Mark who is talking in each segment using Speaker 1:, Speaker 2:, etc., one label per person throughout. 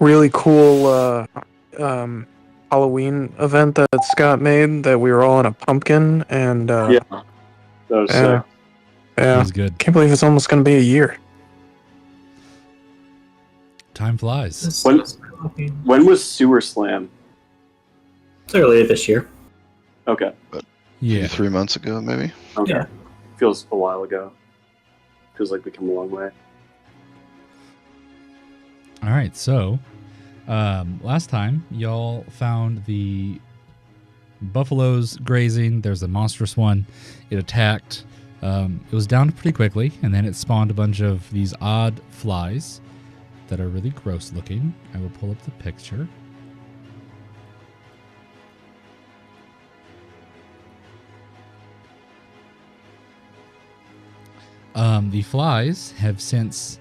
Speaker 1: really cool Halloween event that Scott made that we were all in a pumpkin and
Speaker 2: Yeah, that was
Speaker 1: yeah,
Speaker 2: sick.
Speaker 1: yeah.
Speaker 3: It was good.
Speaker 1: Can't believe it's almost going to be a year.
Speaker 3: Time flies.
Speaker 2: When was Sewer Slam?
Speaker 4: It's earlier this year.
Speaker 2: Okay.
Speaker 3: Yeah.
Speaker 5: 3 months ago, maybe.
Speaker 2: Okay.
Speaker 4: Yeah.
Speaker 2: Feels a while ago. Feels like we come a long way.
Speaker 3: All right. So, last time y'all found the buffaloes grazing. There's a monstrous one. It attacked. It was down pretty quickly, and then it spawned a bunch of these odd flies that are really gross looking. I will pull up the picture. The flies have since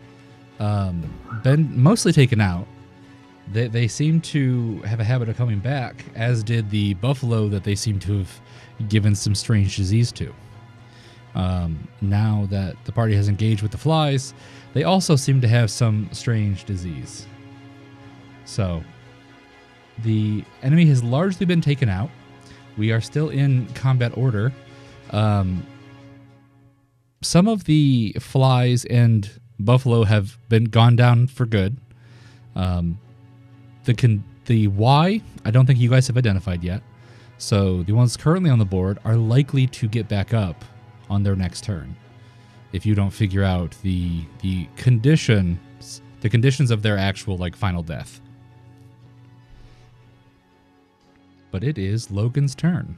Speaker 3: been mostly taken out. They seem to have a habit of coming back, as did the buffalo that they seem to have given some strange disease to. Now that the party has engaged with the flies, they also seem to have some strange disease. So, the enemy has largely been taken out. We are still in combat order. Some of the flies and buffalo have been gone down for good. The Y, I don't think you guys have identified yet. So the ones currently on the board are likely to get back up on their next turn, if you don't figure out the conditions of their actual final death. But it is Logan's turn.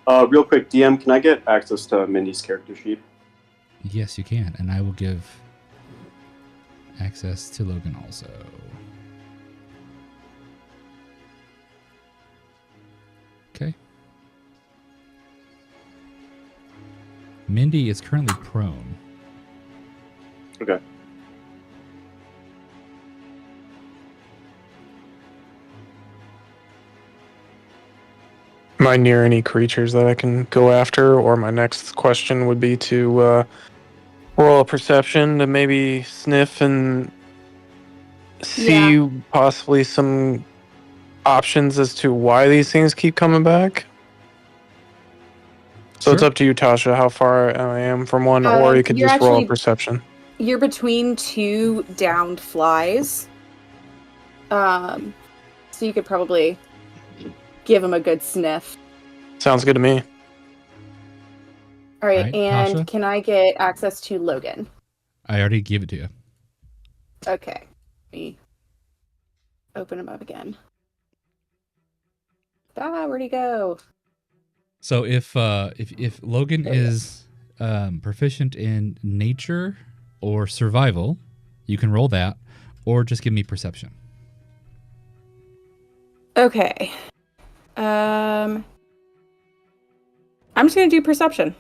Speaker 2: Real quick, DM, can I get access to Mindy's character sheet?
Speaker 3: Yes, you can, and I will give access to Logan also. Okay. Mindy is currently prone.
Speaker 2: Okay.
Speaker 1: Am I near any creatures that I can go after? Or my next question would be to roll a perception to maybe sniff and see possibly some options as to why these things keep coming back. So it's
Speaker 3: Sure.
Speaker 1: up to you, Tasha, how far I am from one, or you could
Speaker 5: You're
Speaker 1: just roll a
Speaker 5: actually-
Speaker 1: perception.
Speaker 5: You're between two downed flies. So you could probably give them a good sniff.
Speaker 1: Sounds good to me.
Speaker 5: All right,
Speaker 3: Right,
Speaker 5: and
Speaker 3: Tasha?
Speaker 5: can I get access to Logan?
Speaker 3: I already gave it to you.
Speaker 5: Okay. Let me open him up again. Where'd he go?
Speaker 3: So if Logan
Speaker 5: There we go.
Speaker 3: is proficient in nature or survival, you can roll that, or just give me perception.
Speaker 5: Okay. I'm just gonna do perception.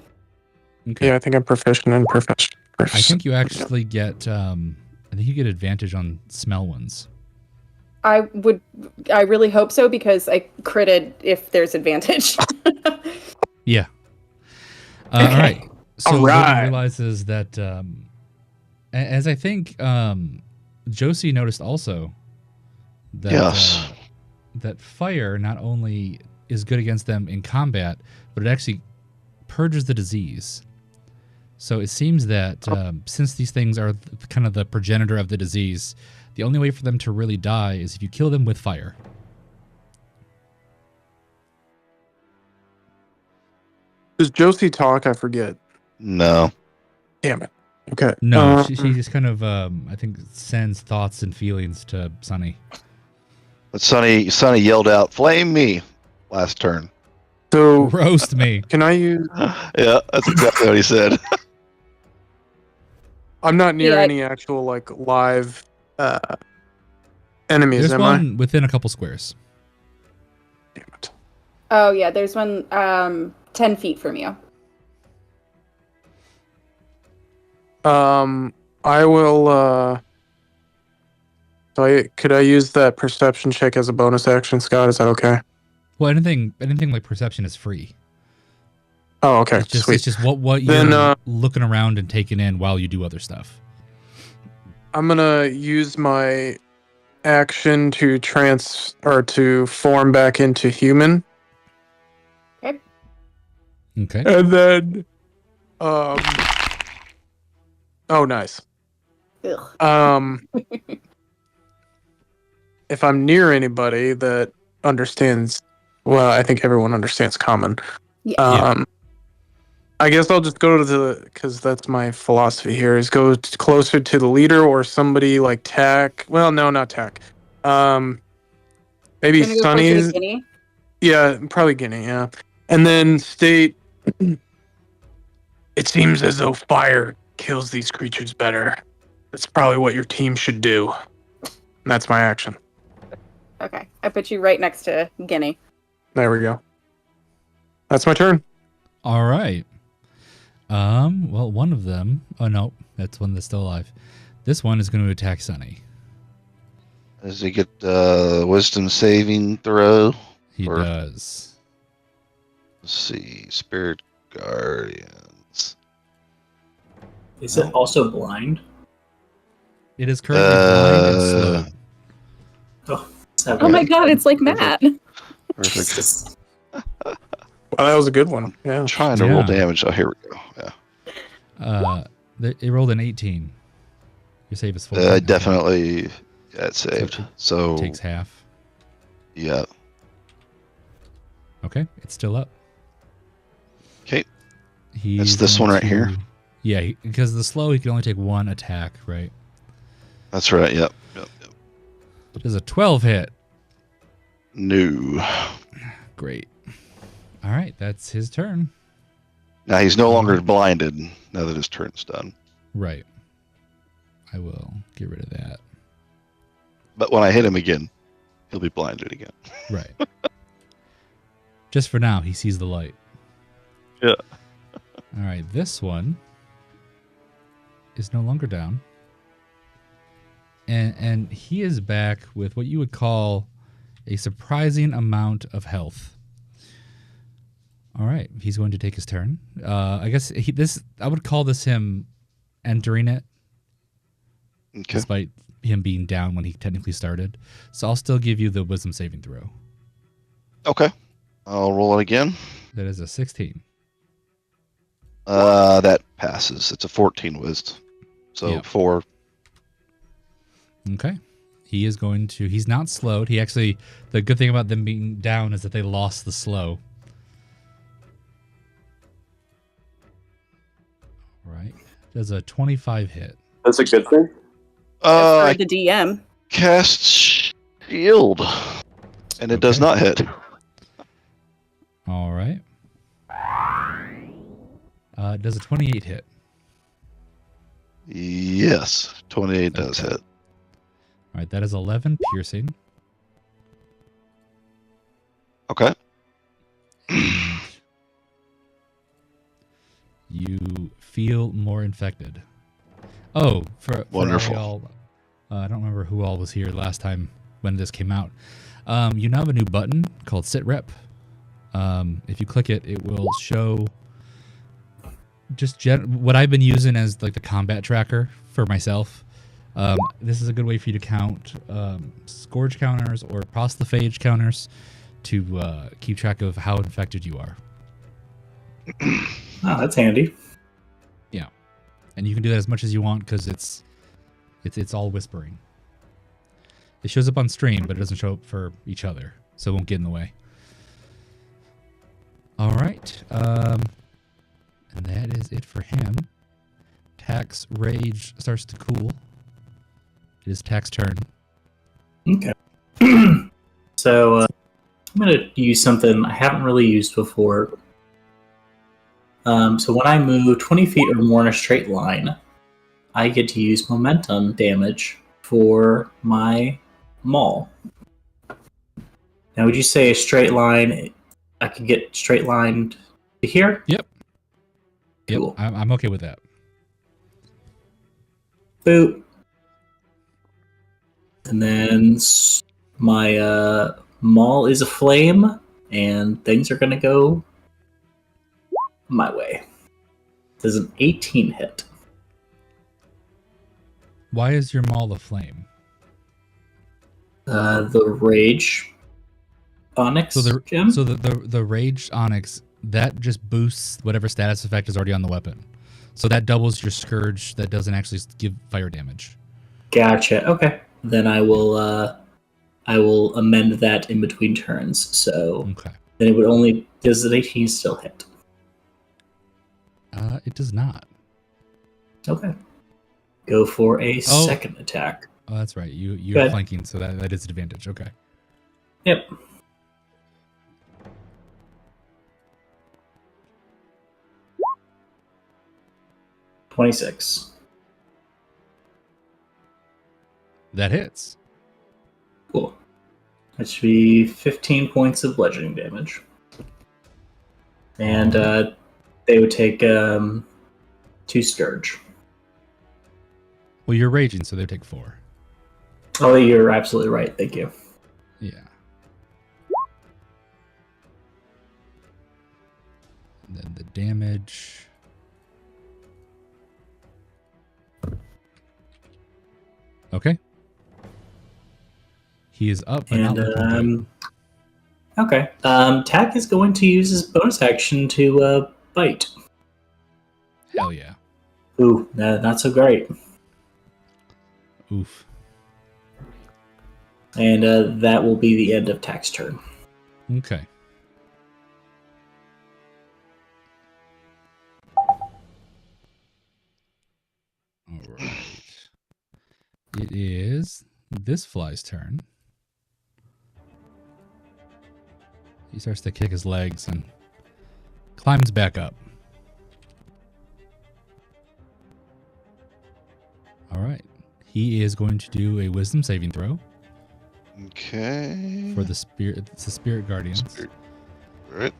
Speaker 3: Okay.
Speaker 1: Yeah, I think I'm proficient in profession.
Speaker 3: I think you actually get advantage on smell ones.
Speaker 5: I really hope so, because I critted if there's advantage.
Speaker 3: Yeah.
Speaker 5: Okay.
Speaker 3: All right. So
Speaker 1: All
Speaker 3: Logan
Speaker 1: right.
Speaker 3: realizes that, as I think Josie noticed also, that
Speaker 6: Yes.
Speaker 3: that fire not only is good against them in combat, but it actually purges the disease. So it seems that since these things are kind of the progenitor of the disease, the only way for them to really die is if you kill them with fire.
Speaker 1: Does Josie talk? I forget.
Speaker 6: No.
Speaker 1: Damn it. Okay.
Speaker 3: No, she just kind of, I think, sends thoughts and feelings to Sunny.
Speaker 6: But Sonny yelled out, "Flame me!" last turn.
Speaker 1: So
Speaker 3: Roast me.
Speaker 1: can I use?
Speaker 6: Yeah, that's exactly what he said.
Speaker 1: I'm not near
Speaker 5: Yeah.
Speaker 1: any actual live enemies,
Speaker 3: There's
Speaker 1: am I?
Speaker 3: one within a couple squares.
Speaker 1: Damn it.
Speaker 5: Oh yeah, there's one 10 feet from you.
Speaker 1: I will. Could I use that perception check as a bonus action, Scott? Is that okay?
Speaker 3: Well, anything like perception is free.
Speaker 1: Oh, okay.
Speaker 3: It's just
Speaker 1: Sweet.
Speaker 3: it's just what
Speaker 1: Then,
Speaker 3: you're looking around and taking in while you do other stuff.
Speaker 1: I'm gonna use my action to to form back into human,
Speaker 3: Okay.
Speaker 1: and then, oh, nice.
Speaker 5: Ugh.
Speaker 1: If I'm near anybody that understands, well, I think everyone understands common.
Speaker 5: Yeah.
Speaker 1: I guess I'll just go to because that's my philosophy here, is go closer to the leader or somebody like Tack. Well, no, not Tack. Maybe
Speaker 5: Gonna go closer to
Speaker 1: Sunny's.
Speaker 5: Guinea?
Speaker 1: Yeah, probably Guinea, yeah. And then state, it seems as though fire kills these creatures better. That's probably what your team should do. And that's my action.
Speaker 5: Okay. I put you right next to Guinea.
Speaker 1: There we go. That's my turn.
Speaker 3: All right. Well, one of them. Oh no, that's one that's still alive. This one is going to attack Sunny.
Speaker 6: Does he get wisdom saving throw?
Speaker 3: He
Speaker 6: Or-
Speaker 3: does.
Speaker 6: Let's see. Spirit Guardians.
Speaker 4: Is it also blind?
Speaker 3: It is currently blind and slowed.
Speaker 5: Oh my god, it's like Matt.
Speaker 6: Perfect.
Speaker 4: Jesus.
Speaker 1: Well, that was a good one. Yeah.
Speaker 6: I'm trying to roll damage. Oh, here we go. Yeah.
Speaker 3: It rolled an 18. Your save is 4.
Speaker 6: Definitely. Yeah, it's saved. So
Speaker 3: Takes half.
Speaker 6: yeah.
Speaker 3: Okay, it's still up.
Speaker 6: Okay.
Speaker 3: He's
Speaker 6: It's this
Speaker 3: going
Speaker 6: one right here?
Speaker 3: Yeah, because the slow, he can only take one attack, right?
Speaker 6: That's right. Yep.
Speaker 3: Does a 12 hit?
Speaker 6: No.
Speaker 3: Great. All right, that's his turn.
Speaker 6: Now he's no longer blinded. Now that his turn's done.
Speaker 3: Right. I will get rid of that.
Speaker 6: But when I hit him again, he'll be blinded again.
Speaker 3: Right. Just for now, he sees the light.
Speaker 6: Yeah.
Speaker 3: All right, this one is no longer down. And he is back with what you would call a surprising amount of health. All right, he's going to take his turn. I guess I would call this him entering it,
Speaker 6: Okay.
Speaker 3: despite him being down when he technically started. So I'll still give you the wisdom saving throw.
Speaker 6: Okay. I'll roll it again.
Speaker 3: That is a 16.
Speaker 6: That passes. It's a 14 wisdom. So
Speaker 3: Yep.
Speaker 6: 4.
Speaker 3: Okay. He is going to... He's not slowed. He actually... The good thing about them being down is that they lost the slow. All right. Does a 25 hit.
Speaker 2: That's a good thing.
Speaker 5: For
Speaker 6: I
Speaker 5: the DM.
Speaker 6: cast shield, and it does
Speaker 3: Okay.
Speaker 6: not hit.
Speaker 3: All right. Does a 28 hit?
Speaker 6: Yes, 28 does hit.
Speaker 3: All right. That is 11 piercing.
Speaker 6: Okay.
Speaker 3: You feel more infected. Oh, for
Speaker 6: Wonderful.
Speaker 3: all y'all, I don't remember who all was here last time when this came out. You now have a new button called Sit Rep. If you click it, it will show just what I've been using as like the combat tracker for myself. This is a good way for you to count scourge counters or proselyphage counters to keep track of how infected you are.
Speaker 4: Oh, that's handy.
Speaker 3: Yeah, and you can do that as much as you want because it's all whispering. It shows up on stream, but it doesn't show up for each other, so it won't get in the way. All right, and that is it for him. Tax Rage starts to cool. It is Tax turn.
Speaker 4: Okay. So I'm going to use something I haven't really used before. So when I move 20 feet or more in a straight line, I get to use momentum damage for my maul. Now, would you say a straight line, I could get straight lined to here?
Speaker 3: Yep.
Speaker 4: Cool.
Speaker 3: Yep, I'm okay with that.
Speaker 4: Boop. And then my maul is aflame, and things are going to go my way. There's an 18 hit.
Speaker 3: Why is your maul a flame?
Speaker 4: The rage onyx gem.
Speaker 3: So the rage onyx that just boosts whatever status effect is already on the weapon. So that doubles your scourge. That doesn't actually give fire damage.
Speaker 4: Gotcha. Okay. Then I will amend that in between turns. So
Speaker 3: Okay.
Speaker 4: then it would only does the 18 still hit?
Speaker 3: It does not.
Speaker 4: Okay. Go for a second attack.
Speaker 3: Oh, that's right. You're
Speaker 4: Good.
Speaker 3: flanking, so that is an advantage. Okay.
Speaker 4: Yep. $26.
Speaker 3: That hits.
Speaker 4: Cool. That should be 15 points of bludgeoning damage. And they would take 2 scourge.
Speaker 3: Well, you're raging, so they take 4.
Speaker 4: Oh, you're absolutely right. Thank you.
Speaker 3: Yeah. And then the damage. Okay. He is up, but not looking good.
Speaker 4: Okay. Tack is going to use his bonus action to bite.
Speaker 3: Hell yeah.
Speaker 4: Ooh, not so great.
Speaker 3: Oof.
Speaker 4: And that will be the end of Tack's turn.
Speaker 3: Okay. All right. It is this fly's turn. He starts to kick his legs and climbs back up. All right. He is going to do a wisdom saving throw
Speaker 6: Okay.
Speaker 3: for the spirit guardians.
Speaker 6: Spirit. All right.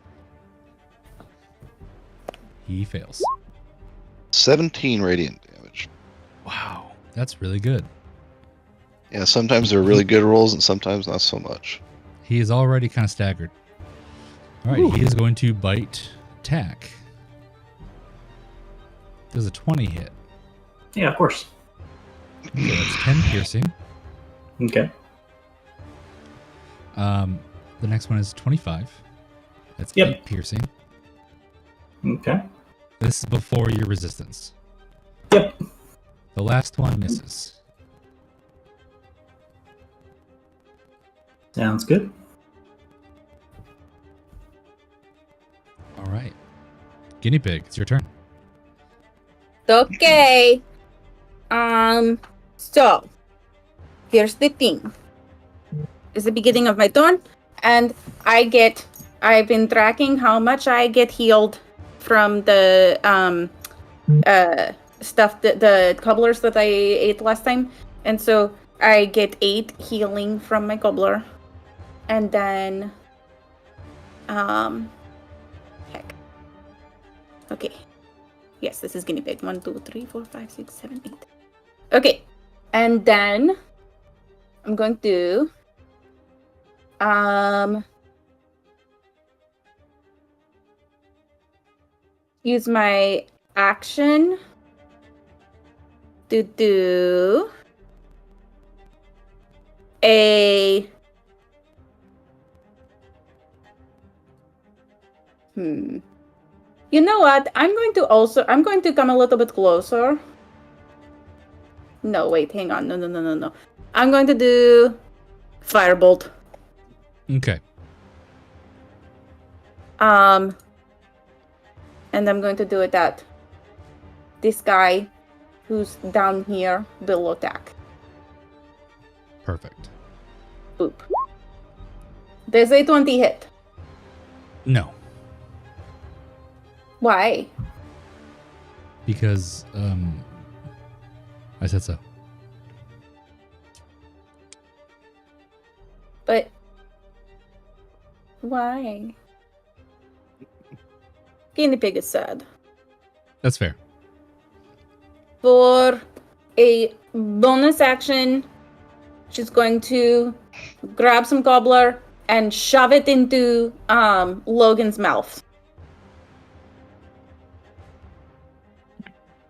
Speaker 3: He fails.
Speaker 6: 17 radiant damage.
Speaker 3: Wow, that's really good.
Speaker 6: Yeah, sometimes they're really good rolls and sometimes not so much.
Speaker 3: He is already kind of staggered. All right, he is going to bite Tack. Does a 20 hit?
Speaker 4: Yeah, of course.
Speaker 3: Okay, that's 10 piercing.
Speaker 4: Okay.
Speaker 3: The next one is 25. That's
Speaker 4: Yep.
Speaker 3: 8 piercing.
Speaker 4: Okay.
Speaker 3: This is before your resistance.
Speaker 4: Yep.
Speaker 3: The last one misses.
Speaker 4: Sounds good.
Speaker 3: All right. Guinea pig, it's your turn.
Speaker 5: Okay. So here's the thing. It's the beginning of my turn, and I've been tracking how much I get healed from the stuff the cobblers that I ate last time. And so I get 8 healing from my cobbler. And then heck. Okay. Yes, this is guinea pig. 1, 2, 3, 4, 5, 6, 7, 8. Okay. And then I'm going to use my action to do a You know what? I'm going to come a little bit closer. No, wait, hang on. No. I'm going to do Firebolt.
Speaker 3: Okay.
Speaker 5: And I'm going to do it at this guy who's down here below Tack.
Speaker 3: Perfect.
Speaker 5: Boop. There's a 20 hit.
Speaker 3: No,
Speaker 5: Why?
Speaker 3: because I said so.
Speaker 5: But why? Guinea pig is sad.
Speaker 3: That's fair.
Speaker 5: For a bonus action, she's going to grab some cobbler and shove it into Logan's mouth.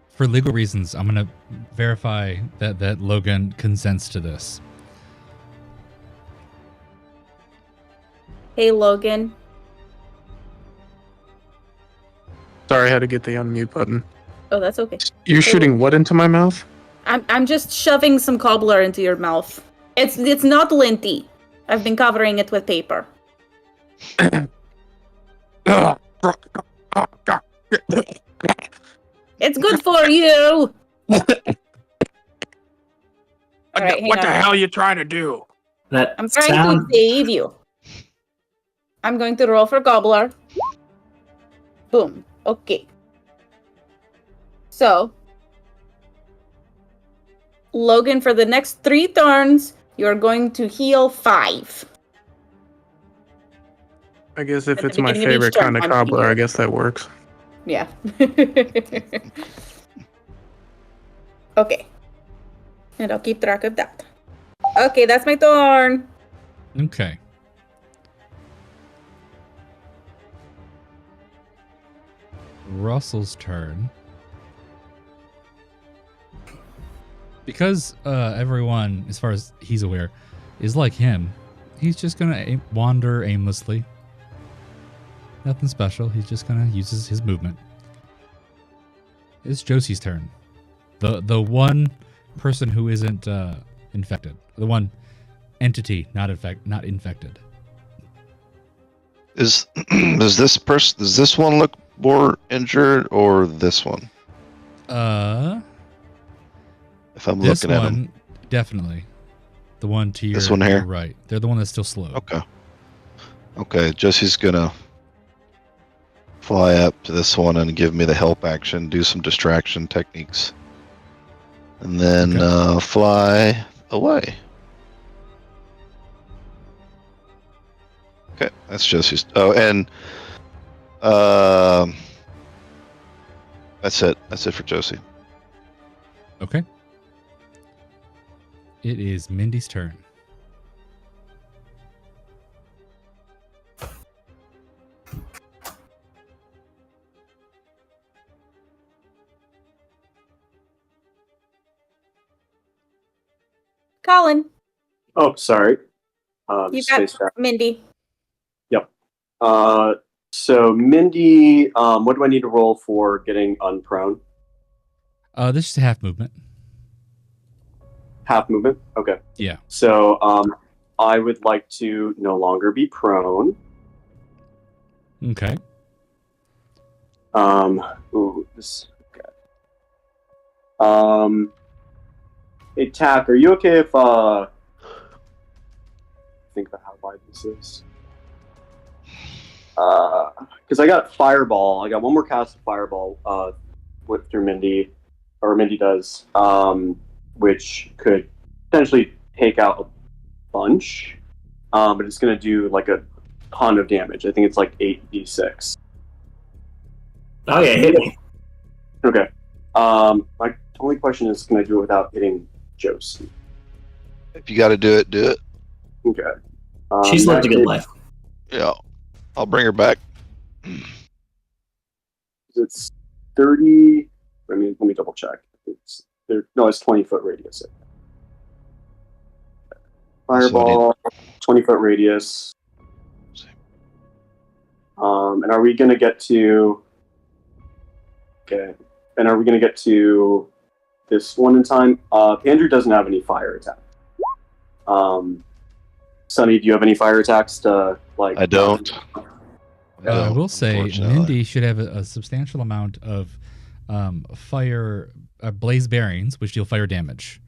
Speaker 3: For legal reasons, I'm going to verify that Logan consents to this.
Speaker 5: Hey, Logan.
Speaker 1: Sorry, I had to get the unmute button.
Speaker 5: Oh, that's okay.
Speaker 1: You're shooting what into my mouth?
Speaker 5: I'm just shoving some cobbler into your mouth. It's not linty. I've been covering it with paper. It's good for you. Alright,
Speaker 1: What the hell are you trying to do?
Speaker 5: I'm trying to save you. I'm going to roll for Gobbler. Boom. Okay. So, Logan, for the next 3 turns, you're going to heal 5.
Speaker 1: I guess if
Speaker 5: At the
Speaker 1: it's my
Speaker 5: beginning of each
Speaker 1: favorite
Speaker 5: turn,
Speaker 1: kind of
Speaker 5: I'm
Speaker 1: cobbler,
Speaker 5: here.
Speaker 1: I guess that works.
Speaker 5: Yeah. Okay. And I'll keep track of that. Okay, that's my turn.
Speaker 3: Okay. Russell's turn. Because everyone, as far as he's aware, is like him, he's just gonna wander aimlessly. Nothing special. He's just gonna use his movement. It's Josie's turn. The one person who isn't infected. The one entity not infected.
Speaker 6: Is does this one look more injured or this one? If I'm
Speaker 3: This
Speaker 6: looking at
Speaker 3: one
Speaker 6: him,
Speaker 3: definitely. The one to your,
Speaker 6: This one here?
Speaker 3: your right. They're the one that's still slow.
Speaker 6: Okay. Jesse's gonna fly up to this one and give me the help action, do some distraction techniques, and then fly away. Okay, that's Jesse's. Oh, and that's it. That's it for Josie.
Speaker 3: Okay. It is Mindy's turn.
Speaker 5: Colin,
Speaker 2: Oh, sorry.
Speaker 5: you
Speaker 2: Space
Speaker 5: got Mindy.
Speaker 2: Yep. So Mindy, what do I need to roll for getting unprone?
Speaker 3: This is a half movement.
Speaker 2: Half movement? Okay.
Speaker 3: Yeah.
Speaker 2: So I would like to no longer be prone.
Speaker 3: Okay.
Speaker 2: This. Okay. Hey, Tack, are you okay if think about how wide this is? Because I got Fireball. I got one more cast of Fireball through Mindy, or Mindy does, which could potentially take out a bunch, but it's going to do like a ton of damage. I think it's like 8d6.
Speaker 4: Oh yeah, hit me.
Speaker 2: Okay. My only question is, can I do it without hitting Josie?
Speaker 6: If you got to do it, do it.
Speaker 2: Okay.
Speaker 4: She's lived a good life.
Speaker 6: Yeah, I'll bring her back.
Speaker 2: It's 30. Let me double check. It's 20-foot radius. Fireball, 20-foot radius. And are we gonna get to? Okay. And are we gonna get to this one in time? Andrew doesn't have any fire attack. Sunny, do you have any fire attacks to like?
Speaker 6: I don't.
Speaker 3: I will say
Speaker 6: unfortunately.
Speaker 3: Mindy should have a substantial amount of fire blaze bearings, which deal fire damage.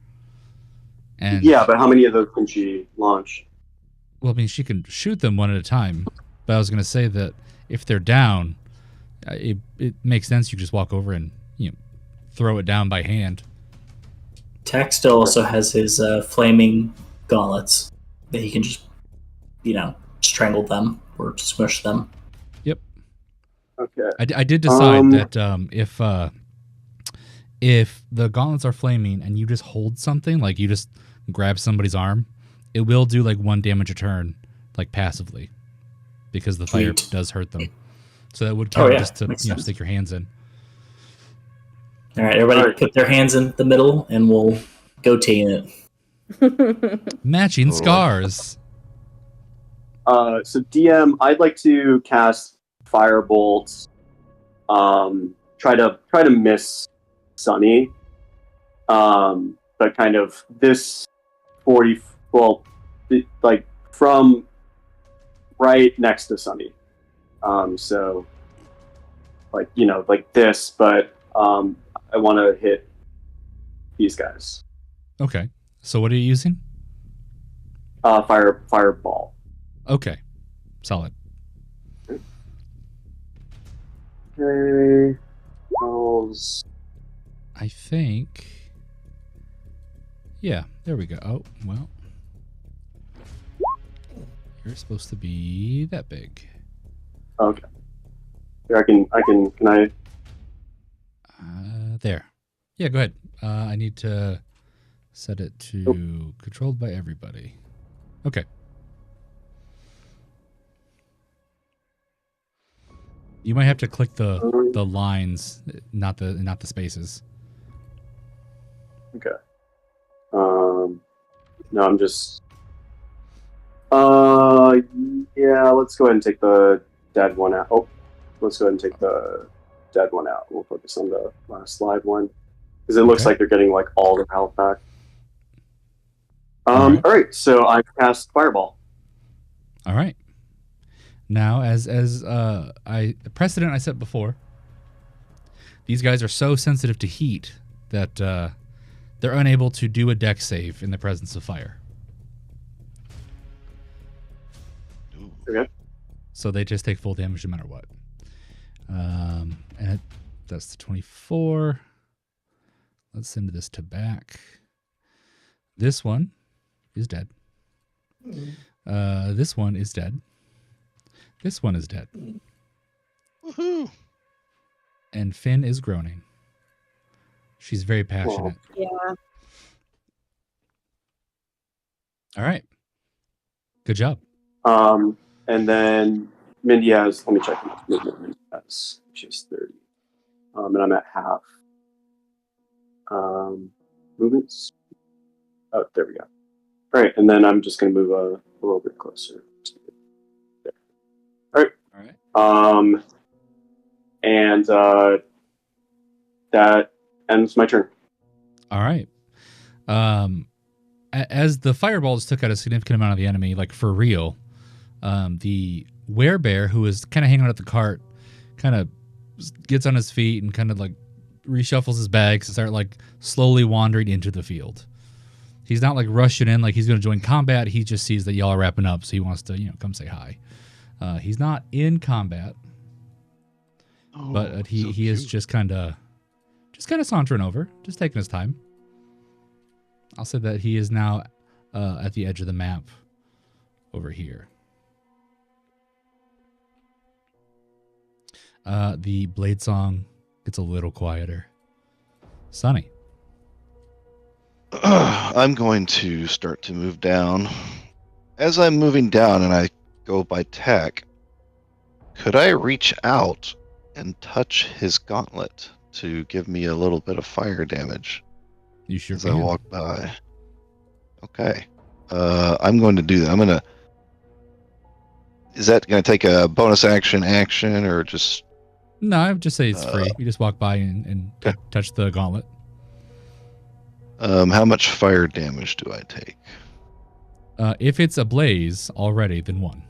Speaker 3: And
Speaker 2: Yeah, but how many of those can she launch?
Speaker 3: well, I mean, she can shoot them one at a time. But I was going to say that if they're down, it makes sense. You just walk over and throw it down by hand.
Speaker 4: Tack still also has his flaming gauntlets that he can just, strangle them or smush them.
Speaker 3: Yep.
Speaker 2: Okay.
Speaker 3: I did decide that if the gauntlets are flaming and you just hold something, like you just grab somebody's arm, it will do like 1 damage a turn, like passively, because the fire
Speaker 4: Sweet.
Speaker 3: does hurt them. So that would count just to
Speaker 4: Makes sense.
Speaker 3: stick your hands in.
Speaker 4: All right, everybody put their hands in the middle and we'll go team it.
Speaker 3: Matching
Speaker 6: Totally.
Speaker 3: scars.
Speaker 2: So DM, I'd like to cast Firebolt. Try to miss Sunny. But kind of this 40, like from right next to Sunny. So like like this, but I want to hit these guys.
Speaker 3: Okay. So what are you using?
Speaker 2: Fireball.
Speaker 3: Okay. Solid.
Speaker 2: Okay. Rolls.
Speaker 3: I think. Yeah, there we go. Oh, well. You're supposed to be that big.
Speaker 2: Okay. Here, can I?
Speaker 3: There. Yeah, go ahead. I need to Set it to controlled by everybody. Okay. You might have to click the lines, not the spaces.
Speaker 2: Okay. No, I'm just. Yeah. Let's go ahead and take the dead one out. Oh, let's go ahead and take the dead one out. We'll focus on the last live one because it looks like they're getting like all their health back. All right. So I cast Fireball.
Speaker 3: All right. Now, as the precedent I set before, these guys are so sensitive to heat that they're unable to do a dex save in the presence of fire.
Speaker 2: Okay.
Speaker 3: So they just take full damage no matter what. And that's the 24. Let's send this to back. This one is dead. This one is dead. This one is dead.
Speaker 6: Woohoo!
Speaker 3: And Finn is groaning. She's very passionate.
Speaker 5: Yeah.
Speaker 3: All right. Good job.
Speaker 2: And then Mindy has. Let me check. Mindy has. She's 30. And I'm at half. Movements. Oh, there we go. All right, and then I'm just going to move a little bit closer. There. All right.
Speaker 3: All right.
Speaker 2: And that ends my turn.
Speaker 3: All right. As the fireballs took out a significant amount of the enemy, like for real, the werebear, who is kind of hanging out at the cart, kind of gets on his feet and kind of like reshuffles his bags and start like slowly wandering into the field. He's not like rushing in like he's going to join combat. He just sees that y'all are wrapping up, so he wants to, come say hi. He's not in combat, but he is just kind of sauntering over, just taking his time. I'll say that he is now at the edge of the map over here. The blade song gets a little quieter. Sunny.
Speaker 6: I'm going to start to move down. As I'm moving down and I go by tech, could I reach out and touch his gauntlet to give me a little bit of fire damage?
Speaker 3: You sure
Speaker 6: as
Speaker 3: can.
Speaker 6: I walk by. Okay. I'm going to do that. Is that going to take a bonus action, or just...
Speaker 3: No, I would just say it's free. You just walk by and touch the gauntlet.
Speaker 6: How much fire damage do I take?
Speaker 3: If it's ablaze already, then 1.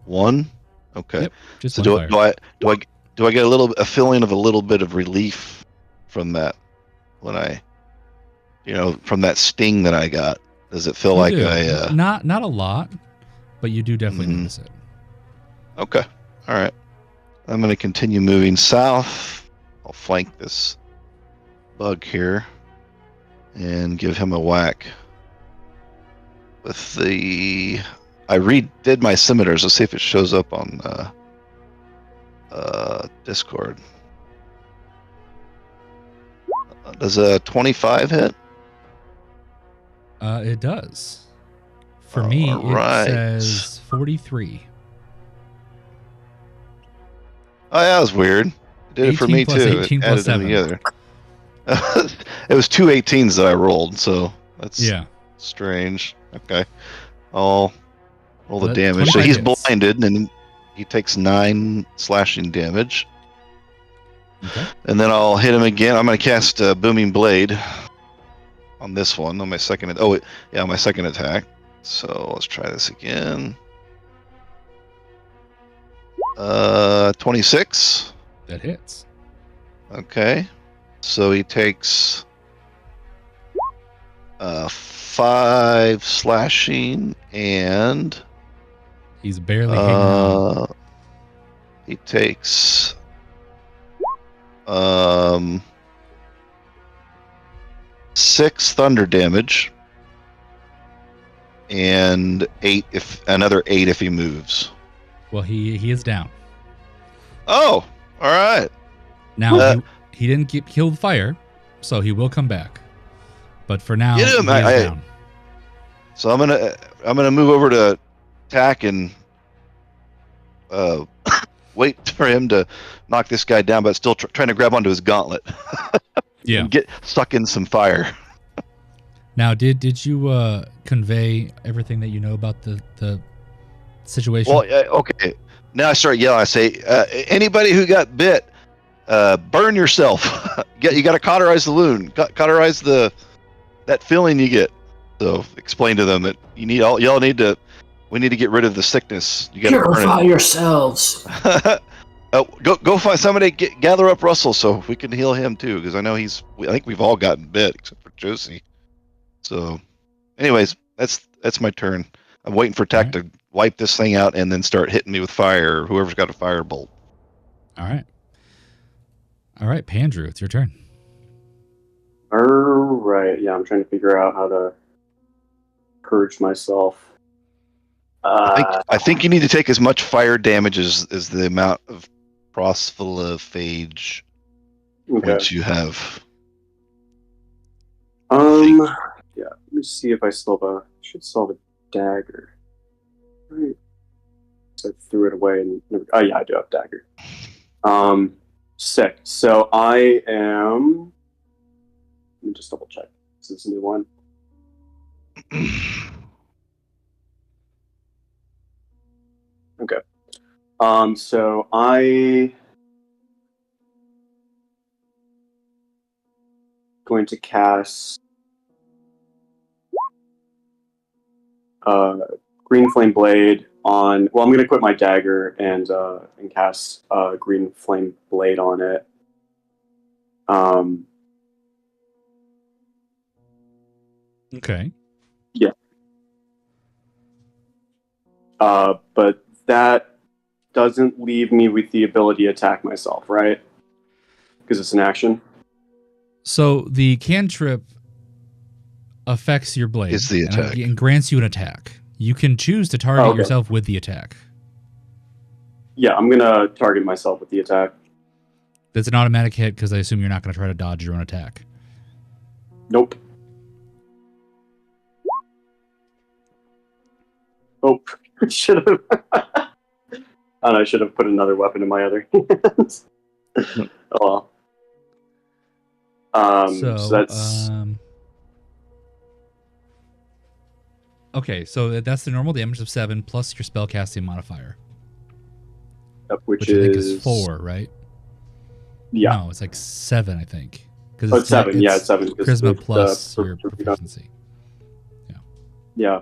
Speaker 6: 1? Okay.
Speaker 3: Yep, just
Speaker 6: so
Speaker 3: one fire.
Speaker 6: do I get a feeling of a little bit of relief from that when I, from that sting that I got? Does it feel like I?
Speaker 3: Not a lot, but you do definitely notice it.
Speaker 6: Okay. All right. I'm going to continue moving south. I'll flank this bug here and give him a whack with the... I redid my scimitars. Let's see if it shows up on Discord. Does a 25 hit?
Speaker 3: It does. For me,
Speaker 6: right.
Speaker 3: It says 43.
Speaker 6: Oh, yeah, that was weird. It did it for me, too.
Speaker 3: 18 plus 7.
Speaker 6: Together. It was 2 18s that I rolled, so that's strange. Okay. I'll roll the damage. So he's blinded, and he takes 9 slashing damage.
Speaker 3: Okay.
Speaker 6: And then I'll hit him again. I'm going to cast Booming Blade on this one, on my second... my second attack. So let's try this again. 26.
Speaker 3: That hits.
Speaker 6: Okay. So he takes 5 slashing, and
Speaker 3: he's barely hanging on.
Speaker 6: He takes 6 thunder damage, and 8 if he moves.
Speaker 3: Well, he is down.
Speaker 6: Oh, all right.
Speaker 3: Now he didn't get killed fire, so he will come back. But for now,
Speaker 6: Get him!
Speaker 3: he is down.
Speaker 6: So I'm gonna move over to attack and wait for him to knock this guy down, but still trying to grab onto his gauntlet.
Speaker 3: Yeah.
Speaker 6: And get stuck in some fire.
Speaker 3: Now, did you convey everything that you know about the situation?
Speaker 6: Well, okay. Now I start yelling. I say, anybody who got bit, burn yourself. You got to cauterize the wound. Cauterize that feeling you get. So explain to them that we need to get rid of the sickness. You got to
Speaker 4: Purify yourselves.
Speaker 6: Go find somebody. Gather up Russell so we can heal him too, because I know I think we've all gotten bit except for Josie. So, anyways, that's my turn. I'm waiting for Tack to wipe this thing out and then start hitting me with fire. Or whoever's got a firebolt.
Speaker 3: All right, Pandrew, it's your turn.
Speaker 2: All right. Yeah, I'm trying to figure out how to purge myself.
Speaker 6: I think you need to take as much fire damage as the amount of prosophilophage points you have.
Speaker 2: Yeah. Let me see if I should still have a dagger. Right. So I threw it away and oh yeah, I do have a dagger. Sick. So I am. Let me just double check. This is a new one. Okay. So I going to cast Green Flame Blade on. Well, I'm going to quit my dagger and cast Green Flame Blade on it.
Speaker 3: Okay.
Speaker 2: Yeah. But that doesn't leave me with the ability to attack myself, right? Because it's an action.
Speaker 3: So the cantrip affects your blade.
Speaker 6: It's the attack.
Speaker 3: And grants you an attack. You can choose to target yourself with the attack.
Speaker 2: Yeah, I'm going to target myself with the attack.
Speaker 3: That's an automatic hit because I assume you're not going to try to dodge your own attack.
Speaker 2: Nope. Oh, should have. I should have put another weapon in my other hands. Oh well. So that's.
Speaker 3: Okay, so that's the normal damage of 7 plus your spellcasting modifier.
Speaker 2: Which
Speaker 3: I think is 4, right?
Speaker 2: Yeah.
Speaker 3: No, it's like 7, I think.
Speaker 2: Oh, it's 7. Yeah, it's 7.
Speaker 3: Charisma plus your proficiency.
Speaker 2: Yeah.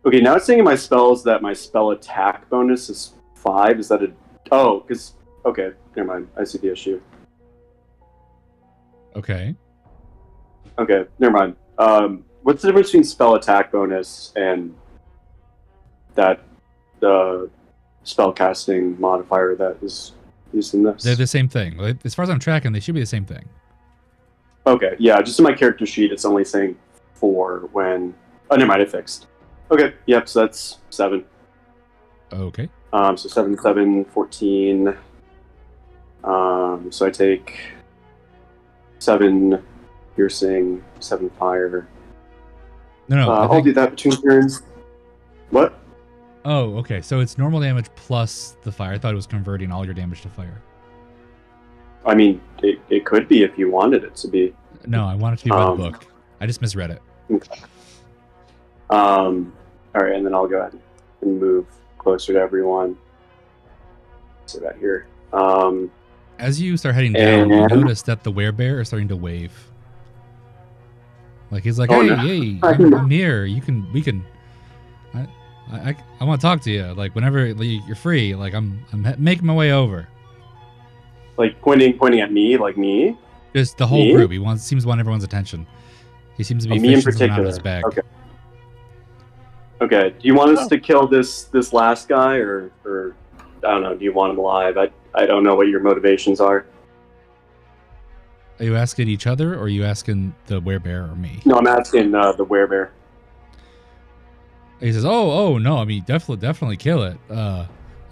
Speaker 2: Okay, now it's saying in my spells that my spell attack bonus is 5. Is that a... Oh, because... Okay, never mind. I see the issue.
Speaker 3: Okay.
Speaker 2: Okay, never mind. What's the difference between spell attack bonus and the spell casting modifier that is used in this?
Speaker 3: They're the same thing. As far as I'm tracking, they should be the same thing.
Speaker 2: Okay, yeah, just in my character sheet, it's only saying 4 when... Oh, never mind, it fixed. Okay, yep, so that's 7.
Speaker 3: Okay.
Speaker 2: So 7, 7, 14. So I take 7 piercing, 7 fire.
Speaker 3: No,
Speaker 2: I'll do that between turns. What?
Speaker 3: Oh, okay. So it's normal damage plus the fire. I thought it was converting all your damage to fire.
Speaker 2: I mean, it could be if you wanted it to be.
Speaker 3: No, I want it to be by the book. I just misread it.
Speaker 2: Okay. All right, and then I'll go ahead and move closer to everyone. So that here.
Speaker 3: As you start heading down, you notice that the werebear is starting to wave. Like he's like, hey, I'm here. We can. I want to talk to you. Like whenever you're free. Like I'm making my way over.
Speaker 2: Like pointing at me, like me.
Speaker 3: Just the whole group. He seems to want everyone's attention. He seems to be
Speaker 2: me in
Speaker 3: fishing out of
Speaker 2: particular.
Speaker 3: his bag.
Speaker 2: Okay. Do you want us to kill this last guy, or I don't know? Do you want him alive? I don't know what your motivations are.
Speaker 3: Are you asking each other, or are you asking the werebear or me?
Speaker 2: No, I'm asking the werebear.
Speaker 3: He says, "Oh, no! I mean, definitely kill it."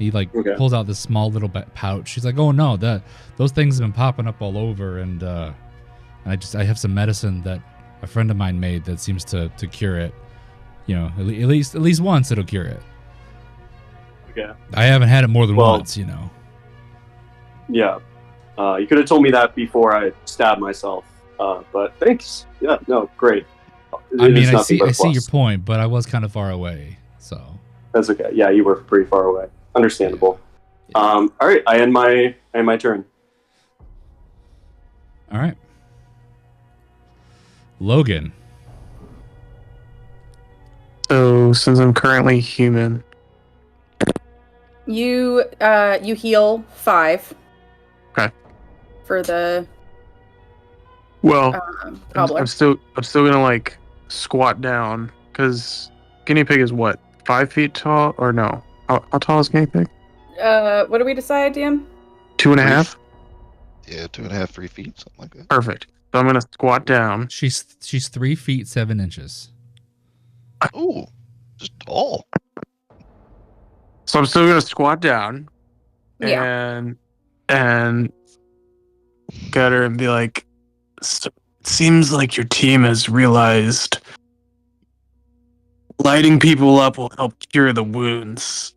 Speaker 3: He like
Speaker 2: Okay.
Speaker 3: pulls out this small little pouch. He's like, "Oh no, those things have been popping up all over, and I have some medicine that a friend of mine made that seems to cure it. You know, at least once it'll cure it.
Speaker 2: Okay.
Speaker 3: I haven't had it more than
Speaker 2: Well-
Speaker 3: once, you know."
Speaker 2: Yeah. You could have told me that before I stabbed myself. But thanks. Yeah. No. Great.
Speaker 3: I
Speaker 2: It
Speaker 3: mean,
Speaker 2: is
Speaker 3: I
Speaker 2: nothing but a
Speaker 3: see your
Speaker 2: plus.
Speaker 3: point, but I was kind of far away, so.
Speaker 2: That's okay. Yeah, you were pretty far away. Understandable.
Speaker 3: Yeah.
Speaker 2: All right. I end my turn.
Speaker 3: All right. Logan.
Speaker 1: So since I'm currently human,
Speaker 5: You heal 5.
Speaker 1: Okay.
Speaker 5: For the
Speaker 1: well,
Speaker 5: cobbler.
Speaker 1: I'm still gonna like squat down because guinea pig is what 5 feet tall or no? How tall is guinea pig?
Speaker 5: What do we decide, DM?
Speaker 1: 2.5.
Speaker 6: Yeah, 2.5, 3 feet, something like that.
Speaker 1: Perfect. So I'm gonna squat down.
Speaker 3: She's 3 feet 7 inches.
Speaker 6: Ooh, just tall.
Speaker 1: So I'm still gonna squat down
Speaker 5: Yeah.
Speaker 1: and get her and be like, "So it seems like your team has realized lighting people up will help cure the wounds.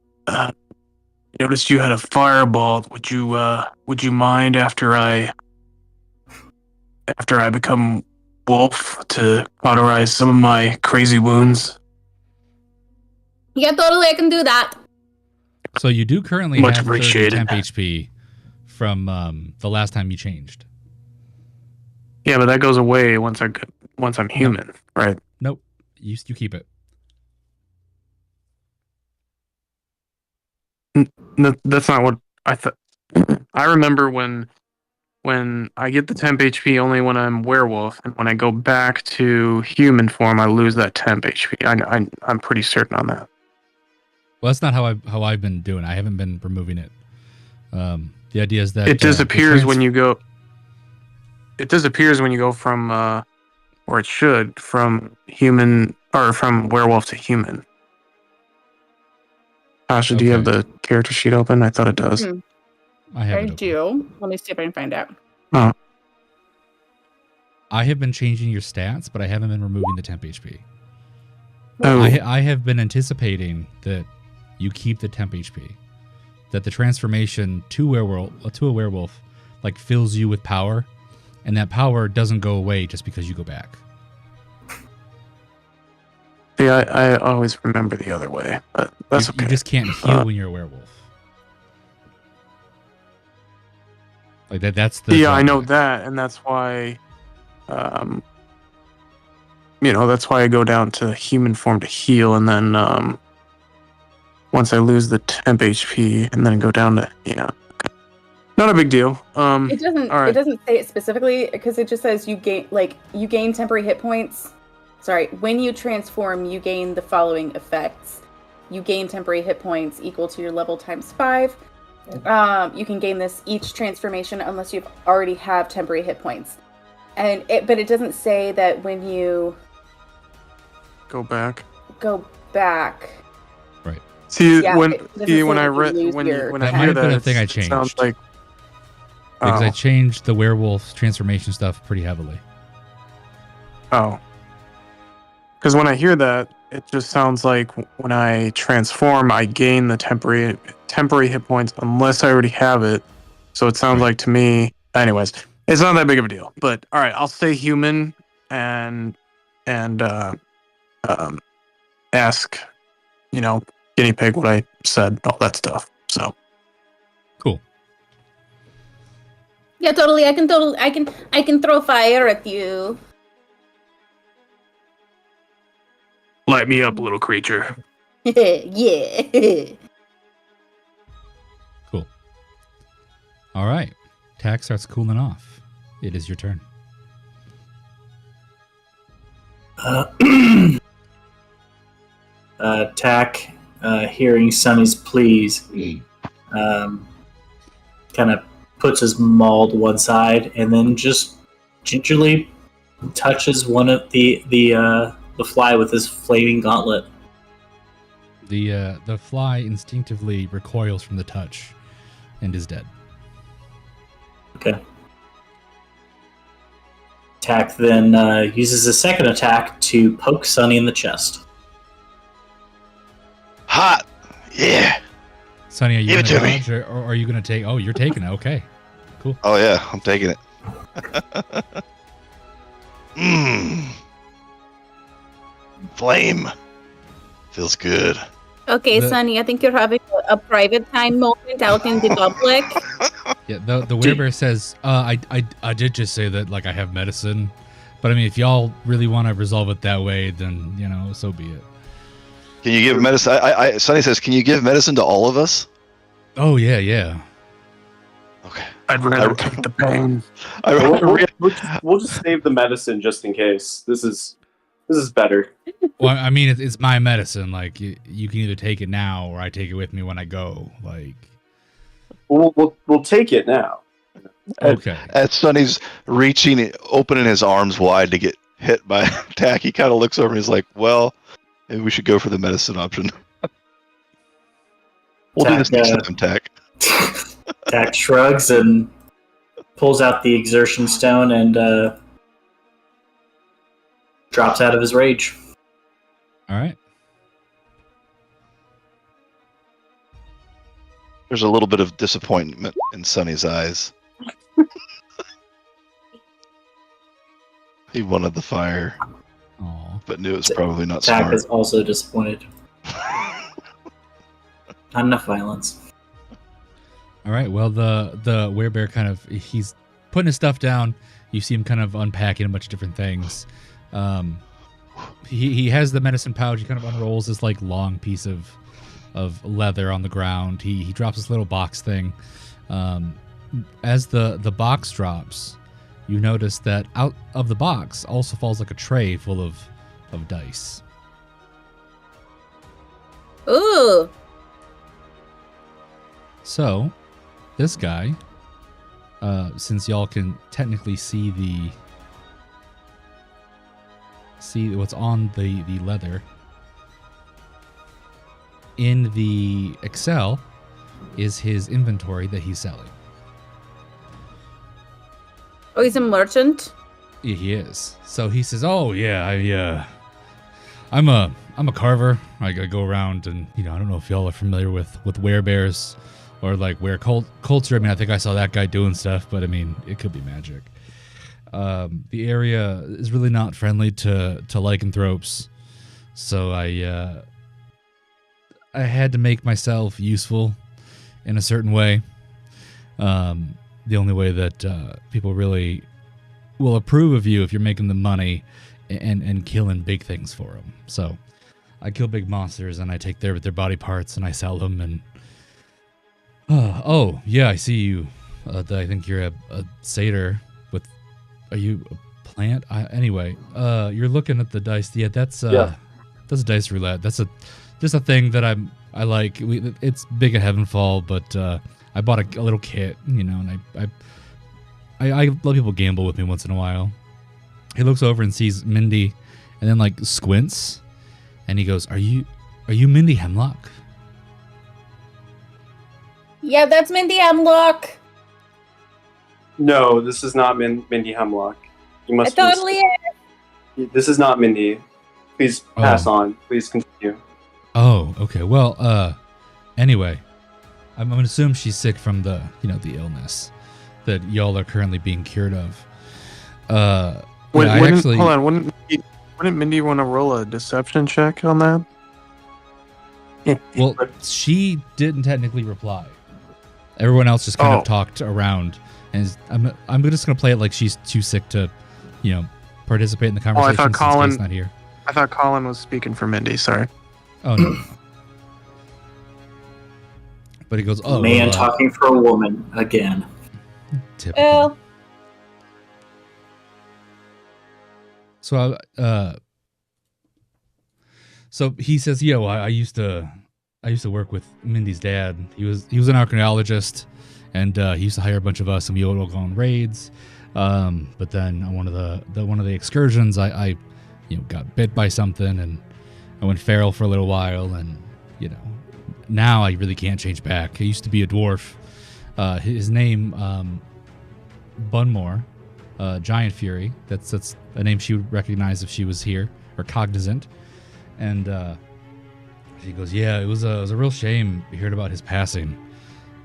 Speaker 1: Noticed you had a fireball. Would you mind after I become wolf to cauterize some of my crazy wounds?"
Speaker 5: Yeah, totally, I can do that.
Speaker 3: So you do currently
Speaker 1: Much
Speaker 3: have 30
Speaker 1: appreciated.
Speaker 3: temp HP from the last time you changed.
Speaker 1: Yeah, but that goes away once I'm human, right?
Speaker 3: Nope. You keep it.
Speaker 1: No, that's not what I thought. I remember when I get the temp HP only when I'm werewolf, and when I go back to human form, I lose that temp HP. I'm pretty certain on that.
Speaker 3: Well, that's not how I've been doing. I haven't been removing it. The idea is that
Speaker 1: It disappears when you go. It disappears when you go from, or it should, from human or from werewolf to human. Tasha, do you have
Speaker 3: Okay.
Speaker 1: the character sheet open? I thought it does.
Speaker 3: I have
Speaker 5: I
Speaker 3: it open.
Speaker 5: do. Let me see if I can find out.
Speaker 1: Oh,
Speaker 3: I have been changing your stats, but I haven't been removing the temp HP.
Speaker 1: oh,
Speaker 3: I have been anticipating that you keep the temp HP, that the transformation to a werewolf like fills you with power, and that power doesn't go away just because you go back.
Speaker 1: see, I always remember the other way, but that's okay.
Speaker 3: You just can't heal when you're a werewolf. Like that. That's the
Speaker 1: Yeah, I know
Speaker 3: drawback.
Speaker 1: that, and that's why, that's why I go down to human form to heal, and then once I lose the temp HP, and then go down to not a big deal.
Speaker 5: It doesn't.
Speaker 1: all right.
Speaker 5: It doesn't say it specifically because it just says you gain temporary hit points. Sorry, when you transform, you gain the following effects. You gain temporary hit points equal to your level times 5. You can gain this each transformation unless you already have temporary hit points. But it doesn't say that when you
Speaker 1: Go back.
Speaker 5: go back.
Speaker 1: See
Speaker 5: Yeah,
Speaker 1: when
Speaker 5: it doesn't say
Speaker 1: when I
Speaker 5: that you
Speaker 1: read
Speaker 5: lose
Speaker 1: when
Speaker 5: your
Speaker 1: I
Speaker 3: That
Speaker 1: hear
Speaker 3: might have
Speaker 1: that,
Speaker 3: been a thing I
Speaker 1: it sounds
Speaker 3: changed.
Speaker 1: like
Speaker 3: Because I
Speaker 1: oh,
Speaker 3: changed the werewolf transformation stuff pretty heavily.
Speaker 1: oh. Because when I hear that, it just sounds like when I transform, I gain the temporary hit points unless I already have it. So it sounds
Speaker 3: Right.
Speaker 1: like to me, anyways, it's not that big of a deal. But all right, I'll stay human and ask, guinea pig what I said, all that stuff. So
Speaker 3: Cool.
Speaker 5: Yeah, totally. I can throw fire at you.
Speaker 1: light me up, little creature.
Speaker 5: Yeah.
Speaker 3: Cool. All right. Tack starts cooling off. It is your turn.
Speaker 4: Tack, hearing Sonny's pleas, kind of puts his maul to one side and then just gingerly touches one of the fly with his flaming gauntlet.
Speaker 3: The fly instinctively recoils from the touch and is dead.
Speaker 4: Okay. Tack then uses a second attack to poke Sunny in the chest.
Speaker 6: Hot! Yeah!
Speaker 3: Sonny, are you
Speaker 6: Give
Speaker 3: going
Speaker 6: it
Speaker 3: to
Speaker 6: to me.
Speaker 3: dodge or are you going to take... Oh, you're taking it. Okay. Cool.
Speaker 6: Oh yeah, I'm taking it. Mmm. Flame. Feels good.
Speaker 5: Okay,
Speaker 3: The-
Speaker 5: Sonny, I think you're having a private time moment out in the public.
Speaker 3: Yeah, the werebear says, I did just say that, like, I have medicine. But, I mean, if y'all really want to resolve it that way, then, you know, so be it.
Speaker 6: Can you give medicine? Sonny says, can you give medicine to all of us?
Speaker 3: Oh, yeah.
Speaker 6: Okay.
Speaker 1: I'd rather take the pain.
Speaker 2: We'll just save the medicine just in case. This is better.
Speaker 3: Well, I mean, it's my medicine. Like, you can either take it now or I take it with me when I go. Like,
Speaker 2: We'll take it now.
Speaker 3: okay.
Speaker 6: As Sonny's reaching, opening his arms wide to get hit by Tack, he kind of looks over and he's like, well, maybe we should go for the medicine option. We'll do this next time, Tack.
Speaker 4: Tack shrugs and pulls out the exertion stone and drops out of his rage.
Speaker 3: All right.
Speaker 6: There's a little bit of disappointment in Sonny's eyes. He wanted the fire,
Speaker 3: Aw.
Speaker 6: but knew it was probably not
Speaker 4: Tack
Speaker 6: smart.
Speaker 4: is also disappointed. Not enough violence.
Speaker 3: All right. Well, the werebear kind of, he's putting his stuff down. You see him kind of unpacking a bunch of different things. He has the medicine pouch. He kind of unrolls this like long piece of leather on the ground. He drops this little box thing. As the box drops, you notice that out of the box also falls like a tray full of dice.
Speaker 5: Ooh.
Speaker 3: So, this guy, since y'all can technically see what's on the leather, in the Excel is his inventory that he's selling.
Speaker 5: Oh, he's a merchant?
Speaker 3: Yeah, he is. So he says, "Oh yeah, I'm a carver. I go around and I don't know if y'all are familiar with werebears or like were culture. I mean, I think I saw that guy doing stuff, but I mean, it could be magic. The area is really not friendly to lycanthropes, so I had to make myself useful in a certain way. The only way that people really will approve of you if you're making them money and killing big things for them. So I kill big monsters and I take their body parts and I sell them. And oh yeah, I see you. I think you're a satyr. Are you a plant? Anyway, you're looking at the dice. Yeah, that's dice roulette. That's just a thing that I like. It's big at Heavenfall, but I bought a little kit, and I let people gamble with me once in a while. He looks over and sees Mindy, and then like squints, and he goes, "Are you Mindy Hemlock?"
Speaker 5: Yeah, that's Mindy Hemlock.
Speaker 2: No, this is not Mindy Hemlock. You
Speaker 5: It
Speaker 2: must.
Speaker 5: totally is.
Speaker 2: This is not Mindy. Please pass on. Please continue.
Speaker 3: Oh, okay. Well, anyway, I'm gonna assume she's sick from the the illness that y'all are currently being cured of.
Speaker 1: Hold on. Wouldn't Mindy want to roll a deception check on that?
Speaker 3: Well, she didn't technically reply. Everyone else just kind of talked around, and I'm just gonna play it like she's too sick to, participate in the conversation.
Speaker 1: I thought
Speaker 3: since
Speaker 1: Colin-
Speaker 3: Faye's not here.
Speaker 1: I thought Colin was speaking for Mindy. Sorry.
Speaker 3: Oh no. But he goes, "Oh,
Speaker 4: Man
Speaker 3: well,
Speaker 4: talking for a woman again.
Speaker 3: typical."
Speaker 5: Well,
Speaker 3: So he says, "Yo, I used to work with Mindy's dad. He was an archaeologist, and he used to hire a bunch of us, and we would all go on raids. But then on one of the excursions, I got bit by something, and I went feral for a little while, and you know, now I really can't change back. He used to be a dwarf. His name, Bunmore, Giant Fury. That's a name she would recognize if she was here or cognizant. And she goes, "Yeah, it was a real shame hearing about his passing.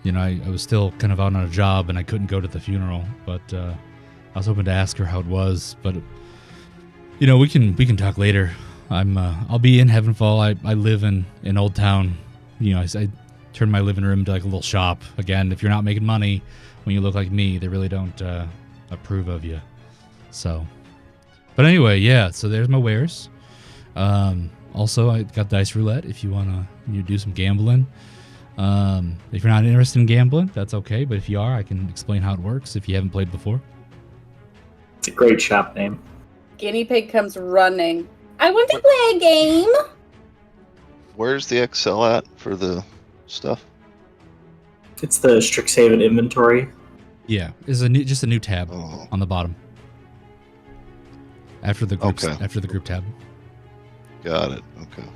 Speaker 3: You know, I was still kind of out on a job and I couldn't go to the funeral, but I was hoping to ask her how it was. But you know, we can talk later. I'll be in Heavenfall. I live in Old Town. You know, I turn my living room into like a little shop. Again, if you're not making money when you look like me, they really don't approve of you. So, but anyway, yeah. So there's my wares. Also, I got dice roulette if you want to do some gambling. If you're not interested in gambling, that's okay. But if you are, I can explain how it works if you haven't played before.
Speaker 4: It's a great shop name.
Speaker 5: Guinea pig comes running. I want to play a game.
Speaker 6: Where's the Excel at for the stuff?
Speaker 4: It's the Strixhaven inventory.
Speaker 3: Yeah, it's just a new tab on the bottom. After the group tab.
Speaker 6: Got it. Okay.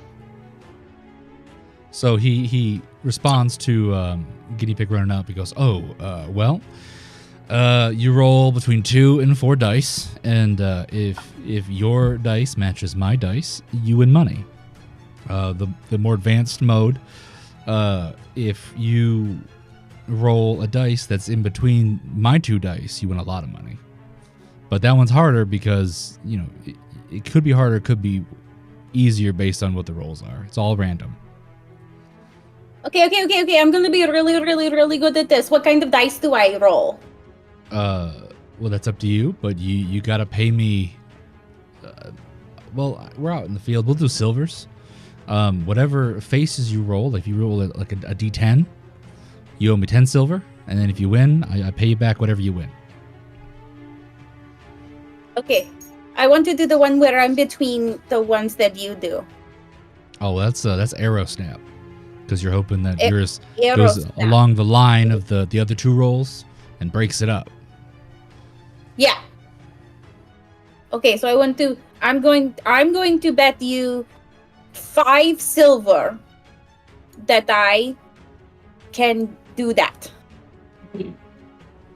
Speaker 3: So he responds to Guinea Pig running up. He goes, well, you roll between 2 and 4 dice, and if your dice matches my dice, you win money. The more advanced mode, if you roll a dice that's in between my 2 dice, you win a lot of money. But that one's harder because, you know, it could be harder, it could be easier based on what the rolls are. It's all random.
Speaker 5: Okay. I'm gonna be really good at this. What kind of dice do I roll?
Speaker 3: Well, that's up to you, but you gotta pay me. Well, we're out in the field. We'll do silvers. Whatever faces you roll, if you roll like a D10, you owe me 10 silver, and then if you win, I pay you back whatever you win.
Speaker 5: Okay, I want to do the one where I'm between the ones that you do.
Speaker 3: Oh, that's arrow snap, because you're hoping that yours
Speaker 5: arrow
Speaker 3: goes
Speaker 5: snap.
Speaker 3: along the line of the other 2 rolls and breaks it up.
Speaker 5: Yeah. Okay, so I'm going to bet you 5 silver that I can do that.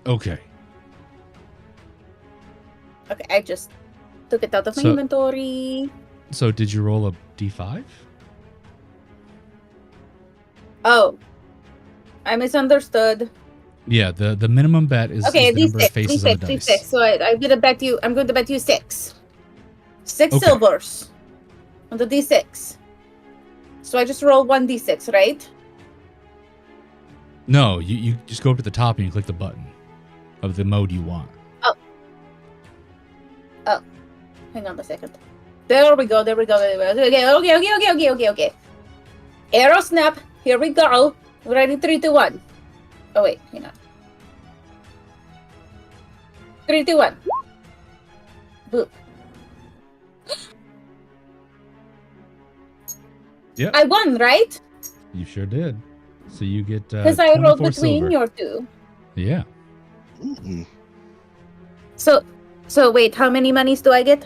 Speaker 3: Okay.
Speaker 5: Okay, I just took it out of my
Speaker 3: So-
Speaker 5: inventory.
Speaker 3: So did you roll a D5?
Speaker 5: Oh, I misunderstood.
Speaker 3: Yeah, the minimum bet is
Speaker 5: Okay,
Speaker 3: the number of
Speaker 5: D6,
Speaker 3: faces on the
Speaker 5: D6,
Speaker 3: dice.
Speaker 5: D6. So I'm going to bet you 6. 6
Speaker 3: Okay.
Speaker 5: silvers on the D6. So I just roll 1 D6, right?
Speaker 3: No, you just go up to the top and you click the button of the mode you want.
Speaker 5: Hang on a second. There we go. Okay. Arrow snap. Here we go. Ready, 3, 2, 1. Oh wait, hang on. 3, 2, 1. Boop.
Speaker 3: Yep.
Speaker 5: I won, right?
Speaker 3: You sure did. So you get
Speaker 5: Because I rolled
Speaker 3: 24
Speaker 5: between
Speaker 3: silver.
Speaker 5: your 2.
Speaker 3: Yeah.
Speaker 6: Mm-hmm.
Speaker 5: So wait, how many monies do I get?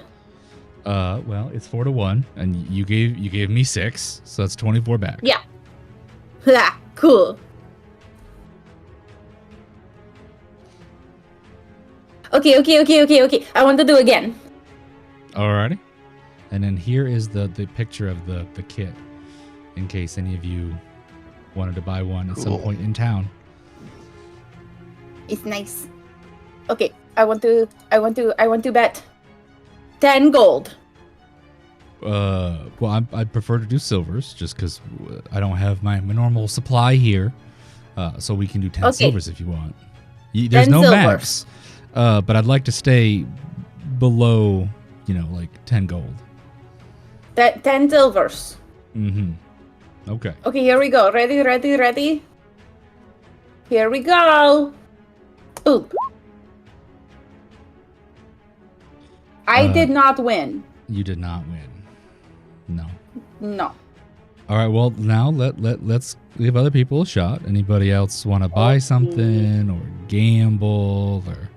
Speaker 3: Well, it's 4 to 1, and you gave me 6, so that's 24 back.
Speaker 5: Yeah. Ha, cool. Okay. I want to do again.
Speaker 3: Alrighty. And then here is the picture of the kit, in case any of you wanted to buy one at some
Speaker 6: Cool.
Speaker 3: point in town.
Speaker 5: It's nice. Okay, I want to bet 10 gold.
Speaker 3: Well, I'd prefer to do silvers, just because I don't have my normal supply here. So we can do 10
Speaker 5: Okay.
Speaker 3: silvers if you want. There's
Speaker 5: 10
Speaker 3: no
Speaker 5: silvers.
Speaker 3: max, but I'd like to stay below, like 10 gold.
Speaker 5: That 10 silvers.
Speaker 3: Mm-hmm. Okay.
Speaker 5: Okay, here we go. Ready? Here we go. Ooh. I did not win.
Speaker 3: You did not win. No.
Speaker 5: No.
Speaker 3: All right. Well, now let's give other people a shot. Anybody else want to buy something or gamble or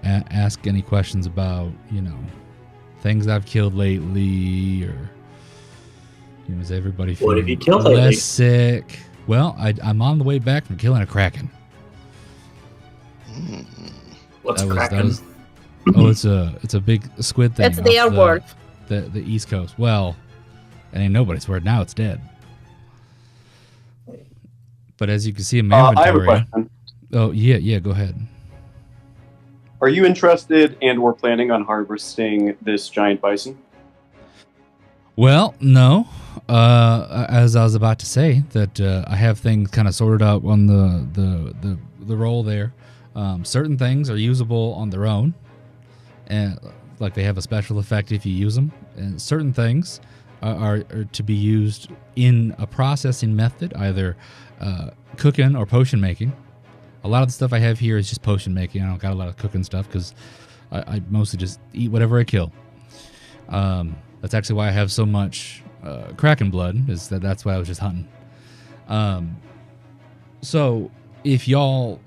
Speaker 3: ask any questions about things I've killed lately or Is everybody
Speaker 4: What
Speaker 3: feeling
Speaker 4: have you killed
Speaker 3: less
Speaker 4: lately?
Speaker 3: sick? Well, I'm on the way back from killing a kraken.
Speaker 4: What's
Speaker 3: That
Speaker 4: cracking?
Speaker 3: was oh, it's a big squid thing.
Speaker 5: It's their
Speaker 3: off
Speaker 5: word.
Speaker 3: the East Coast. Well, it ain't nobody's word now. It's dead. But as you can see in my
Speaker 2: I have a
Speaker 3: inventory.
Speaker 2: question.
Speaker 3: Oh yeah, go ahead.
Speaker 2: Are you interested and/or planning on harvesting this giant bison?
Speaker 3: Well, no. As I was about to say, that I have things kind of sorted out on the roll there. Certain things are usable on their own, and like they have a special effect if you use them. And certain things are to be used in a processing method, either cooking or potion making. A lot of the stuff I have here is just potion making. I don't got a lot of cooking stuff because I mostly just eat whatever I kill. That's actually why I have so much kraken blood. That's why I was just hunting. So if y'all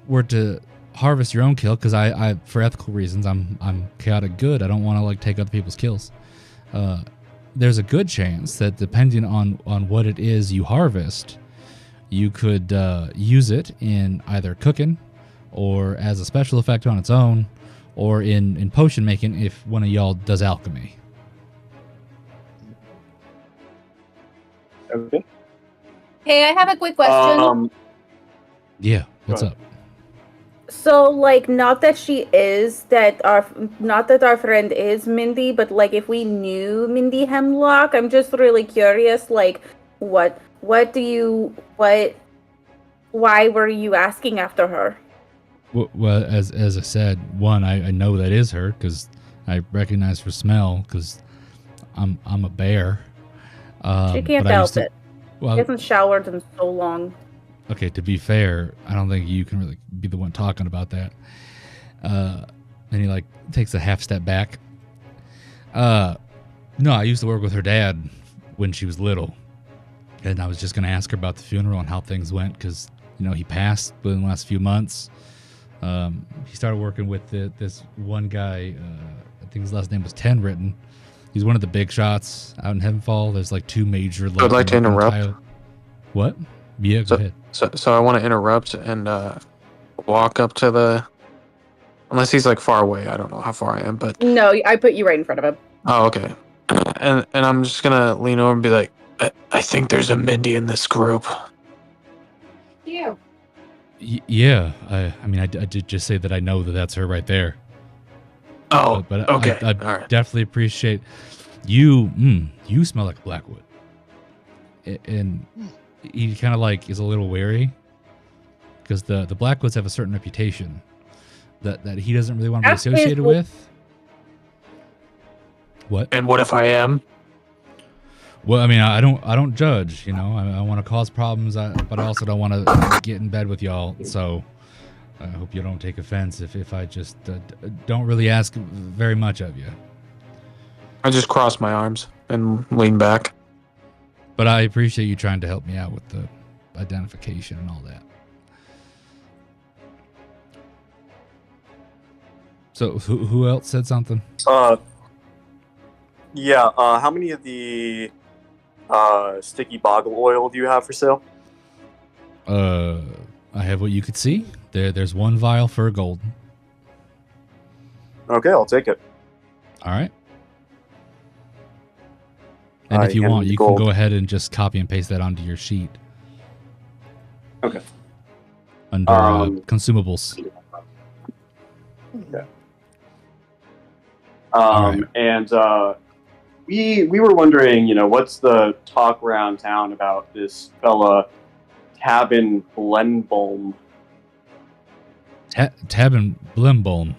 Speaker 3: were to harvest your own kill, because I for ethical reasons I'm chaotic good. I don't want to like take other people's kills. There's a good chance that depending on what it is you harvest, you could use it in either cooking or as a special effect on its own, or in potion making if one of y'all does alchemy.
Speaker 2: Okay.
Speaker 5: Hey, I have a quick question.
Speaker 3: Yeah, what's
Speaker 2: Go
Speaker 3: up?
Speaker 5: So, like, not that our friend is Mindy, but like, if we knew Mindy Hemlock, I'm just really curious. Like, why were you asking after her?
Speaker 3: Well, as I said, one, I know that is her because I recognize her smell because I'm a bear.
Speaker 5: She can't
Speaker 3: but I
Speaker 5: help
Speaker 3: used to-
Speaker 5: it.
Speaker 3: Well,
Speaker 5: She hasn't showered in so long.
Speaker 3: okay, to be fair, I don't think you can really be the one talking about that. And he like takes a half step back. No, I used to work with her dad when she was little, and I was just gonna ask her about the funeral and how things went because he passed within the last few months. He started working with this one guy. I think his last name was Tenwritten. He's one of the big shots out in Heavenfall. There's like two major.
Speaker 1: I'd like to interrupt.
Speaker 3: What? Yeah, go ahead.
Speaker 1: So I want to interrupt and walk up to the. Unless he's like far away, I don't know how far I am, but
Speaker 5: No, I put you right in front of him.
Speaker 1: oh, okay. And I'm just gonna lean over and be like, I think there's a Mindy in this group.
Speaker 5: Yeah.
Speaker 3: Yeah, I mean, I did just say that I know that that's her right there.
Speaker 1: Oh,
Speaker 3: but
Speaker 1: okay.
Speaker 3: I
Speaker 1: All right.
Speaker 3: definitely appreciate you. You smell like Blackwood, and he kind of like is a little wary because the Blackwoods have a certain reputation that he doesn't really want to be associated with. What?
Speaker 1: And what if I am?
Speaker 3: Well, I mean, I don't judge. I want to cause problems, but I also don't want to get in bed with y'all. So I hope you don't take offense if I just don't really ask very much of you.
Speaker 1: I just cross my arms and lean back.
Speaker 3: But I appreciate you trying to help me out with the identification and all that. So who else said something?
Speaker 2: Yeah. How many of the sticky boggle oil do you have for sale?
Speaker 3: I have what you could see. There's one vial for a gold.
Speaker 2: Okay, I'll take it.
Speaker 3: All right. And if you want, you can go ahead and just copy and paste that onto your sheet.
Speaker 2: Okay.
Speaker 3: Under consumables.
Speaker 2: Okay.
Speaker 3: Right.
Speaker 2: And we were wondering, what's the talk around town about this fella, Tabin Blenbolm?
Speaker 3: Tabin Blenbolm.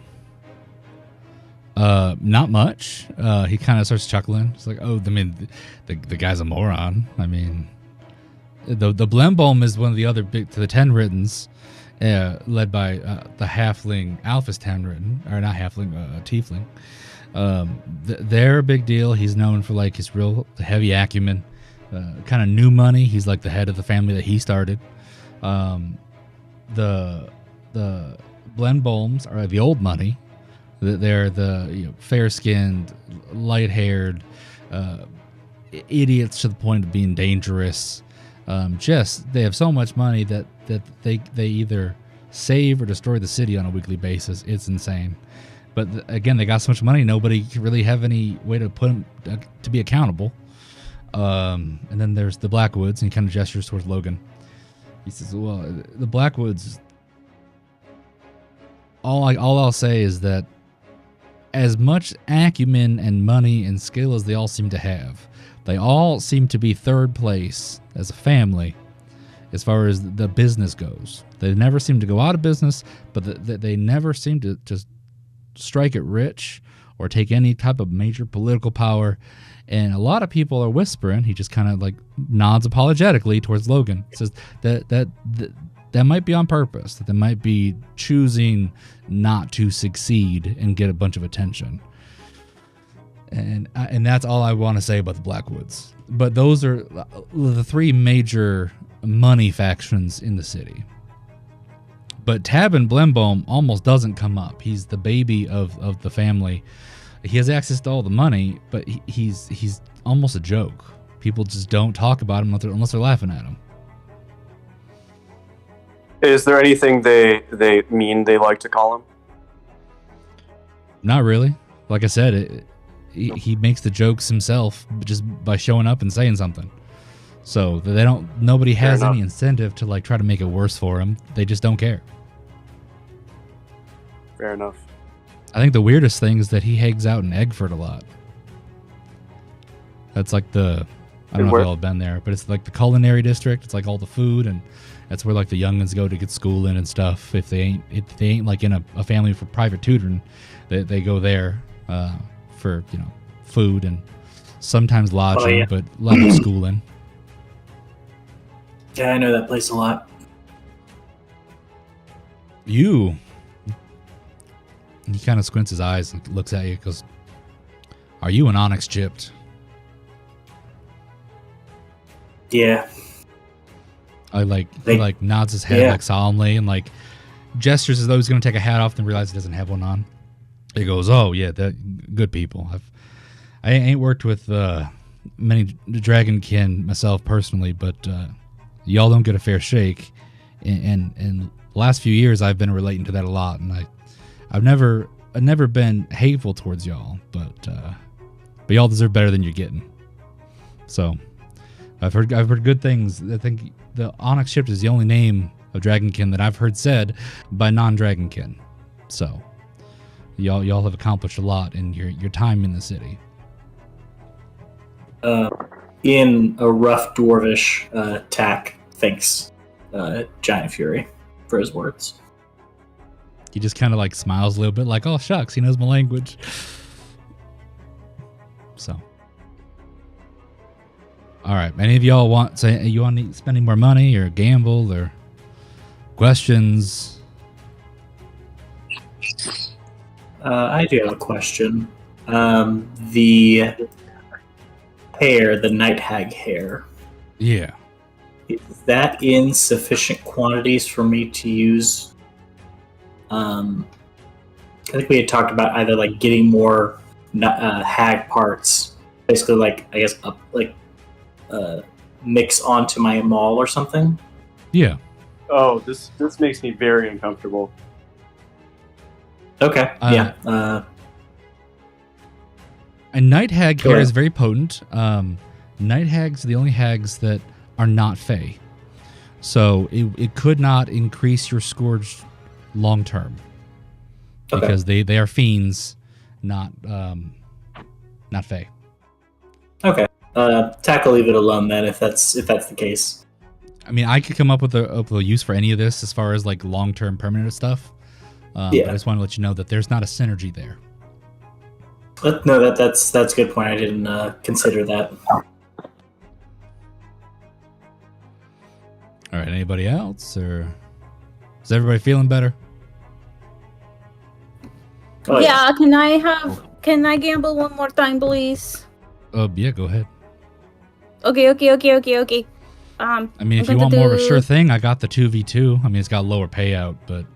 Speaker 3: Not much. He kind of starts chuckling. It's like, oh, I mean, the guy's a moron. I mean, the Blenbolm is one of the other big to the Tenwrittens, led by the halfling Alphys Tenwritten, or not halfling, tiefling. They're a big deal. He's known for like his real heavy acumen, kind of new money. He's like the head of the family that he started. The Blenbolms are the old money. They're the fair-skinned, light-haired, idiots to the point of being dangerous. Just they have so much money that they either save or destroy the city on a weekly basis. It's insane. But again, they got so much money, nobody can really have any way to put them to be accountable. And then there's the Blackwoods, and he kind of gestures towards Logan. He says, "Well, the Blackwoods. All I'll say is that as much acumen and money and skill as they all seem to have, they all seem to be third place as a family as far as the business goes. They never seem to go out of business, but they never seem to just strike it rich or take any type of major political power. And a lot of people are whispering," he just kind of like nods apologetically towards Logan, says that might be on purpose, that they might be choosing not to succeed and get a bunch of attention. And that's all I want to say about the Blackwoods. But those are the three major money factions in the city. But Tabin Blembohm almost doesn't come up. He's the baby of the family. He has access to all the money, but he's almost a joke. People just don't talk about him unless they're laughing at him.
Speaker 2: Is there anything they like to call him?
Speaker 3: Not really. Like I said, he makes the jokes himself just by showing up and saying something. So nobody has any incentive to like try to make it worse for him. They just don't care.
Speaker 2: Fair enough.
Speaker 3: I think the weirdest thing is that he hangs out in Eggford a lot. That's like I don't know if y'all have been there, but it's like the culinary district. It's like all the food, and that's where like the youngins go to get schooling and stuff. If they ain't like in a family for private tutoring, they go there for food and sometimes lodging, but a lot of schooling.
Speaker 4: Yeah, I know that place a lot.
Speaker 3: He kind of squints his eyes and looks at you and goes, "Are you an onyx chipped?"
Speaker 4: Yeah.
Speaker 3: He nods his head like solemnly and like gestures as though he's going to take a hat off and realize he doesn't have one on. He goes, "Oh yeah, good people. I ain't worked with many dragonkin myself personally, but y'all don't get a fair shake. And the last few years I've been relating to that a lot, and I've never been hateful towards y'all, but y'all deserve better than you're getting. So I've heard good things. I think the Onyx Shipped is the only name of dragonkin that I've heard said by non-dragonkin. So y'all have accomplished a lot in your time in the city."
Speaker 4: In a rough dwarvish tack, thanks Giant Fury for his words.
Speaker 3: He just kind of like smiles a little bit like, "Oh shucks, he knows my language." So, all right. Any of y'all want to spend any more money or gamble or questions?
Speaker 4: I do have a question. The hair, the night hag hair.
Speaker 3: Yeah.
Speaker 4: Is that in sufficient quantities for me to use? I think we had talked about either like getting more hag parts, basically like I guess mix onto my maul or something.
Speaker 3: Yeah.
Speaker 2: Oh, this makes me very uncomfortable.
Speaker 4: Okay. Yeah.
Speaker 3: And night hag hair is very potent. Night hags are the only hags that are not fey, so it could not increase your scourge long term because they are fiends, not fey. Okay.
Speaker 4: Tackle, leave it alone then if that's the case.
Speaker 3: I mean, I could come up with a use for any of this as far as like long term permanent stuff. But I just want to let you know that there's not a synergy there.
Speaker 4: No, that's a good point. I didn't consider that.
Speaker 3: All right, anybody else, or is everybody feeling better?
Speaker 5: Oh, yeah, can I gamble one more time, please?
Speaker 3: Yeah, go ahead.
Speaker 5: Okay.
Speaker 3: I mean, if you want more of a sure thing, I got the 2v2. I mean, it's got a lower payout, but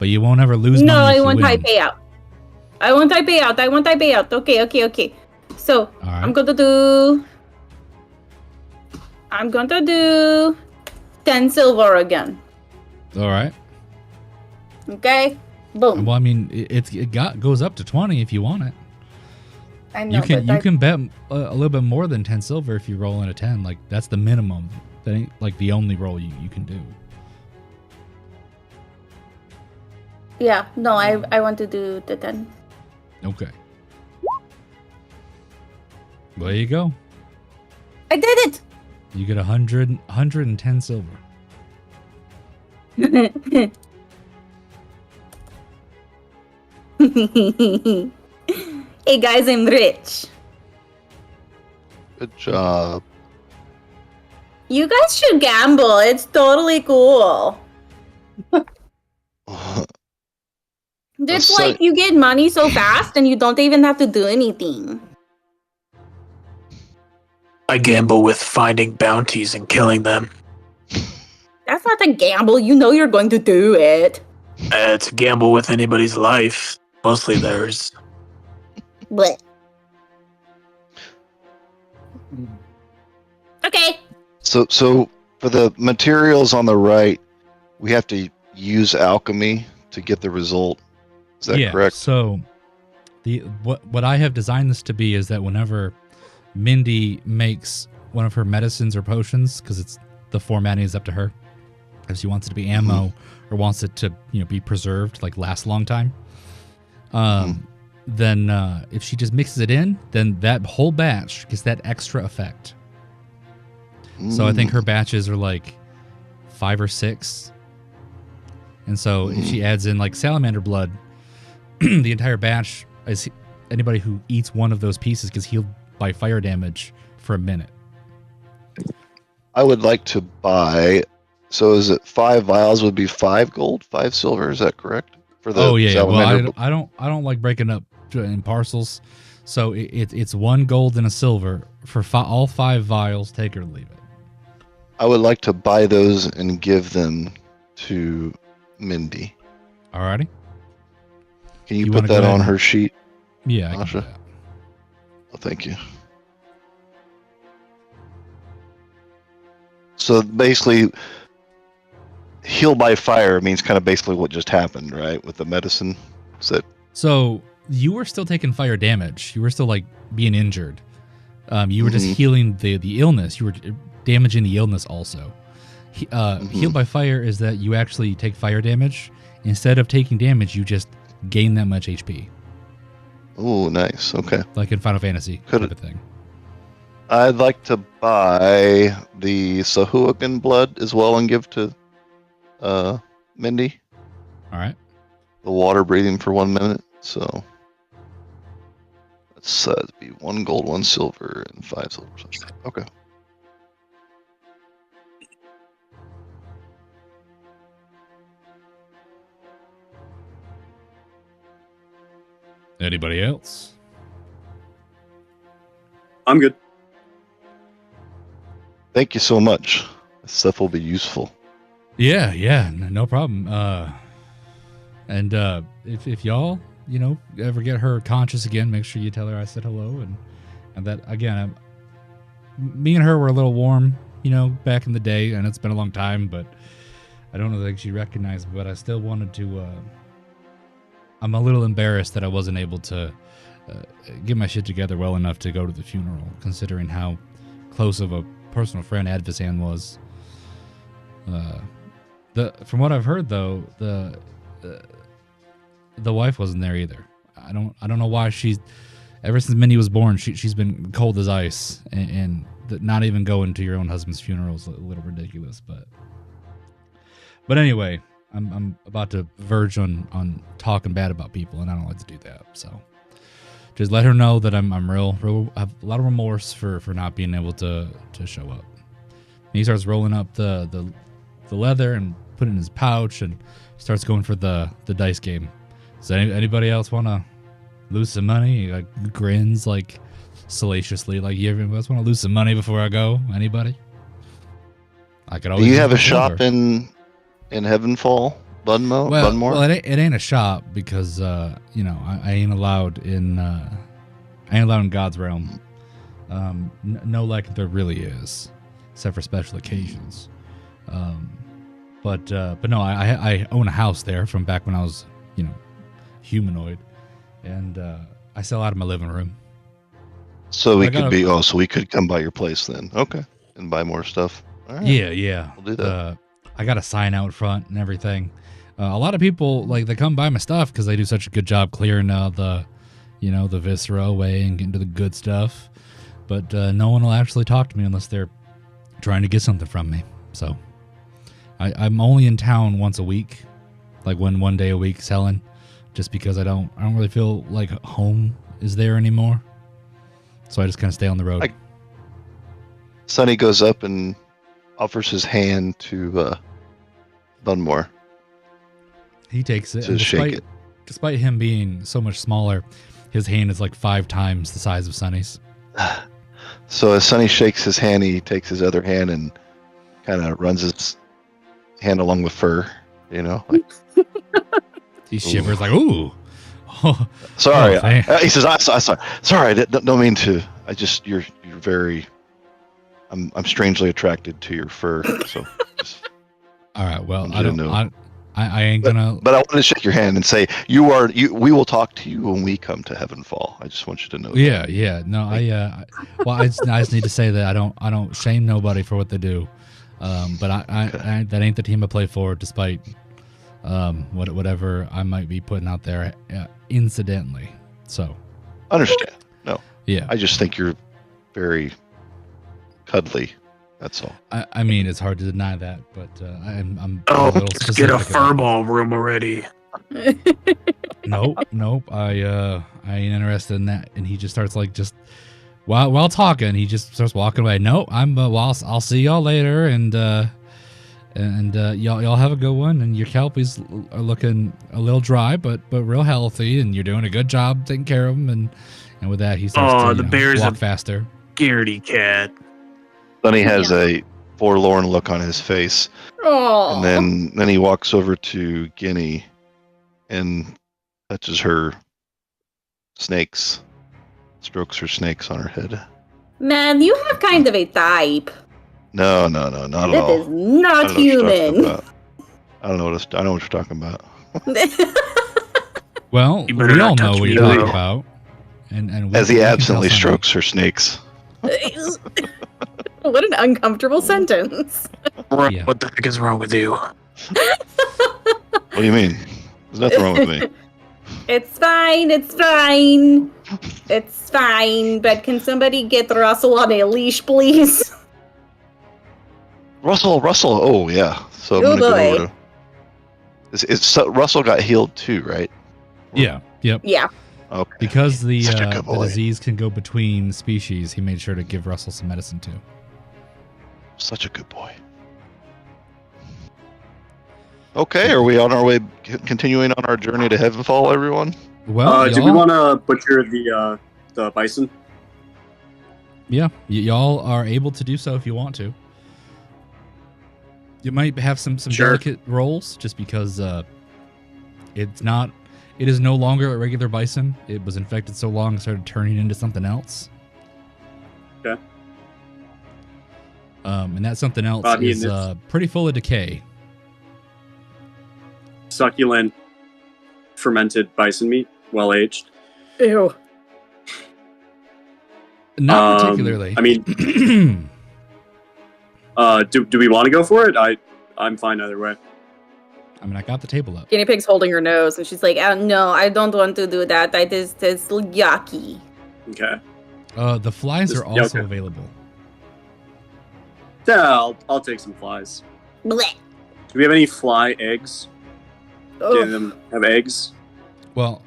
Speaker 3: you won't ever lose money.
Speaker 5: No,
Speaker 3: I
Speaker 5: want high payout. I want high payout. Okay. So, right. I'm going to do I'm going to do 10 silver again.
Speaker 3: All right.
Speaker 5: Okay? Boom.
Speaker 3: Well, I mean, goes up to 20 if you want it.
Speaker 5: I know,
Speaker 3: You can bet a little bit more than 10 silver if you roll in a 10. Like, that's the minimum. That ain't like the only roll you can do.
Speaker 5: Yeah, no, I want to do the 10.
Speaker 3: Okay. Well, there you go.
Speaker 5: I did it!
Speaker 3: You get 110 silver.
Speaker 5: Hey guys, I'm rich.
Speaker 6: Good job.
Speaker 5: You guys should gamble. It's totally cool. It's
Speaker 6: So-
Speaker 5: like you get money so fast and you don't even have to do anything.
Speaker 1: I gamble with finding bounties and killing them.
Speaker 5: That's not a gamble. You know you're going to do it.
Speaker 1: It's a gamble with anybody's life, mostly theirs.
Speaker 5: But okay.
Speaker 6: So for the materials on the right, we have to use alchemy to get the result. Is that correct?
Speaker 3: So what I have designed this to be is that whenever Mindy makes one of her medicines or potions, because it's the formatting is up to her, if she wants it to be ammo or wants it to be preserved, like last a long time. Then if she just mixes it in, then that whole batch gets that extra effect. So I think her batches are like 5 or 6. And so if she adds in like salamander blood, the entire batch, is anybody who eats one of those pieces gets healed by fire damage for a minute.
Speaker 6: I would like to buy. So is it 5 vials would be 5 gold, 5 silver? Is that correct? For the
Speaker 3: Well, I don't like breaking up in parcels. So it's 1 gold and a silver for all 5 vials. Take it or leave it.
Speaker 6: I would like to buy those and give them to Mindy.
Speaker 3: Alrighty.
Speaker 6: Can you put that on her sheet?
Speaker 3: Yeah, I can do
Speaker 6: Asha?
Speaker 3: that.
Speaker 6: Oh, thank you. So basically, heal by fire means kind of basically what just happened, right? With the medicine. Is that
Speaker 3: So you were still taking fire damage. You were still like being injured. You were just healing the illness. You were damaging the illness also. Heal by fire is that you actually take fire damage. Instead of taking damage, you just gain that much HP.
Speaker 6: Oh, nice. Okay.
Speaker 3: Like in Final Fantasy type of thing.
Speaker 6: I'd like to buy the Sahuagin blood as well and give to Mindy.
Speaker 3: All right.
Speaker 6: The water breathing for 1 minute. So let's be 1 gold, 1 silver, and 5 silver. Okay.
Speaker 3: Anybody else?
Speaker 2: I'm good.
Speaker 6: Thank you so much. This stuff will be useful.
Speaker 3: Yeah, no problem. And if y'all, ever get her conscious again, make sure you tell her I said hello, and that again, me and her were a little warm, back in the day, and it's been a long time, but I don't think she recognized me, but I still wanted to. I'm a little embarrassed that I wasn't able to get my shit together well enough to go to the funeral, considering how close of a personal friend Advisan was. From what I've heard though, the wife wasn't there either. I don't know why she's ever since Mindy was born she's been cold as ice, and not even going to your own husband's funeral is a little ridiculous. But anyway, I'm about to verge on talking bad about people, and I don't like to do that. So just let her know that I'm real I have a lot of remorse for not being able to show up. And he starts rolling up the leather and put it in his pouch and starts going for the dice game. Does anybody else want to lose some money? He like grins like salaciously, like, you ever else want to lose some money before I go? Anybody? I could always.
Speaker 6: Do you have a
Speaker 3: use my
Speaker 6: shop
Speaker 3: silver.
Speaker 6: in Heavenfall, Bunmore?
Speaker 3: Well, it ain't a shop because I ain't allowed in God's realm. No, like there really is. except for special occasions. But no, I own a house there from back when I was, humanoid, and I sell out of my living room.
Speaker 6: So we
Speaker 3: I
Speaker 6: could
Speaker 3: got
Speaker 6: be. Oh, so we could come by your place then. Okay, and buy more stuff. All right.
Speaker 3: Yeah.
Speaker 6: We'll do that.
Speaker 3: I got a sign out front and everything. A lot of people they come buy my stuff because they do such a good job clearing the viscera away and getting to the good stuff. But no one will actually talk to me unless they're trying to get something from me. So I'm only in town once a week, like one day a week selling, just because I don't really feel like home is there anymore. So I just kind of stay on the road.
Speaker 6: Sonny goes up and offers his hand to Bunmore.
Speaker 3: He takes it.
Speaker 6: To
Speaker 3: And
Speaker 6: shake it.
Speaker 3: Despite him being so much smaller, his hand is like 5 times the size of Sonny's.
Speaker 6: So as Sonny shakes his hand, he takes his other hand and kind of runs his hand along the fur. Like,
Speaker 3: He shivers like, ooh.
Speaker 6: sorry.
Speaker 3: Oh,
Speaker 6: He says, sorry. I don't mean to. I just you're very. I'm strangely attracted to your fur. So.
Speaker 3: All right. Well,
Speaker 6: I don't know.
Speaker 3: I ain't gonna.
Speaker 6: But I wanted to shake your hand and say you. We will talk to you when we come to Heavenfall. I just want you to know.
Speaker 3: Yeah. No, I just need to say that I don't shame nobody for what they do. But I that ain't the team I play for, despite whatever I might be putting out there incidentally. So.
Speaker 6: Understand? No.
Speaker 3: Yeah.
Speaker 6: I just think you're very cuddly. That's all.
Speaker 3: I mean, it's hard to deny that, but I'm
Speaker 1: Oh,
Speaker 3: a little
Speaker 1: let's get a
Speaker 3: specific about it.
Speaker 1: furball room already.
Speaker 3: Nope. I ain't interested in that. And he just starts while talking, he just starts walking away. No, I'll see y'all later, and y'all have a good one. And your kelpies are looking a little dry, but real healthy, and you're doing a good job taking care of them. And with that, he starts to
Speaker 1: bear's
Speaker 3: walk
Speaker 1: a
Speaker 3: faster.
Speaker 1: Scaredy cat.
Speaker 6: Sonny has a forlorn look on his face,
Speaker 5: Oh.
Speaker 6: and then he walks over to Guinea and touches her snakes, strokes her snakes on her head.
Speaker 5: Man, you have kind of a type.
Speaker 6: No, not at all.
Speaker 5: That is not human.
Speaker 6: I don't know what you're talking about.
Speaker 3: Well,
Speaker 1: You better
Speaker 3: we
Speaker 1: not
Speaker 3: all know
Speaker 1: touch
Speaker 3: what
Speaker 1: me,
Speaker 3: you're talking
Speaker 1: though.
Speaker 3: about. And
Speaker 6: As he
Speaker 3: we can
Speaker 6: absently
Speaker 3: tell Sonny.
Speaker 6: strokes her snakes.
Speaker 5: What an uncomfortable sentence.
Speaker 3: Yeah.
Speaker 1: What the heck is wrong with you?
Speaker 6: What do you mean? There's nothing wrong with me.
Speaker 5: It's fine. It's fine. But can somebody get Russell on a leash, please?
Speaker 6: Russell. Oh yeah. So I'm
Speaker 5: Oh,
Speaker 6: gonna go
Speaker 5: boy.
Speaker 6: over to. So Russell got healed too, right?
Speaker 3: Yeah. Yep.
Speaker 5: Yeah.
Speaker 6: Okay.
Speaker 3: Because the
Speaker 6: Such a good boy.
Speaker 3: disease can go between species, he made sure to give Russell some medicine too.
Speaker 6: Such a good boy. Okay, are we on our way, continuing on our journey to Heavenfall, everyone?
Speaker 3: Well,
Speaker 2: Do we want to butcher the bison?
Speaker 3: Yeah, y'all are able to do so if you want to. You might have some
Speaker 2: Sure.
Speaker 3: delicate rolls just because it is no longer a regular bison. It was infected so long it started turning into something else.
Speaker 2: Okay.
Speaker 3: And that something else
Speaker 2: I mean,
Speaker 3: is
Speaker 2: it's-
Speaker 3: pretty full of decay.
Speaker 2: Succulent, fermented bison meat, well aged.
Speaker 5: Ew.
Speaker 3: Not particularly.
Speaker 2: I mean, do we want to go for it? I'm fine either way.
Speaker 3: I mean, I got the table up.
Speaker 5: Guinea pig's holding her nose, and she's like, "No, I don't want to do that. That is yucky."
Speaker 2: Okay.
Speaker 3: The flies
Speaker 2: Just-
Speaker 3: are
Speaker 2: yeah,
Speaker 3: also
Speaker 2: okay.
Speaker 3: available.
Speaker 2: Yeah, I'll take some flies.
Speaker 5: Blech.
Speaker 2: Do we have any fly eggs? Do
Speaker 5: Ugh.
Speaker 2: them have eggs?
Speaker 3: Well,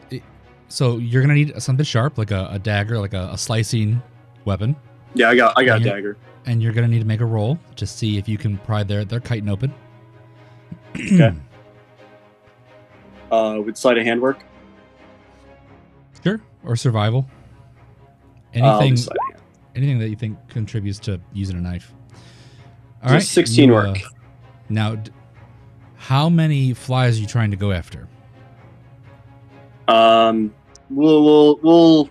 Speaker 3: so you're gonna need something sharp, like a dagger, like a slicing weapon,
Speaker 2: Yeah, I got a
Speaker 3: Yeah.
Speaker 2: dagger.
Speaker 3: and you're gonna need to make a roll to see if you can pry their chitin open.
Speaker 2: Okay. With sleight of hand work.
Speaker 3: Sure, or survival.
Speaker 2: I'll
Speaker 3: Anything,
Speaker 2: do sleight of hand.
Speaker 3: anything that you think contributes to using a knife. All
Speaker 2: Does
Speaker 3: right,
Speaker 2: 16 work?
Speaker 3: Now, how many flies are you trying to go after?
Speaker 2: We'll.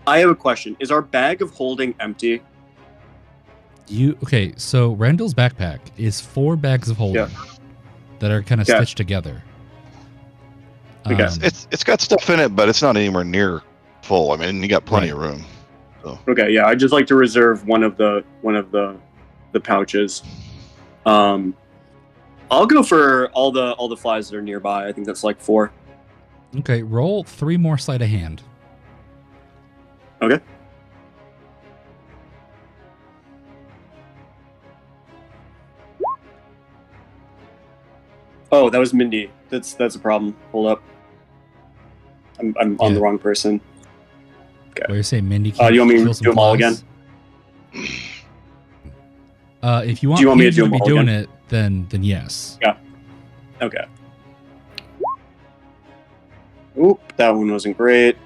Speaker 2: I have a question. Is our bag of holding empty?
Speaker 3: Okay, so Randall's backpack is 4 bags of holding that are kind of
Speaker 2: Yeah.
Speaker 3: stitched together.
Speaker 2: Okay.
Speaker 6: It's got stuff in it, but it's not anywhere near full. I mean, you got plenty of room. So.
Speaker 2: Okay, yeah, I'd just like to reserve one of the pouches. I'll go for all the flies that are nearby. I think that's like 4.
Speaker 3: Okay, roll 3 more sleight of hand.
Speaker 2: Okay. Oh, that was Mindy. That's a problem. Hold up. I'm on the wrong person. Okay.
Speaker 3: Where you say Mindy can
Speaker 2: you want me to
Speaker 3: kill some
Speaker 2: do them all
Speaker 3: flies? If you want,
Speaker 2: Do you want me to
Speaker 3: Paige
Speaker 2: do them
Speaker 3: be
Speaker 2: all
Speaker 3: doing
Speaker 2: again?
Speaker 3: it, then yes.
Speaker 2: Yeah. Okay. Oop, that one wasn't great.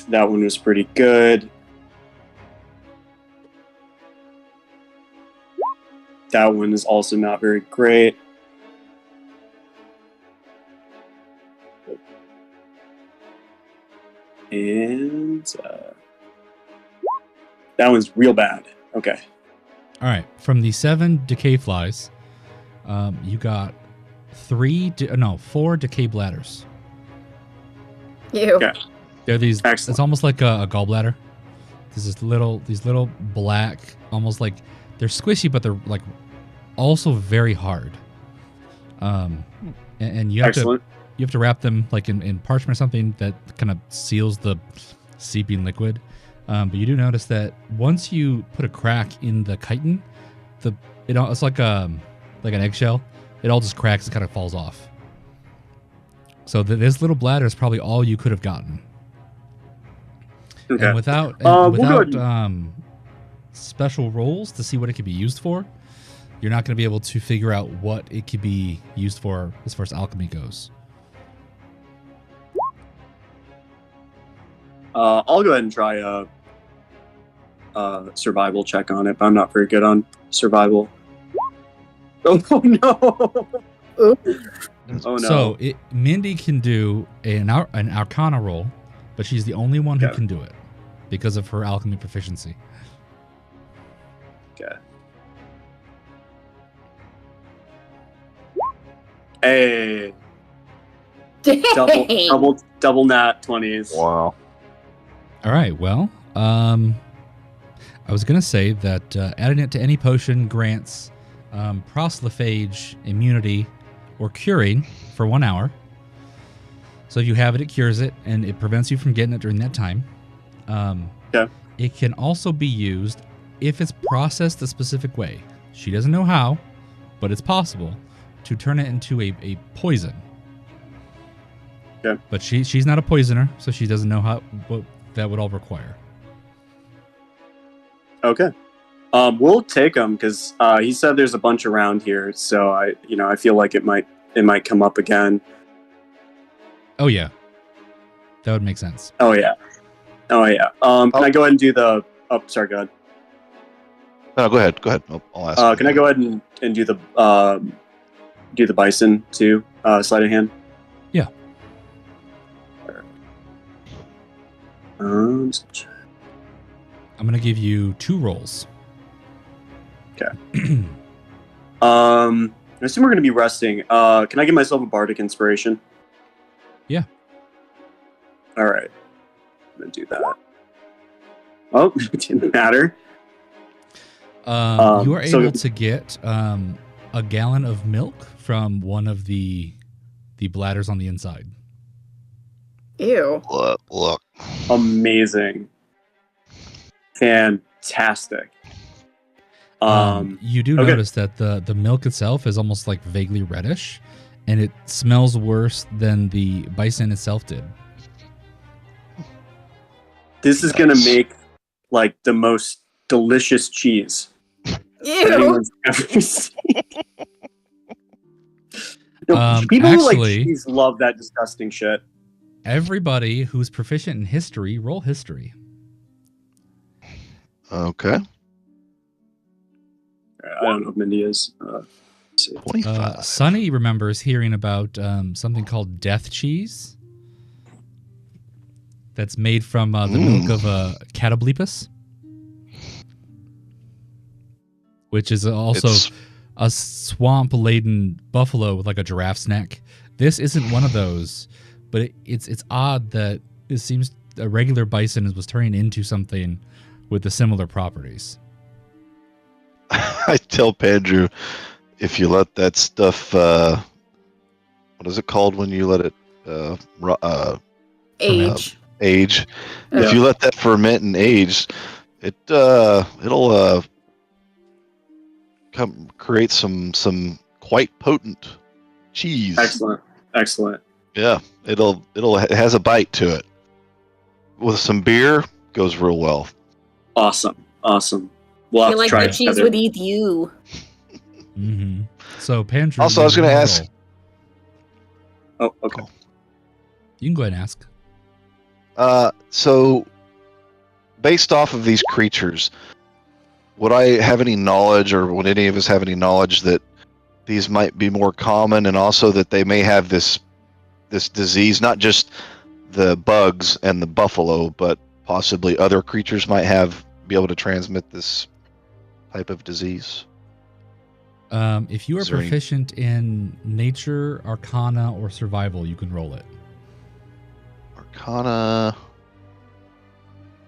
Speaker 2: That one was pretty good. That one is also not very great. And that one's real bad. Okay.
Speaker 3: All right. From the 7 decay flies, you got 4 decay bladders.
Speaker 5: Ew.
Speaker 2: Okay.
Speaker 3: They're these.
Speaker 2: Excellent.
Speaker 3: It's almost like a gallbladder. These little black, almost like they're squishy, but they're like also very hard. And you have
Speaker 2: Excellent.
Speaker 3: to wrap them like in parchment or something that kind of seals the seeping liquid. But you do notice that once you put a crack in the chitin, it's like an eggshell. It all just cracks and kind of falls off. So this little bladder is probably all you could have gotten.
Speaker 2: Okay.
Speaker 3: And without
Speaker 2: we'll go ahead
Speaker 3: special rolls to see what it could be used for, you're not going to be able to figure out what it could be used for as far as alchemy goes.
Speaker 2: I'll go ahead and try a survival check on it, but I'm not very good on survival. Oh no! Oh no!
Speaker 3: So Mindy can do an Arcana roll, but she's the only one who can do it because of her alchemy proficiency.
Speaker 2: Okay. Hey.
Speaker 5: Dang.
Speaker 2: Double nat 20s.
Speaker 6: Wow.
Speaker 3: All right. Well, I was gonna say that adding it to any potion grants proselyphage immunity or curing for 1 hour. So if you have it, it cures it, and it prevents you from getting it during that time. It can also be used if it's processed a specific way. She doesn't know how, but it's possible to turn it into a poison.
Speaker 2: Okay.
Speaker 3: But she's not a poisoner, so she doesn't know what that would all require.
Speaker 2: Okay. We'll take them because he said there's a bunch around here, so I feel like it might come up again.
Speaker 3: Oh yeah, that would make sense.
Speaker 2: Oh yeah. Can I go ahead and do the? Oh, sorry. Go ahead.
Speaker 6: No, go ahead. I'll ask.
Speaker 2: Can I go ahead and do the bison too? Sleight of hand.
Speaker 3: Yeah.
Speaker 2: Um.
Speaker 3: I'm gonna give you 2 rolls.
Speaker 2: Okay. I assume we're gonna be resting. Can I give myself a bardic inspiration?
Speaker 3: Yeah.
Speaker 2: All right. I'm gonna do that. Oh, it didn't matter.
Speaker 3: You are
Speaker 2: so-
Speaker 3: able to get a gallon of milk from one of the bladders on the inside.
Speaker 5: Ew.
Speaker 6: Look.
Speaker 2: Amazing. Fantastic.
Speaker 3: You do
Speaker 2: okay.
Speaker 3: notice that the milk itself is almost like vaguely reddish, and it smells worse than the bison itself did.
Speaker 2: This is gonna make like the most delicious cheese
Speaker 5: Ew.
Speaker 2: anyone's ever seen. People who like
Speaker 3: actually-
Speaker 2: cheese love that disgusting shit.
Speaker 3: Everybody who's proficient in history, roll history.
Speaker 6: Okay.
Speaker 2: I don't know if Mindy is. Let's see.
Speaker 6: 25.
Speaker 3: Sunny remembers hearing about something called death cheese that's made from the milk of a catoblepus. which is also a swamp-laden buffalo with like a giraffe's neck. This isn't one of those, but it's odd that it seems a regular bison was turning into something with the similar properties.
Speaker 6: I tell Pandrew, if you let that stuff, what is it called when you let it
Speaker 5: Age.
Speaker 6: age?
Speaker 5: Yeah.
Speaker 6: If you let that ferment and age, it'll create some quite potent cheese.
Speaker 2: Excellent.
Speaker 6: Yeah, it has a bite to it. With some beer, goes real well.
Speaker 2: Awesome. We'll
Speaker 5: I
Speaker 2: have
Speaker 5: feel
Speaker 2: to
Speaker 5: like
Speaker 2: try
Speaker 5: the
Speaker 2: it
Speaker 5: cheese
Speaker 2: together.
Speaker 5: would eat you.
Speaker 3: Mm-hmm. So, Pandrew.
Speaker 6: Also, I was going to ask.
Speaker 2: Oh, okay.
Speaker 6: Cool.
Speaker 3: You can go ahead and ask.
Speaker 6: So, based off of these creatures, would I have any knowledge, or would any of us have any knowledge that these might be more common, and also that they may have this disease, not just the bugs and the buffalo, but possibly other creatures might be able to transmit this type of disease?
Speaker 3: If you are
Speaker 6: Is there any-
Speaker 3: proficient in nature, arcana, or survival, you can roll it.
Speaker 6: Arcana.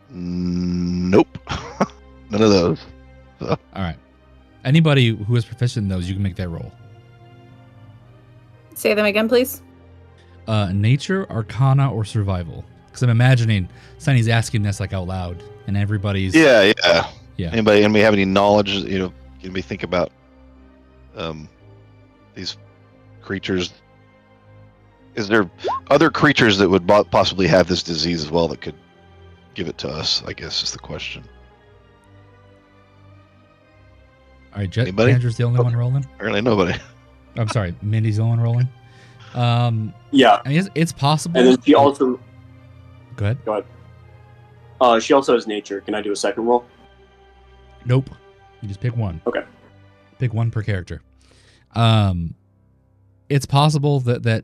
Speaker 6: Nope. None of those.
Speaker 3: All right. Anybody who is proficient in those, you can make that roll.
Speaker 5: Say them again, please.
Speaker 3: Nature, arcana, or survival. Because I'm imagining Sunny's asking this like out loud, and everybody's
Speaker 6: Yeah.
Speaker 3: Yeah.
Speaker 6: Anybody have any knowledge? Can we think about these creatures? Is there other creatures that would possibly have this disease as well that could give it to us? I guess is the question.
Speaker 3: All right,
Speaker 6: Anybody?
Speaker 3: Andrew's the only one rolling.
Speaker 6: Apparently nobody.
Speaker 3: I'm sorry, Mindy's the only one rolling.
Speaker 2: Yeah,
Speaker 3: I mean, it's possible.
Speaker 2: and then she also
Speaker 3: Go ahead.
Speaker 2: she also has nature. Can I do a second roll?
Speaker 3: Nope. You just pick one.
Speaker 2: Okay.
Speaker 3: Pick one per character. It's possible that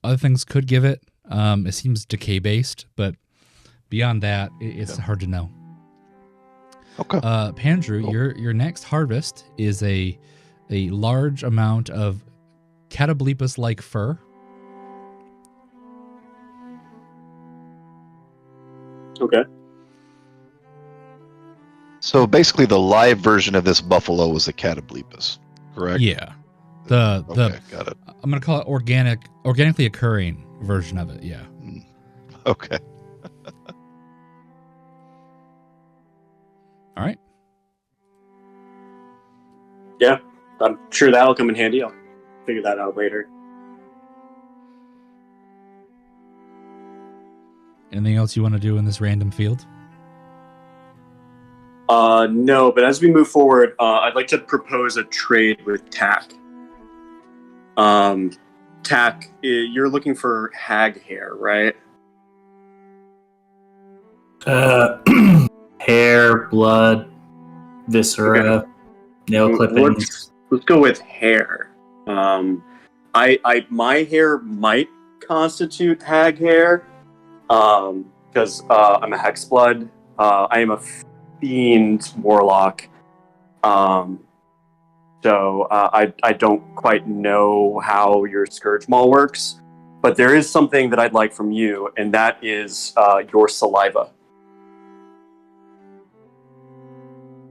Speaker 3: other things could give it. It seems decay based, but beyond that, it's hard to know.
Speaker 6: Okay.
Speaker 3: Pandrew,
Speaker 6: Cool.
Speaker 3: your next harvest is a large amount of Catoblepus-like fur.
Speaker 2: Okay.
Speaker 6: So basically, the live version of this buffalo was the Catoblepus, correct?
Speaker 3: Yeah.
Speaker 6: Okay, got it.
Speaker 3: I'm gonna call it organically occurring version of it. Yeah.
Speaker 6: Okay.
Speaker 3: All right.
Speaker 2: Yeah, I'm sure that'll come in handy. I'll figure that out later.
Speaker 3: Anything else you want to do in this random field?
Speaker 2: No, but as we move forward, I'd like to propose a trade with Tack. Tack, you're looking for hag hair, right?
Speaker 4: Hair, blood, viscera, nail clippings.
Speaker 2: Let's go with hair. My hair might constitute hag hair, because I'm a hexblood. I am a fiend warlock. So I don't quite know how your Scourge Maul works, but there is something that I'd like from you, and that is your saliva.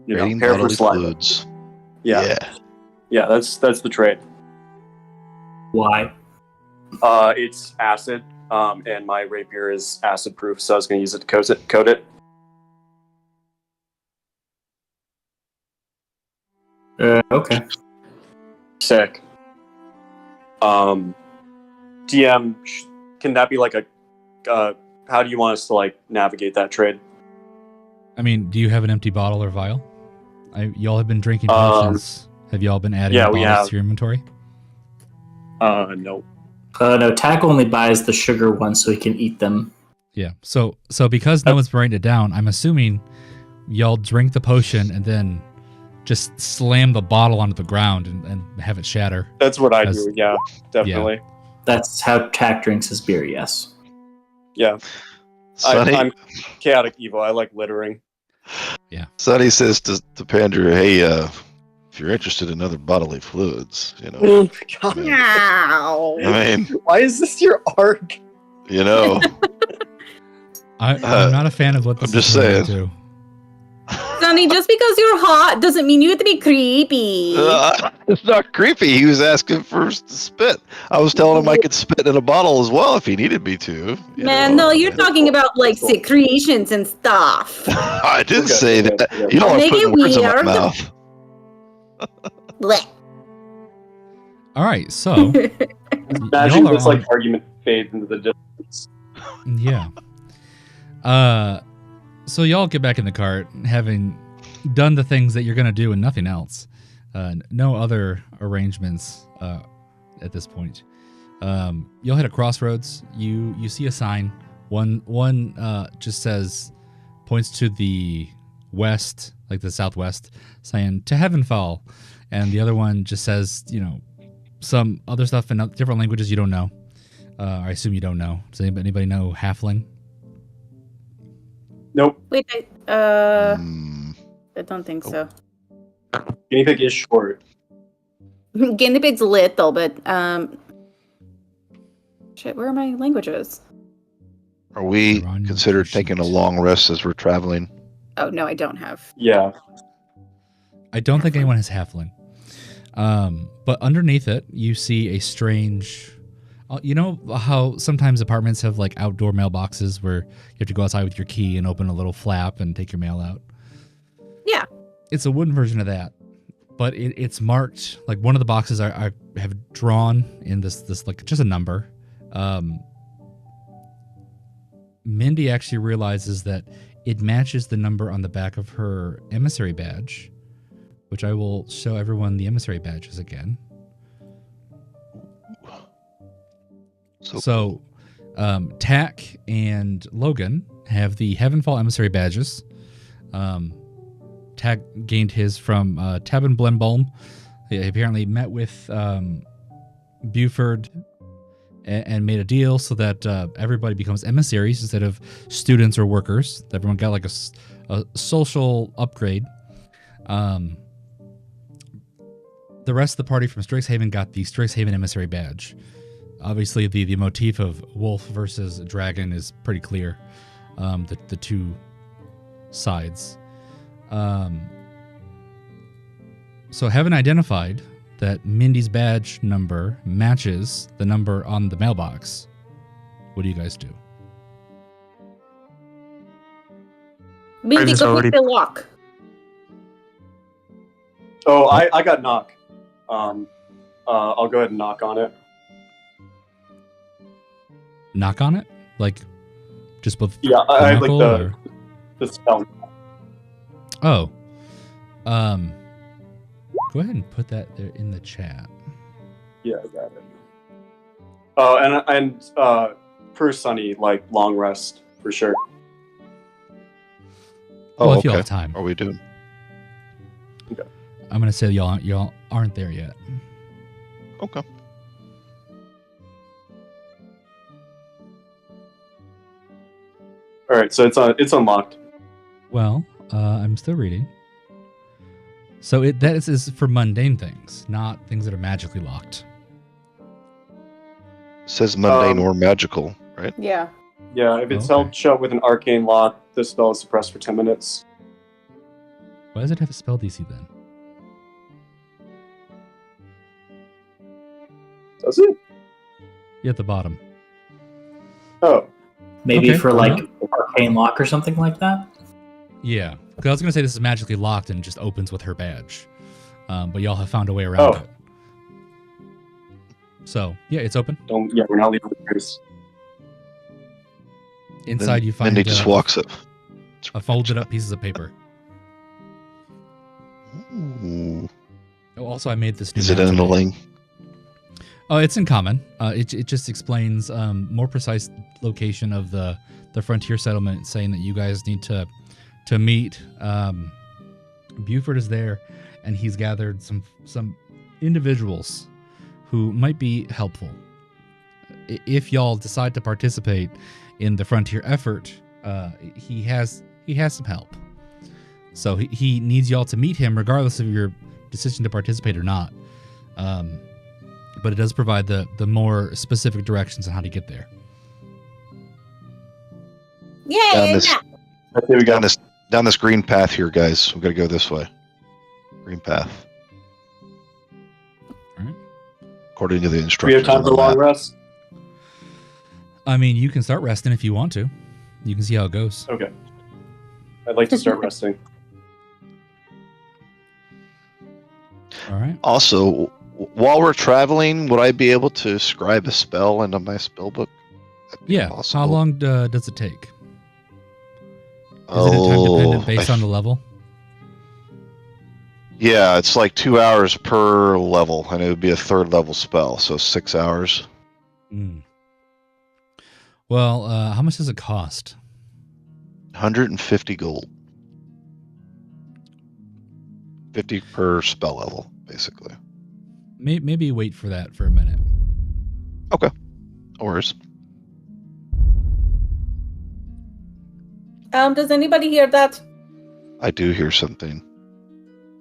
Speaker 6: Creating
Speaker 2: hair for
Speaker 6: bodily
Speaker 2: saliva.
Speaker 6: fluids.
Speaker 2: Yeah, that's the trade.
Speaker 4: Why?
Speaker 2: It's acid, and my rapier is acid proof, so I was going to use it to coat it.
Speaker 4: Okay.
Speaker 2: Sick. DM, can that be like how do you want us to like navigate that trade?
Speaker 3: I mean, do you have an empty bottle or vial? Y'all have been drinking potions. Have y'all been adding bottles to your inventory?
Speaker 2: No.
Speaker 4: No, Tack only buys the sugar ones so he can eat them.
Speaker 3: Yeah. So because no one's writing it down, I'm assuming y'all drink the potion and then just slam the bottle onto the ground and have it shatter.
Speaker 2: That's what I do. Yeah, definitely.
Speaker 4: That's how Tack drinks his beer. Yes.
Speaker 2: Yeah.
Speaker 6: Sonny,
Speaker 2: I'm chaotic evil. I like littering.
Speaker 3: Yeah.
Speaker 6: Sonny says to Pandrew, "Hey, if you're interested in other bodily fluids, you know.
Speaker 2: Oh my God.
Speaker 5: Ow.
Speaker 6: I mean,
Speaker 2: Why is this your arc?
Speaker 6: you know.
Speaker 3: I'm not a fan of what this
Speaker 6: I'm just
Speaker 3: is turning
Speaker 6: saying.
Speaker 3: into.
Speaker 5: Sonny, just because you're hot doesn't mean you have to be creepy.
Speaker 6: It's not creepy. He was asking for us to spit. I was telling him I could spit in a bottle as well if he needed me to. you
Speaker 5: Man,
Speaker 6: know.
Speaker 5: no, you're talking about like secretions and stuff.
Speaker 6: I didn't
Speaker 2: Okay,
Speaker 6: say
Speaker 2: okay,
Speaker 6: that.
Speaker 2: okay.
Speaker 6: You don't
Speaker 5: I'll
Speaker 6: want to
Speaker 5: make
Speaker 6: put
Speaker 5: it
Speaker 6: words in my
Speaker 5: weird.
Speaker 6: mouth.
Speaker 5: Blech.
Speaker 3: All right, so
Speaker 2: Imagine
Speaker 3: y'all are
Speaker 2: this like
Speaker 3: on-
Speaker 2: argument fades into the distance.
Speaker 3: yeah. So y'all get back in the cart, having done the things that you're gonna do and nothing else. No other arrangements at this point. You'll hit a crossroads. You see a sign. One just points to the west, like the southwest, saying "To Heavenfall," and the other one just says, some other stuff in different languages you don't know. I assume you don't know. Does anybody know Halfling?
Speaker 2: Nope.
Speaker 5: Wait,
Speaker 6: Mm,
Speaker 5: I don't think so.
Speaker 2: Guinea pig is short.
Speaker 5: Guinea pig's little, but shit, where are my languages?
Speaker 6: are we
Speaker 3: They're on
Speaker 6: considered
Speaker 3: your
Speaker 6: taking a
Speaker 3: sheet.
Speaker 6: long rest as we're traveling?
Speaker 5: Oh no, I don't have.
Speaker 2: Yeah.
Speaker 3: I don't think
Speaker 5: Halfling.
Speaker 3: anyone has Halfling. But underneath it, you see a strange. You know how sometimes apartments have like outdoor mailboxes where you have to go outside with your key and open a little flap and take your mail out?
Speaker 5: Yeah.
Speaker 3: It's a wooden version of that, but it's marked like one of the boxes I have drawn in this like just a number. Mindy actually realizes that it matches the number on the back of her emissary badge, which I will show everyone the emissary badges again. So, Tack and Logan have the Heavenfall emissary badges. Tack gained his from Tabin Blembolm. He apparently met with Buford and made a deal so that everybody becomes emissaries instead of students or workers. Everyone got like a social upgrade. The rest of the party from Strixhaven got the Strixhaven emissary badge. Obviously, the motif of wolf versus dragon is pretty clear. The two sides. So having identified that Mindy's badge number matches the number on the mailbox, what do you guys do?
Speaker 5: Mindy,
Speaker 1: just
Speaker 5: go
Speaker 1: already-
Speaker 5: pick the lock.
Speaker 2: Oh, I got knock. I'll go ahead and knock on it.
Speaker 3: Knock on it? Like, just with
Speaker 2: Yeah, I have like
Speaker 3: knuckle,
Speaker 2: the
Speaker 3: or-
Speaker 2: the spell.
Speaker 3: Oh. Go ahead and put that there in the chat.
Speaker 2: Yeah, I got it. Oh, and per Sunny, like long rest for sure.
Speaker 6: Oh,
Speaker 3: Well, if you
Speaker 6: okay.
Speaker 3: have time.
Speaker 6: Are we doing?
Speaker 3: I'm gonna say y'all aren't there yet.
Speaker 6: Okay.
Speaker 2: All right, so it's unlocked.
Speaker 3: Well, I'm still reading. So that is for mundane things, not things that are magically locked.
Speaker 6: It says mundane
Speaker 2: Um,
Speaker 6: or magical, right?
Speaker 5: Yeah.
Speaker 2: Yeah, if it's
Speaker 3: Okay.
Speaker 2: held shut with an arcane lock, the spell is suppressed for 10 minutes.
Speaker 3: Why does it have a spell DC then?
Speaker 2: Does it?
Speaker 3: Yeah, at the bottom.
Speaker 2: Oh,
Speaker 4: Maybe
Speaker 3: Okay,
Speaker 4: for like
Speaker 3: yeah.
Speaker 4: arcane lock or something like that.
Speaker 3: Yeah, because I was gonna say this is magically locked and just opens with her badge, but y'all have found a way around
Speaker 2: Oh.
Speaker 3: it. So yeah, it's open.
Speaker 2: yeah, we're not leaving the place.
Speaker 3: Inside
Speaker 6: Then
Speaker 3: you find
Speaker 6: Mindy just walks up.
Speaker 3: folded up pieces of paper.
Speaker 6: Ooh.
Speaker 3: Oh, also I made this. New
Speaker 6: Is it
Speaker 3: map
Speaker 6: in
Speaker 3: today.
Speaker 6: the link?
Speaker 3: Oh, it's in common. It just explains more precise location of the frontier settlement, saying that you guys need to meet. Buford is there, and he's gathered some individuals who might be helpful. If y'all decide to participate in the frontier effort, he has some help. So he needs y'all to meet him, regardless of your decision to participate or not. But it does provide the more specific directions on how to get there.
Speaker 7: Yay!
Speaker 2: Here we go.
Speaker 6: Down this green path here, guys. We got to go this way. Green path.
Speaker 3: All right.
Speaker 6: According to the
Speaker 2: We
Speaker 6: instructions.
Speaker 2: have time
Speaker 6: on
Speaker 2: for
Speaker 6: the
Speaker 2: a long
Speaker 6: map.
Speaker 2: rest.
Speaker 3: I mean, you can start resting if you want to. You can see how it goes.
Speaker 2: Okay. I'd like to start resting.
Speaker 3: All right.
Speaker 6: Also, while we're traveling, would I be able to scribe a spell into my spell book? That'd be
Speaker 3: Yeah.
Speaker 6: possible.
Speaker 3: How long does it take? Is it in time dependent based on the level?
Speaker 6: Yeah, it's like 2 hours per level, and it would be a third level spell, so 6 hours.
Speaker 3: Mm. Well, how much does it cost?
Speaker 6: 150 gold. 50 per spell level, basically.
Speaker 3: Maybe wait for that for a minute.
Speaker 6: No worries.
Speaker 5: Does anybody hear that?
Speaker 6: I do hear something.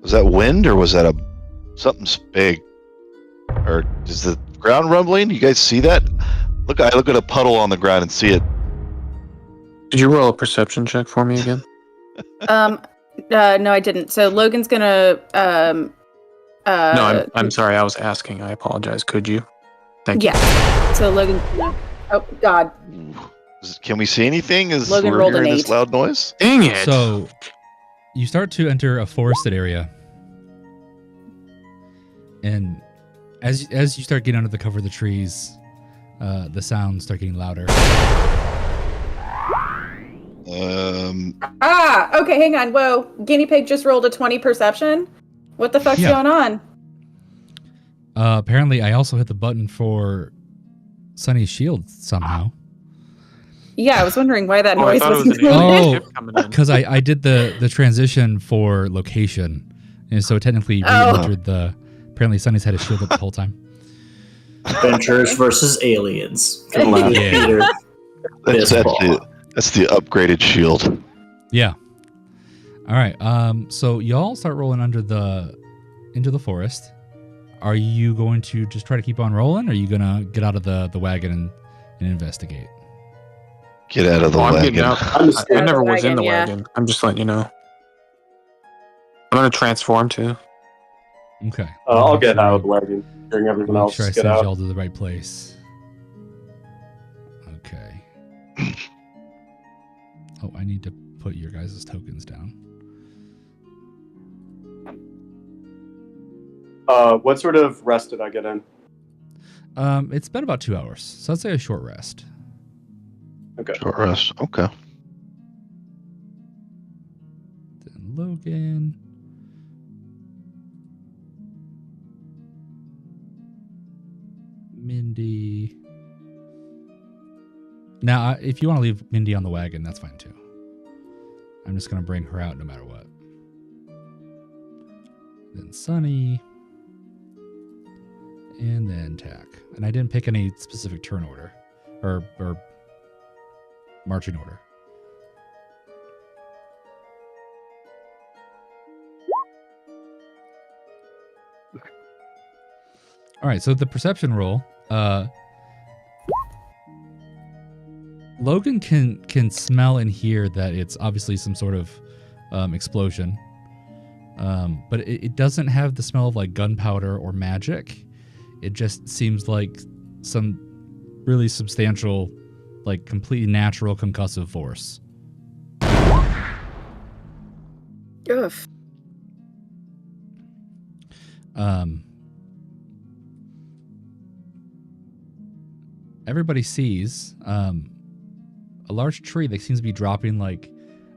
Speaker 6: Was that wind or was that something's big? Or is the ground rumbling? You guys see that? I look at a puddle on the ground and see it.
Speaker 1: Did you roll a perception check for me again?
Speaker 5: No, I didn't. So Logan's gonna
Speaker 1: No, I'm sorry. I was asking. I apologize. Could you? Thank you.
Speaker 5: Yeah. So Logan's gonna. Oh God.
Speaker 6: Can we see anything as
Speaker 5: Logan
Speaker 6: we're
Speaker 5: rolled an
Speaker 6: hearing this
Speaker 5: 8.
Speaker 6: loud noise?
Speaker 1: Dang it!
Speaker 3: So you start to enter a forested area, and as you start getting under the cover of the trees, the sounds start getting louder.
Speaker 5: Okay, hang on. Whoa, guinea pig just rolled a 20 perception. What the fuck's
Speaker 3: Yeah.
Speaker 5: going on?
Speaker 3: Apparently, I also hit the button for Sunny's shield somehow.
Speaker 5: Yeah, I was wondering why that
Speaker 1: Oh, I
Speaker 5: noise
Speaker 1: thought it
Speaker 5: was
Speaker 1: was an
Speaker 5: included.
Speaker 1: alien
Speaker 3: Oh.
Speaker 1: ship coming in.
Speaker 3: Because I did the transition for location, and so technically
Speaker 5: Oh.
Speaker 3: re-entered the. Apparently, Sunny's had a shield up the whole time.
Speaker 4: Adventurers versus aliens.
Speaker 5: Yeah.
Speaker 4: Peter.
Speaker 6: That's
Speaker 4: Baseball.
Speaker 6: the upgraded shield.
Speaker 3: Yeah. All right. So y'all start rolling into the forest. Are you going to just try to keep on rolling, or are you gonna get out of the wagon and investigate?
Speaker 6: Get out of the
Speaker 1: I'm
Speaker 6: wagon.
Speaker 1: getting out.
Speaker 2: I'm just
Speaker 1: I
Speaker 5: Out of
Speaker 1: never
Speaker 5: the
Speaker 1: was in the
Speaker 5: wagon, yeah.
Speaker 1: wagon. I'm just letting you know. I'm gonna transform too.
Speaker 3: Okay.
Speaker 2: I'll
Speaker 3: Make
Speaker 2: get
Speaker 3: sure
Speaker 2: out
Speaker 3: I-
Speaker 2: of the wagon during everyone
Speaker 3: Make
Speaker 2: else.
Speaker 3: sure I
Speaker 2: Get
Speaker 3: send
Speaker 2: out.
Speaker 3: y'all to the right place. Okay. Oh, I need to put your guys' tokens down.
Speaker 2: What sort of rest did I get in?
Speaker 3: It's been about 2 hours, so I'd say a short rest.
Speaker 2: Okay.
Speaker 6: Short rest. Okay.
Speaker 3: Then Logan. Mindy. Now, if you want to leave Mindy on the wagon, that's fine too. I'm just going to bring her out no matter what. Then Sunny. And then Tack. And I didn't pick any specific turn order. Or marching order. All right, so the perception roll. Logan can smell and hear that it's obviously some sort of explosion, but it doesn't have the smell of like gunpowder or magic. It just seems like some really substantial, like completely natural concussive force.
Speaker 5: Ugh.
Speaker 3: Everybody sees a large tree that seems to be dropping like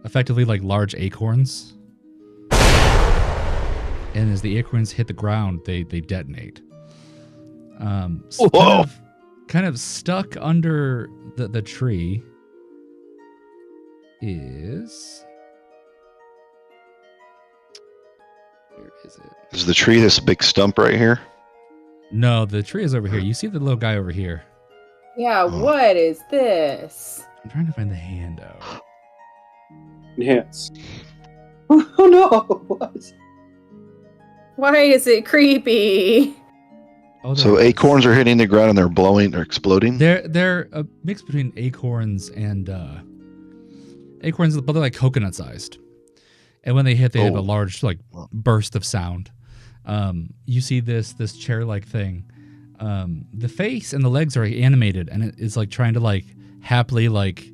Speaker 3: effectively like large acorns. And as the acorns hit the ground, they detonate. So
Speaker 6: Whoa.
Speaker 3: kind of stuck under the tree is... Where is it?
Speaker 6: Is the tree this big stump right here?
Speaker 3: No, the tree is over here. You see the little guy over here.
Speaker 5: Yeah, what is this?
Speaker 3: I'm trying to find the handout.
Speaker 2: Enhance. Oh no! What?
Speaker 5: Why is it creepy?
Speaker 3: Oh,
Speaker 6: So
Speaker 3: there it is.
Speaker 6: acorns are hitting the ground and they're blowing or exploding.
Speaker 3: They're a mix between acorns and acorns, but they're like coconut sized. And when they hit, they have a
Speaker 6: Oh.
Speaker 3: large like burst of sound. You see this chair like thing. The face and the legs are animated, and it is like trying to like happily like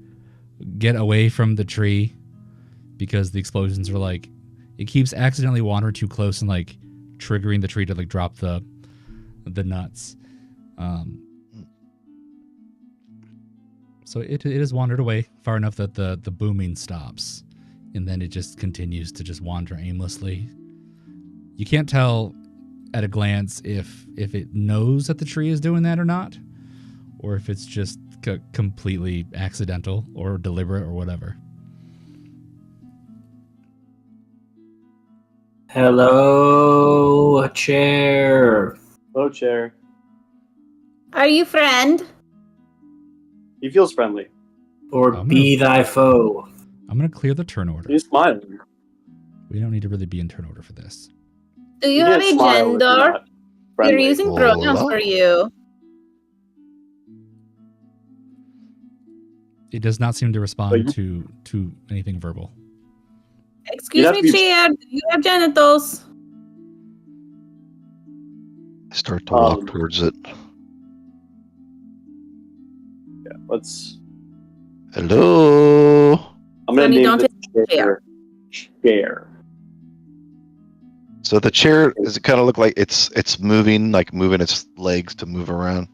Speaker 3: get away from the tree because the explosions are like it keeps accidentally wandering too close and like triggering the tree to like drop the nuts. So it has wandered away far enough that the booming stops, and then it just continues to just wander aimlessly. You can't tell at a glance if it knows that the tree is doing that or not, or if it's just completely accidental or deliberate or whatever.
Speaker 4: Hello, chair.
Speaker 2: Hello, chair.
Speaker 5: Are you friend?
Speaker 2: He feels friendly.
Speaker 4: Or
Speaker 3: I'm
Speaker 4: be thy foe.
Speaker 3: I'm going to clear the turn order.
Speaker 2: He's smiling.
Speaker 3: We don't need to really be in turn order for this.
Speaker 5: Do you
Speaker 2: You
Speaker 5: have
Speaker 2: can't
Speaker 5: a
Speaker 2: smile if you're
Speaker 5: gender?
Speaker 2: not
Speaker 5: We're
Speaker 2: friendly.
Speaker 5: using pronouns
Speaker 6: Hola.
Speaker 5: for you.
Speaker 3: It does not seem to
Speaker 2: But
Speaker 3: respond
Speaker 2: you-
Speaker 3: to anything verbal.
Speaker 5: Excuse
Speaker 2: have
Speaker 5: me,
Speaker 2: to use-
Speaker 5: chair. Do you have genitals?
Speaker 6: I start to walk
Speaker 2: Um,
Speaker 6: towards it.
Speaker 2: Yeah, let's.
Speaker 6: Hello.
Speaker 2: I'm gonna
Speaker 5: Honey,
Speaker 2: name
Speaker 5: don't
Speaker 2: the chair. Chair.
Speaker 6: So the chair, does it kind of look like it's moving, like moving its legs to move around?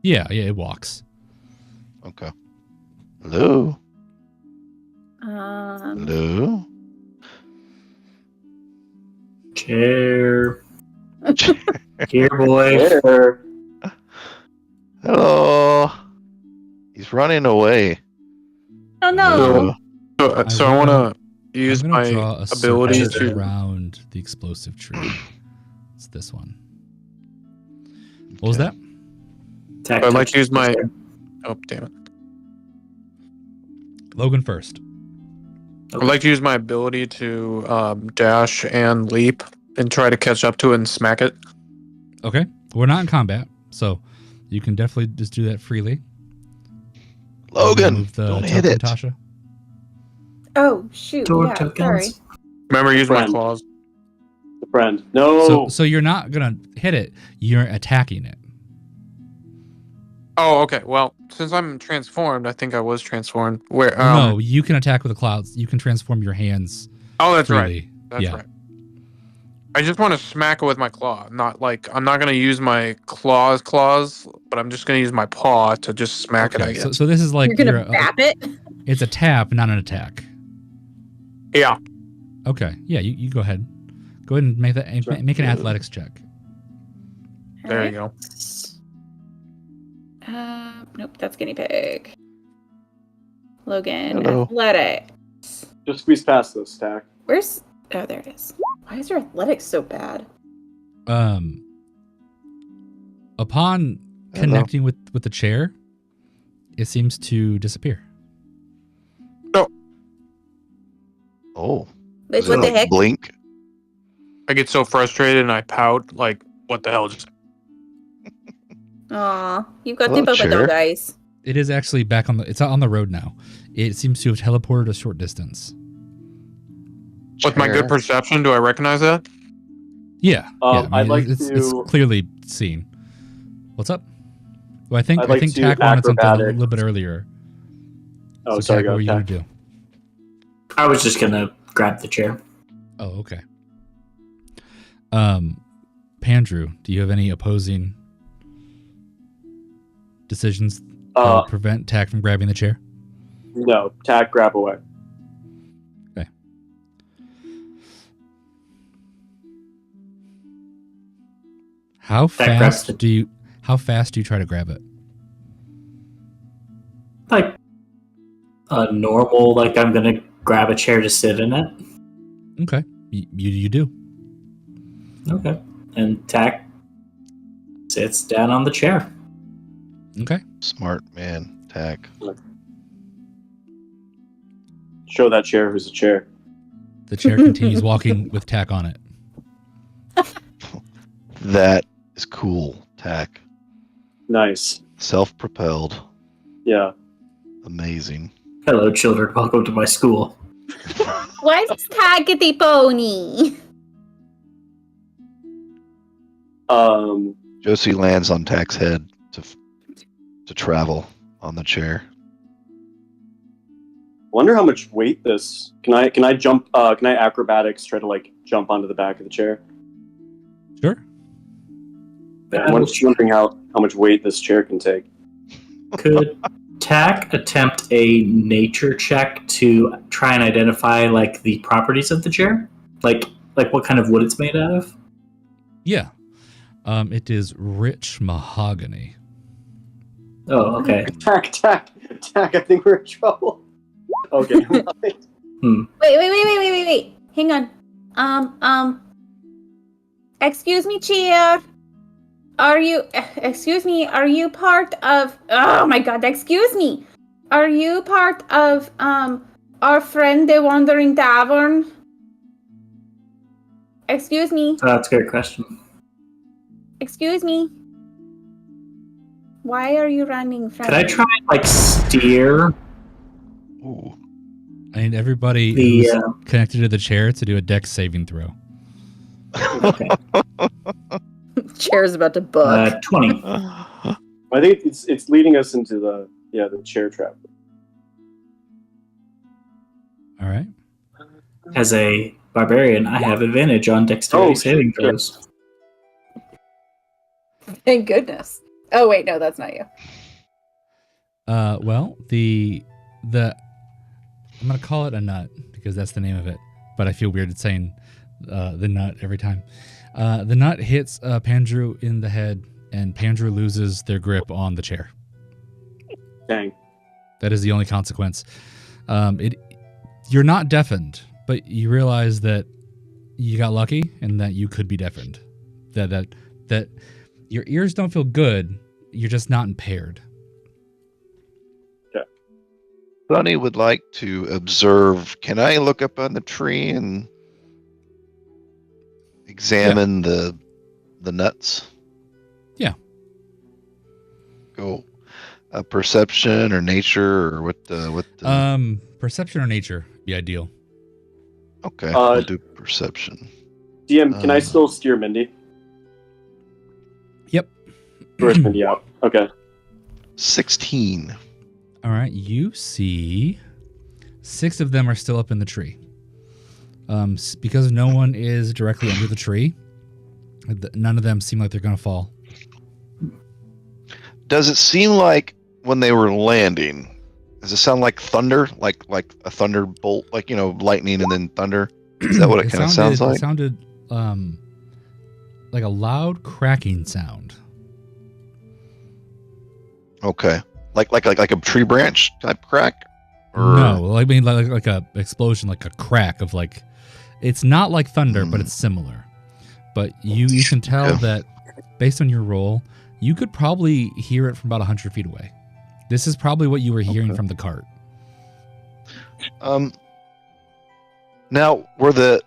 Speaker 3: Yeah, it walks.
Speaker 6: Okay. Hello.
Speaker 5: Um,
Speaker 6: Hello.
Speaker 4: Chair. Here, boy.
Speaker 2: Chair.
Speaker 6: Hello. He's running away.
Speaker 5: oh no.
Speaker 6: Hello.
Speaker 1: So I want to use
Speaker 3: I'm gonna
Speaker 1: my
Speaker 3: draw a
Speaker 1: ability
Speaker 3: circle
Speaker 1: to.
Speaker 3: around the explosive tree. It's this one. What was that?
Speaker 4: Tack
Speaker 1: I'd like
Speaker 4: touch.
Speaker 1: to use my. Oh, damn it.
Speaker 3: Logan first.
Speaker 1: I'd like to use my ability to dash and leap and try to catch up to it and smack it.
Speaker 3: Okay. We're not in combat, so you can definitely just do that freely.
Speaker 6: Logan,
Speaker 3: Move the
Speaker 6: don't hit
Speaker 3: token,
Speaker 6: it.
Speaker 3: Tasha.
Speaker 5: Oh shoot.
Speaker 4: Door
Speaker 5: Yeah,
Speaker 4: tokens.
Speaker 5: sorry.
Speaker 1: Remember, use my
Speaker 2: Friend.
Speaker 1: claws.
Speaker 2: The friend. No.
Speaker 3: So you're not gonna hit it. You're attacking it.
Speaker 1: Oh, okay. Well, since I'm transformed, I think I was transformed. Where?
Speaker 3: No, you can attack with the clouds. You can transform your hands
Speaker 1: Oh, that's right.
Speaker 3: freely.
Speaker 1: That's
Speaker 3: yeah.
Speaker 1: right. I just want to smack it with my claw. Not like I'm not gonna use my claws, but I'm just gonna use my paw to just smack it. I guess.
Speaker 3: So this is like
Speaker 5: You're gonna bap it?
Speaker 3: it's a tap, not an attack.
Speaker 1: Yeah.
Speaker 3: Okay. Yeah, you go ahead. Go ahead and make that make an athletics check.
Speaker 1: There you go.
Speaker 5: Nope, that's guinea pig. Logan,
Speaker 6: Hello.
Speaker 5: athletics.
Speaker 2: Just squeeze past this, Tack.
Speaker 5: Where's? Oh, there it is. Why is your athletics so bad?
Speaker 3: Upon
Speaker 6: Hello.
Speaker 3: connecting with the chair, it seems to disappear.
Speaker 6: Oh.
Speaker 5: Like,
Speaker 6: Does it,
Speaker 5: what the
Speaker 6: like,
Speaker 5: heck?
Speaker 6: blink?
Speaker 1: I get so frustrated and I pout. Like, what the hell just?
Speaker 5: Aw, you've got
Speaker 6: Hello,
Speaker 5: the
Speaker 6: chair.
Speaker 5: dog eyes.
Speaker 3: It is actually back on the. It's on the road now. It seems to have teleported a short distance.
Speaker 1: With my good
Speaker 6: Chair.
Speaker 1: perception, do I recognize that?
Speaker 3: Yeah.
Speaker 2: I'd like
Speaker 3: it's
Speaker 2: to-
Speaker 3: clearly seen. What's up? Well, I think
Speaker 2: I'd like to
Speaker 3: Tack wanted something a
Speaker 2: acrobatics.
Speaker 3: little bit earlier.
Speaker 2: Oh,
Speaker 3: So
Speaker 2: sorry,
Speaker 3: Tack, what
Speaker 2: go.
Speaker 3: were you
Speaker 2: Tack.
Speaker 3: gonna do?
Speaker 4: I was just gonna grab the chair.
Speaker 3: Oh, okay. Pandrew, do you have any opposing decisions that would prevent Tack from grabbing the chair?
Speaker 2: No, Tack, grab away.
Speaker 3: Okay. How
Speaker 4: Tack grabs
Speaker 3: fast
Speaker 4: the-
Speaker 3: do you try to grab it?
Speaker 4: Like a normal, like I'm gonna grab a chair to sit in it.
Speaker 3: Okay. You do.
Speaker 4: Okay. And Tack sits down on the chair.
Speaker 3: Okay.
Speaker 6: Smart man. Tack.
Speaker 2: Show that chair who's a chair.
Speaker 3: The chair continues walking with Tack on it.
Speaker 6: That is cool, Tack.
Speaker 2: Nice.
Speaker 6: Self-propelled.
Speaker 2: Yeah.
Speaker 6: Amazing.
Speaker 4: Hello, children. Welcome to my school.
Speaker 5: Why is Taggedy Pony?
Speaker 6: Josie lands on Tack's head to travel on the chair.
Speaker 2: Wonder how much weight this. Can I jump? Can I acrobatics try to like jump onto the back of the chair?
Speaker 3: Sure.
Speaker 2: Yeah, I'm just wondering how much weight this chair can take.
Speaker 4: Could Tack attempt a nature check to try and identify like the properties of the chair, like what kind of wood it's made out of?
Speaker 3: Yeah. It is rich mahogany.
Speaker 4: Oh, okay.
Speaker 2: Tack! I think we're in trouble. Okay.
Speaker 5: Wait. Hang on. Excuse me, chair. Are you part of, oh my god, excuse me. Are you part of, our friend the Wandering Tavern? Excuse me.
Speaker 4: That's a good question.
Speaker 5: Excuse me. Why are you running from
Speaker 4: Could I try and like steer?
Speaker 6: Ooh.
Speaker 3: I need everybody
Speaker 4: The,
Speaker 3: who's connected to the chair to do a dex saving throw.
Speaker 4: Okay.
Speaker 5: Chair's about to book.
Speaker 4: 20.
Speaker 2: I think it's leading us into the chair trap.
Speaker 3: All right.
Speaker 4: As a barbarian, I have advantage on dexterity saving throws.
Speaker 5: Thank goodness. Oh wait, no, that's not you.
Speaker 3: Well, the I'm gonna call it a nut because that's the name of it, but I feel weird saying the nut every time. The nut hits Pandrew in the head, and Pandrew loses their grip on the chair.
Speaker 2: Dang.
Speaker 3: That is the only consequence. You're not deafened, but you realize that you got lucky and that you could be deafened. That your ears don't feel good. You're just not impaired.
Speaker 6: Bunny would like to observe. Can I look up on the tree and examine the nuts?
Speaker 3: Yeah.
Speaker 6: Go. Perception or nature or what the
Speaker 3: Perception or nature be ideal.
Speaker 6: Okay, I'll do perception.
Speaker 2: DM, can I still steer Mindy?
Speaker 3: Yep.
Speaker 2: Where's Mindy out? Okay.
Speaker 6: 16.
Speaker 3: All right, you see 6 of them are still up in the tree. Because no one is directly under the tree, none of them seem like they're going to fall.
Speaker 6: Does it seem like when they were landing, does it sound like thunder? Like a thunderbolt, like, lightning and then thunder? Is that what it kind of sounds like?
Speaker 3: It sounded like a loud cracking sound.
Speaker 6: Okay. Like a tree branch type crack? Or...
Speaker 3: No, I mean like a explosion, like a crack of like. It's not like thunder, but it's similar. But you can tell that based on your roll, you could probably hear it from about 100 feet away. This is probably what you were hearing from the cart.
Speaker 6: Now, where the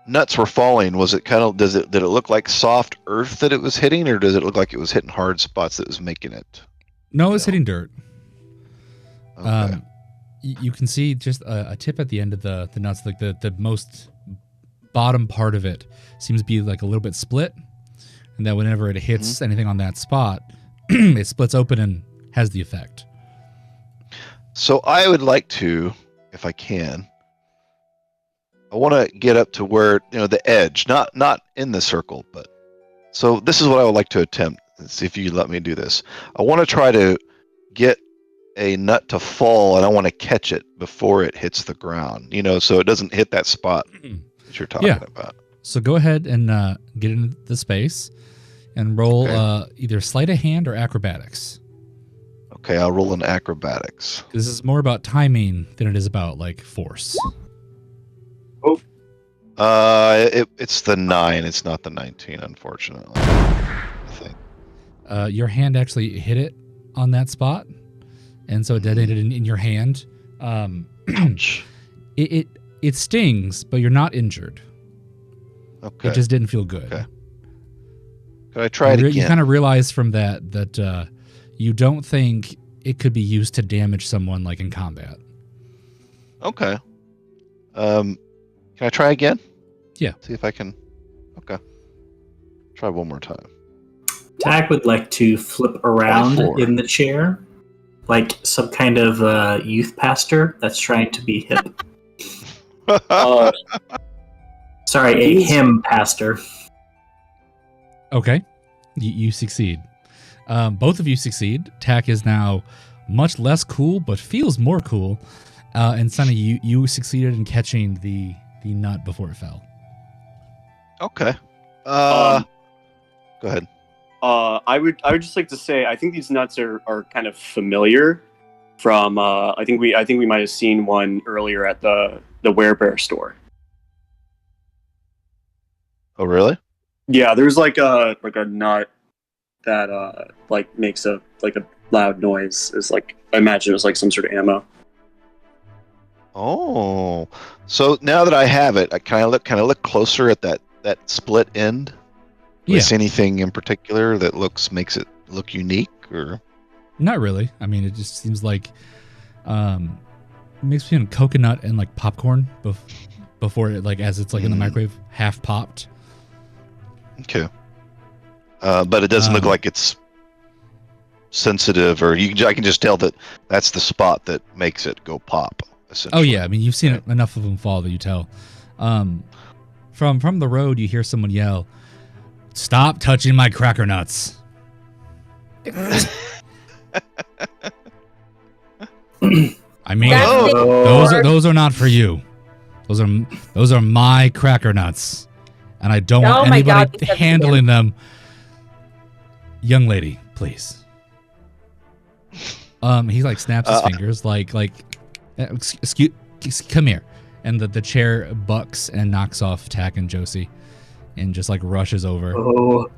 Speaker 6: nuts were falling, was it did it look like soft earth that it was hitting, or does it look like it was hitting hard spots that was making it?
Speaker 3: No, it was hitting dirt.
Speaker 6: Okay.
Speaker 3: You can see just a tip at the end of the nuts, like the most bottom part of it seems to be like a little bit split, and that whenever it hits anything on that spot, it splits open and has the effect.
Speaker 6: So I would like to, if I can, I want to get up to where, the edge, not in the circle, but so this is what I would like to attempt. See if you let me do this. I want to try to get a nut to fall, and I want to catch it before it hits the ground, so it doesn't hit that spot that you're talking about.
Speaker 3: So go ahead and get into the space and roll either sleight of hand or acrobatics.
Speaker 6: Okay, I'll roll an acrobatics.
Speaker 3: This is more about timing than it is about like force.
Speaker 6: It's the 9. It's not the 19, unfortunately. I think.
Speaker 3: Your hand actually hit it on that spot, and so it detonated in your hand.
Speaker 6: Ouch.
Speaker 3: It stings, but you're not injured.
Speaker 6: Okay.
Speaker 3: It just didn't feel good.
Speaker 6: Okay. Could I try it
Speaker 3: You
Speaker 6: again?
Speaker 3: kind of realize from that you don't think it could be used to damage someone like in combat.
Speaker 6: Okay. Can I try again?
Speaker 3: Yeah.
Speaker 6: See if I can. Okay. Try one more time.
Speaker 4: Tack would like to flip around
Speaker 6: 24.
Speaker 4: in the chair, like some kind of youth pastor that's trying to be hip.
Speaker 2: Uh,
Speaker 4: Sorry, a hymn pastor.
Speaker 3: Okay. You succeed. Both of you succeed. Tack is now much less cool, but feels more cool. And Sunny, you succeeded in catching the nut before it fell.
Speaker 6: Okay.
Speaker 2: Um,
Speaker 6: Go ahead.
Speaker 2: I would just like to say I think these nuts are kind of familiar from I think we might have seen one earlier at the Werebear store.
Speaker 6: Oh, really?
Speaker 2: Yeah, there's like a nut that like makes a loud noise. It's like I imagine it was like some sort of ammo.
Speaker 6: Oh, so now that I have it, I kind of look closer at that split end. Do I see anything in particular that makes it look unique, or?
Speaker 3: Not really. I mean, it just seems like it makes me coconut and like popcorn before it, like as it's like in the microwave, half popped.
Speaker 6: Okay. But it doesn't look like it's sensitive, or I can just tell that that's the spot that makes it go pop.
Speaker 3: Oh yeah, I mean you've seen enough of them fall that you tell. From the road, you hear someone yell, "Stop touching my cracker nuts!" I mean, those are not for you. Those are my cracker nuts, and I don't want anybody handling them. Young lady, please. He like snaps his fingers, like, excuse, come here, and the chair bucks and knocks off Tack and Josie, and just like rushes over.
Speaker 4: Oh.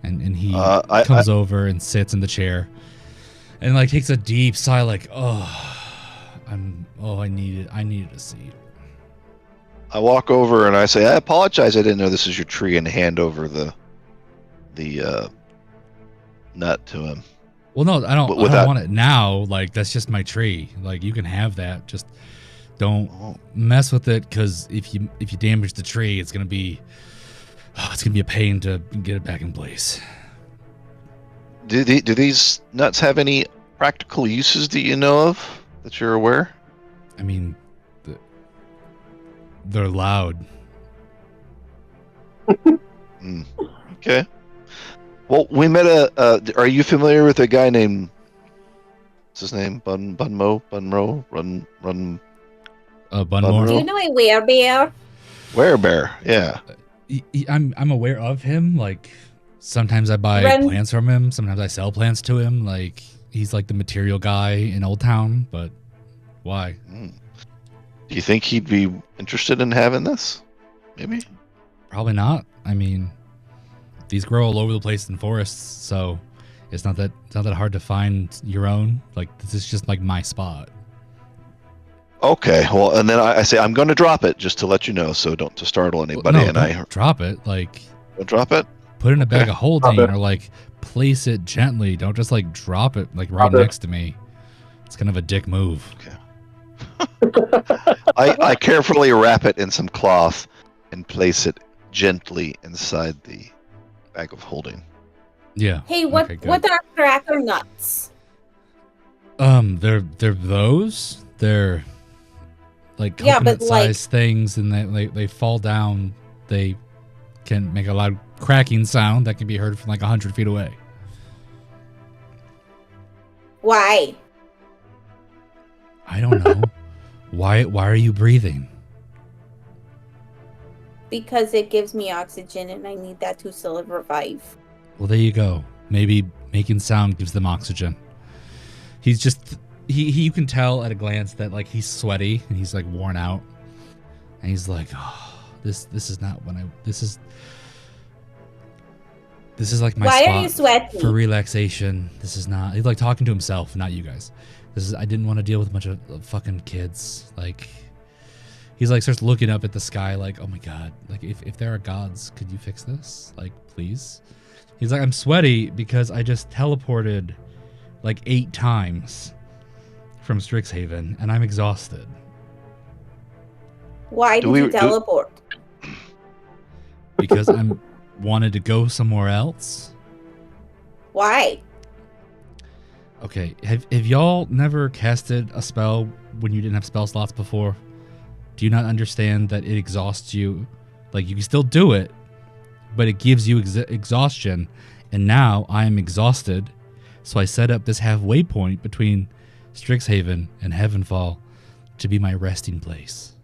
Speaker 3: And he comes over and sits in the chair, and like takes a deep sigh, like, I needed a seat.
Speaker 6: I walk over and I say, "I apologize. I didn't know this is your tree," and hand over the nut to him.
Speaker 3: Well, no, I don't want it now. Like, that's just my tree. Like, you can have that. Just don't mess with it, because if you damage the tree, it's gonna be a pain to get it back in place.
Speaker 6: Do these nuts have any practical uses that you know of that you're aware?
Speaker 3: I mean, they're loud.
Speaker 6: Okay. Well, we met are you familiar with a guy named, what's his name? Bunmo? Run.
Speaker 3: Bunmore.
Speaker 7: Do you know a werebear?
Speaker 6: Werebear, yeah.
Speaker 3: I'm aware of him. Like, sometimes I buy plants from him. Sometimes I sell plants to him. Like, he's like the material guy in Old Town. But why?
Speaker 6: Do you think he'd be interested in having this? Maybe.
Speaker 3: Probably not. I mean, these grow all over the place in forests, so it's not that hard to find your own. Like, this is just like my spot.
Speaker 6: Okay, well, and then I say I'm going to drop it just to let you know, so don't to startle anybody.
Speaker 3: No,
Speaker 6: and I
Speaker 3: drop it. Like,
Speaker 6: don't drop it.
Speaker 3: Put it in a bag of holding, or like place it gently. Don't just like drop it like right next to me. It's kind of a dick move.
Speaker 6: Okay. I carefully wrap it in some cloth and place it gently inside the bag of holding.
Speaker 3: Yeah.
Speaker 7: Hey, what are cracker nuts?
Speaker 3: They're those. They're like coconut-sized things, and they fall down. They can make a loud cracking sound that can be heard from like 100 feet away.
Speaker 7: Why?
Speaker 3: I don't know. Why are you breathing?
Speaker 7: Because it gives me oxygen, and I need that to survive.
Speaker 3: Well, there you go. Maybe making sound gives them oxygen. He's just you can tell at a glance that like he's sweaty and he's like worn out, and he's like, oh, this is not when this is like my spot
Speaker 7: are you sweating?
Speaker 3: For relaxation. This is not. He's like talking to himself, not you guys. I didn't want to deal with a bunch of fucking kids. Like, he's like starts looking up at the sky like, oh my god, like if there are gods, could you fix this? Like, please. He's like, I'm sweaty because I just teleported like 8 times from Strixhaven, and I'm exhausted.
Speaker 7: Why did you teleport?
Speaker 3: Because I'm wanted to go somewhere else.
Speaker 7: Why?
Speaker 3: Okay, have y'all never casted a spell when you didn't have spell slots before? Do you not understand that it exhausts you? Like, you can still do it, but it gives you exhaustion, and now I am exhausted, so I set up this halfway point between Strixhaven and Heavenfall to be my resting place.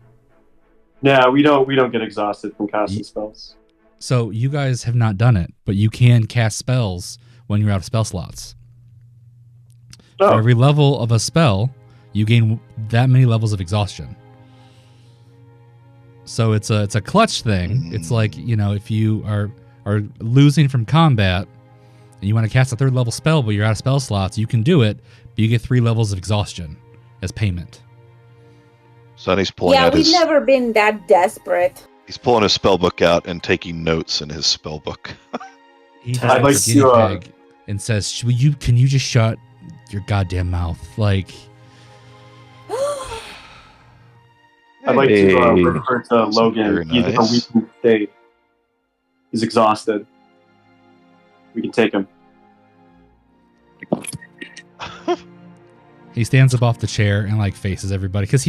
Speaker 2: Yeah, we don't get exhausted from casting spells.
Speaker 3: So you guys have not done it, but you can cast spells when you're out of spell slots. For every level of a spell, you gain that many levels of exhaustion. So it's a clutch thing. It's like, you know, if you are losing from combat and you want to cast a 3rd level spell but you're out of spell slots, you can do it, but you get 3 levels of exhaustion as payment.
Speaker 6: Sonny's pulling out
Speaker 7: we've never been that desperate.
Speaker 6: He's pulling his spell book out and taking notes in his spell book.
Speaker 3: He just like guinea pig and says, can you just shut your goddamn mouth? Like,
Speaker 2: I'd like to refer to Logan. He's in a weakened state. He's exhausted. We can take him.
Speaker 3: He stands up off the chair and like faces everybody because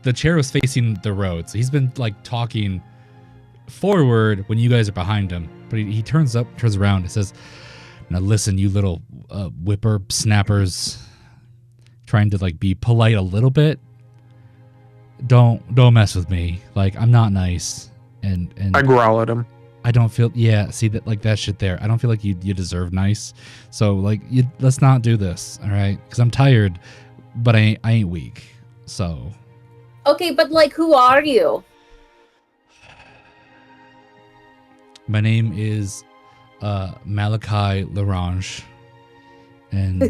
Speaker 3: the chair was facing the road, so he's been like talking forward when you guys are behind him. But he turns around and says, "Now listen, you little whipper snappers, trying to like be polite a little bit. Don't mess with me. Like, I'm not nice." And
Speaker 1: I growl at him.
Speaker 3: I don't feel see that like that shit there. I don't feel like you deserve nice. So like let's not do this, all right? Because I'm tired, but I ain't weak. So
Speaker 7: okay, but like, who are you?
Speaker 3: My name is Malachi Larange, and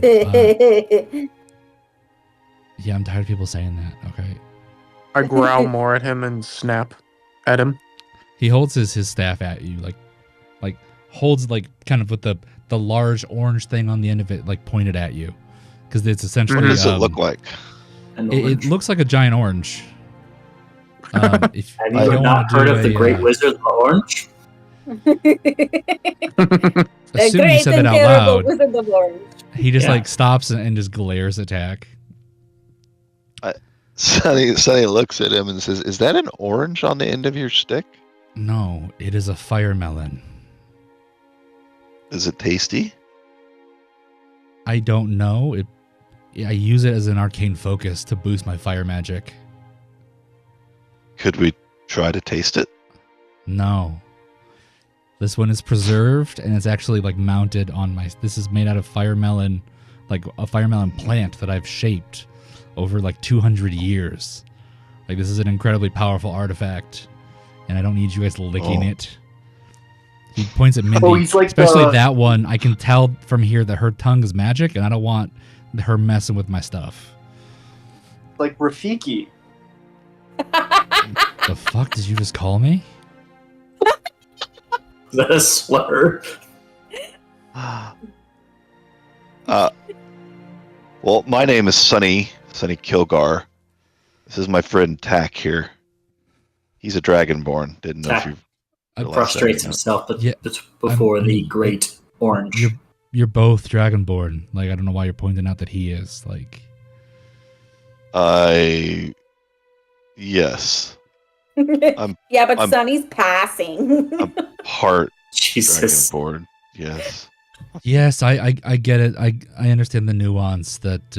Speaker 3: yeah, I'm tired of people saying that. Okay.
Speaker 1: I growl more at him and snap at him.
Speaker 3: He holds his staff at you, like holds like kind of with the large orange thing on the end of it, like pointed at you, because it's essentially.
Speaker 6: What does it look like?
Speaker 3: It looks like a giant orange. If
Speaker 4: Have you not heard of the Great Wizard of Orange?
Speaker 3: Assume you said that out loud. He just like stops and just glares at Tack.
Speaker 6: Sonny looks at him and says, "Is that an orange on the end of your stick?"
Speaker 3: No, it is a fire melon.
Speaker 6: Is it tasty?
Speaker 3: I don't know. I use it as an arcane focus to boost my fire magic.
Speaker 6: Could we try to taste it?
Speaker 3: No. This one is preserved and it's actually like mounted on this is made out of fire melon, like a fire melon plant that I've shaped over like 200 years. Like, this is an incredibly powerful artifact, and I don't need you guys licking it. He points at Mindy,
Speaker 2: he's like
Speaker 3: especially that one. I can tell from here that her tongue is magic, and I don't want her messing with my stuff.
Speaker 2: Like Rafiki.
Speaker 3: The fuck did you just call me?
Speaker 4: Is that a slur?
Speaker 6: Well, my name is Sonny Kilgar. This is my friend Tack here. He's a dragonborn. Didn't know if you
Speaker 4: prostrates himself before the great orange.
Speaker 3: You're both dragonborn. Like, I don't know why you're pointing out that he is. Like,
Speaker 6: yes.
Speaker 7: Yeah, but Sonny's passing.
Speaker 6: I'm part
Speaker 4: Jesus.
Speaker 6: dragonborn. Yes.
Speaker 3: Yes, I get it. I understand the nuance that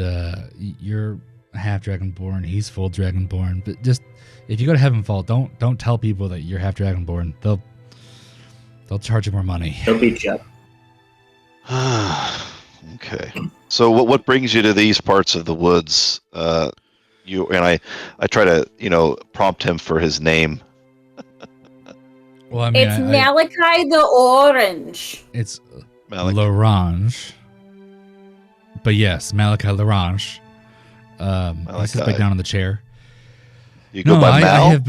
Speaker 3: you're half dragonborn, he's full dragonborn. But just if you go to Heavenfall, don't tell people that you're half dragonborn. They'll charge you more money.
Speaker 4: They'll beat you up.
Speaker 6: Okay. So what brings you to these parts of the woods? I try to prompt him for his name.
Speaker 3: Well, I mean,
Speaker 7: it's Malachi the Orange.
Speaker 3: It's Larange. But yes, Malachi Larange. He sits back down on the chair.
Speaker 6: You go by Mal?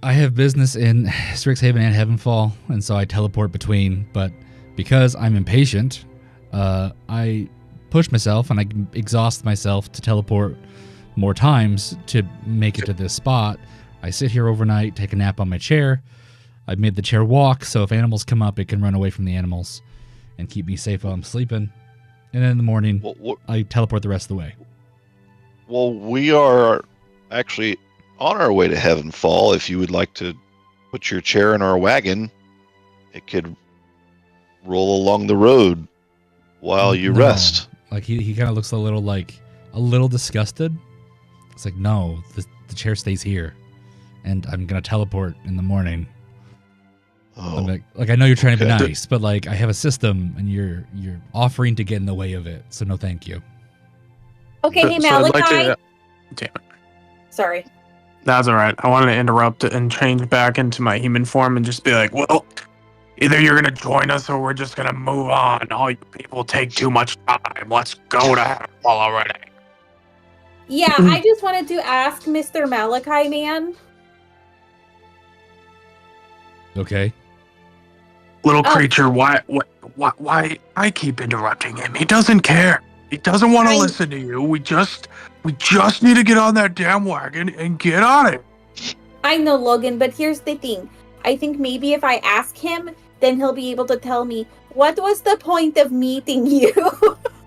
Speaker 3: I have business in Strixhaven and Heavenfall, and so I teleport between. But because I'm impatient, I push myself and I exhaust myself to teleport more times to make it to this spot. I sit here overnight, take a nap on my chair. I've made the chair walk, so if animals come up, it can run away from the animals and keep me safe while I'm sleeping. And then in the morning, I teleport the rest of the way.
Speaker 6: Well, we are actually on our way to Heavenfall. If you would like to put your chair in our wagon, it could roll along the road while you
Speaker 3: No.
Speaker 6: rest.
Speaker 3: Like he kind of looks a little disgusted. It's like, no, the chair stays here, and I'm gonna teleport in the morning.
Speaker 6: Oh,
Speaker 3: I'm like I know you're trying to be nice, but like I have a system, and you're offering to get in the way of it. So no, thank you.
Speaker 7: Okay, hey
Speaker 1: So I'd
Speaker 7: Malachi.
Speaker 1: like to- Damn it.
Speaker 7: Sorry.
Speaker 1: That's all right. I wanted to interrupt and change back into my human form and just be like, well, either you're going to join us or we're just going to move on. All you people take too much time. Let's go to Heavenfall already.
Speaker 7: Yeah, I just wanted to ask Mr. Malachi Man.
Speaker 3: Okay.
Speaker 1: Little
Speaker 7: Oh.
Speaker 1: creature, why I keep interrupting him? He doesn't care. He doesn't want to listen to you. We just need to get on that damn wagon and get on it.
Speaker 7: I know, Logan, but here's the thing. I think maybe if I ask him, then he'll be able to tell me, what was the point of meeting you?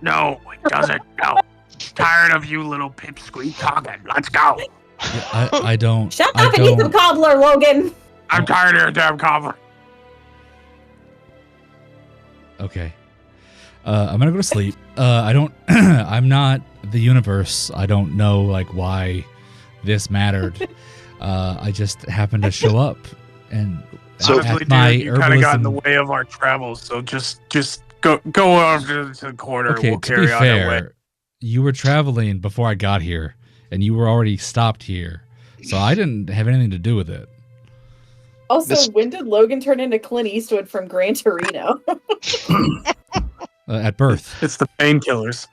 Speaker 1: No, he doesn't. No. Tired of you little pipsqueak talking. Let's go.
Speaker 3: Yeah, I don't.
Speaker 7: Shut
Speaker 3: I
Speaker 7: up and eat some
Speaker 3: don't-
Speaker 7: cobbler, Logan!
Speaker 1: I'm tired of your damn cobbler.
Speaker 3: Okay. I'm gonna go to sleep. I don't. I'm not the universe. I don't know like why this mattered. I just happened to show up, and
Speaker 6: So-
Speaker 1: Honestly,
Speaker 3: at
Speaker 1: dude,
Speaker 3: my
Speaker 1: you kind of got in the
Speaker 3: herbalism.
Speaker 1: way of our travels, so just go over to the corner.
Speaker 3: Okay,
Speaker 1: We'll
Speaker 3: to
Speaker 1: carry
Speaker 3: be
Speaker 1: on our way.
Speaker 3: fair, you were traveling before I got here, and you were already stopped here, so I didn't have anything to do with it.
Speaker 5: Also,
Speaker 6: This-
Speaker 5: when did Logan turn into Clint Eastwood from Gran Torino?
Speaker 3: At birth.
Speaker 1: It's the painkillers.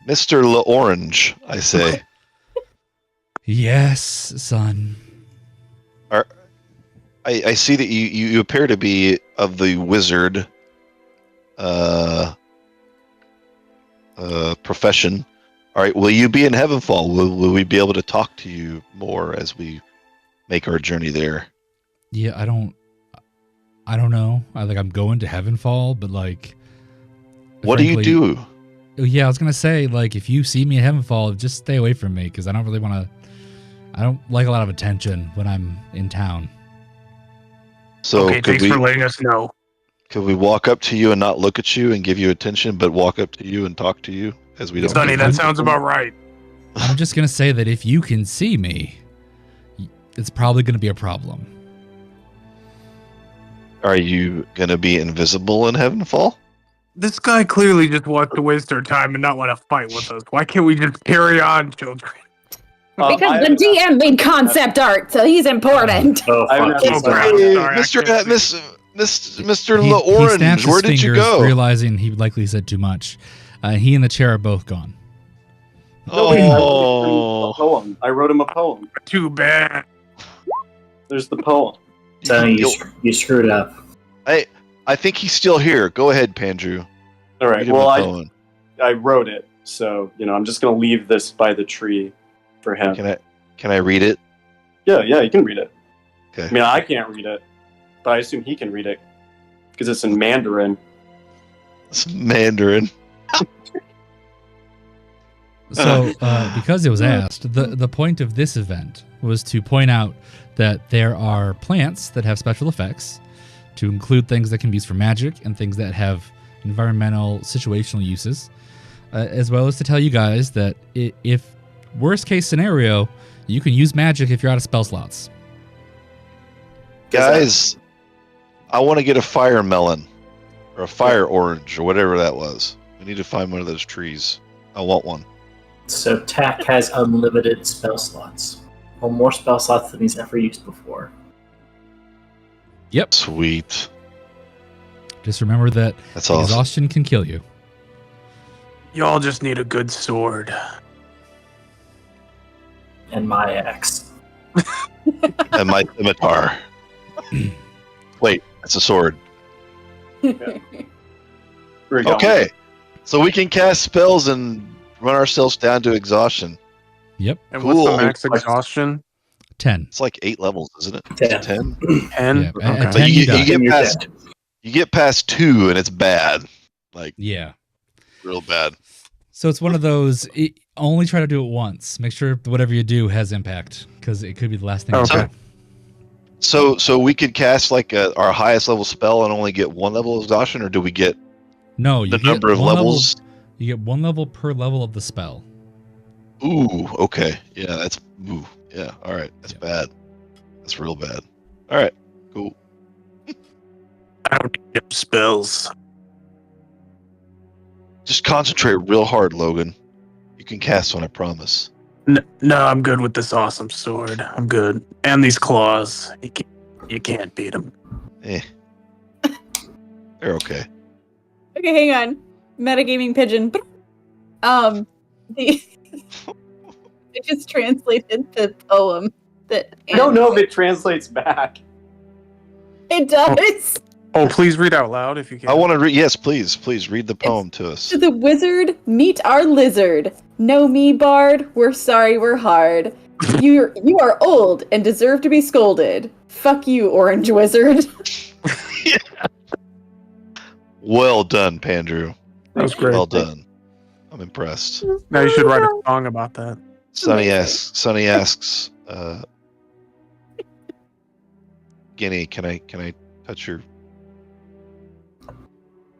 Speaker 6: Mr. LaOrange, I say.
Speaker 3: Yes, son.
Speaker 6: I see that you appear to be of the wizard profession. All right, will you be in Heavenfall? Will we be able to talk to you more as we make our journey there?
Speaker 3: Yeah, I don't know. I'm going to Heavenfall, but like,
Speaker 6: What do you
Speaker 3: frankly-
Speaker 6: do?
Speaker 3: Yeah, I was gonna say like if you see me at Heavenfall, just stay away from me because I don't really want to. I don't like a lot of attention when I'm in town.
Speaker 6: So
Speaker 1: Okay,
Speaker 6: could
Speaker 1: thanks
Speaker 6: we
Speaker 1: for letting us know.
Speaker 6: could we walk up to you and not look at you and give you attention, but walk up to you and talk to you as we don't?
Speaker 1: Sonny,
Speaker 6: give
Speaker 1: that
Speaker 6: you-
Speaker 1: sounds about right.
Speaker 3: I'm just gonna say that if you can see me, it's probably gonna be a problem.
Speaker 6: Are you gonna be invisible in Heavenfall?
Speaker 1: This guy clearly just wants to waste our time and not want to fight with us. Why can't we just carry on, children?
Speaker 5: Because the DM made concept art, so he's important.
Speaker 4: Oh,
Speaker 2: I haven't
Speaker 4: fuck.
Speaker 2: asked
Speaker 4: he's
Speaker 2: you
Speaker 4: not-
Speaker 2: that.
Speaker 6: Hey,
Speaker 1: sorry, I
Speaker 6: Mr.
Speaker 1: can't
Speaker 6: Mr.
Speaker 3: He
Speaker 6: LaOrange,
Speaker 3: snaps his
Speaker 6: where did you
Speaker 3: fingers,
Speaker 6: go?
Speaker 3: realizing he likely said too much. He and the chair are both gone.
Speaker 2: No, wait,
Speaker 6: Oh,
Speaker 2: I wrote him a poem.
Speaker 1: Too bad.
Speaker 2: There's the poem.
Speaker 4: Sonny, you screwed up.
Speaker 6: I think he's still here. Go ahead, Pandrew.
Speaker 2: All right.
Speaker 6: Read him
Speaker 2: Well,
Speaker 6: a poem.
Speaker 2: I wrote it, so I'm just gonna leave this by the tree for him.
Speaker 6: Can I read it?
Speaker 2: Yeah, you can read it.
Speaker 6: Okay.
Speaker 2: I mean, I can't read it, but I assume he can read it because it's in Mandarin.
Speaker 6: It's Mandarin.
Speaker 3: So, because it was asked, the point of this event was to point out that there are plants that have special effects, to include things that can be used for magic and things that have environmental situational uses, as well as to tell you guys that if worst case scenario, you can use magic if you're out of spell slots.
Speaker 6: Guys, I want to get a fire melon or a fire orange or whatever that was. We need to find one of those trees. I want one.
Speaker 4: So Tack has unlimited spell slots. Or more spell slots than he's ever used before.
Speaker 3: Yep.
Speaker 6: Sweet.
Speaker 3: Just remember that
Speaker 6: That's awesome.
Speaker 3: exhaustion can kill you.
Speaker 1: Y'all just need a good sword.
Speaker 4: And my axe.
Speaker 6: And my scimitar. Wait, that's a sword.
Speaker 2: Where you going?
Speaker 6: Okay, so we can cast spells and run ourselves down to exhaustion.
Speaker 3: Yep.
Speaker 1: And what's the
Speaker 6: Cool.
Speaker 1: max exhaustion?
Speaker 3: 10.
Speaker 6: It's like 8 levels, isn't it?
Speaker 4: 10.
Speaker 6: 10?
Speaker 1: 10?
Speaker 3: Yeah, at
Speaker 1: Okay.
Speaker 3: 10 you die.
Speaker 6: You get past 2 and it's bad. Like,
Speaker 3: Yeah.
Speaker 6: real bad.
Speaker 3: So it's one of those, only try to do it once. Make sure whatever you do has impact, because it could be the last thing you
Speaker 1: Okay.
Speaker 3: do.
Speaker 6: So we could cast like our highest level spell and only get 1 level of exhaustion, or do we get
Speaker 3: No, you
Speaker 6: the
Speaker 3: get
Speaker 6: number of
Speaker 3: one
Speaker 6: levels?
Speaker 3: You get 1 level per level of the spell.
Speaker 6: Ooh, okay. Yeah, that's yeah, alright. That's
Speaker 3: Yeah.
Speaker 6: bad. That's real bad. Alright, cool.
Speaker 1: I don't get spells.
Speaker 6: Just concentrate real hard, Logan. You can cast one, I promise.
Speaker 1: No, I'm good with this awesome sword. I'm good. And these claws. You can't beat them.
Speaker 6: Eh. They're okay.
Speaker 7: Okay, hang on. Metagaming pigeon. I just translated the poem that
Speaker 2: I don't know if it translates back.
Speaker 7: it does.
Speaker 1: Oh, please read out loud if you can.
Speaker 6: I want to read. Yes, please read the poem to us.
Speaker 7: To the wizard, meet our lizard. Know me, bard. We're sorry, we're hard. You are old and deserve to be scolded. Fuck you, orange wizard.
Speaker 6: Well done, Pandrew.
Speaker 1: That was great.
Speaker 6: Well done. I'm impressed.
Speaker 1: Now you should write a song about that.
Speaker 6: Sonny asks, Guinea, can I touch your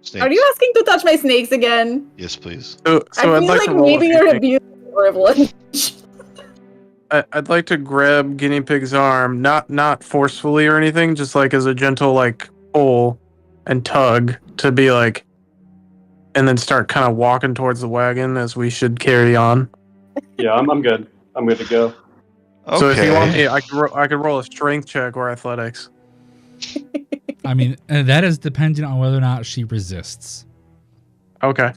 Speaker 6: snakes?
Speaker 7: Are you asking to touch my snakes again?
Speaker 6: Yes, please.
Speaker 1: So
Speaker 7: I feel
Speaker 1: I'd like
Speaker 7: like
Speaker 1: to roll a
Speaker 7: maybe
Speaker 1: few
Speaker 7: you're
Speaker 1: things.
Speaker 7: abusing privilege.
Speaker 1: I'd like to grab Guinea Pig's arm, not forcefully or anything, just like as a gentle like pull and tug to be like, and then start kind of walking towards the wagon as we should carry on.
Speaker 2: Yeah, I'm good. I'm good to go.
Speaker 6: Okay.
Speaker 1: So if you want me, I could roll a strength check or athletics.
Speaker 3: I mean, and that is dependent on whether or not she resists.
Speaker 1: Okay.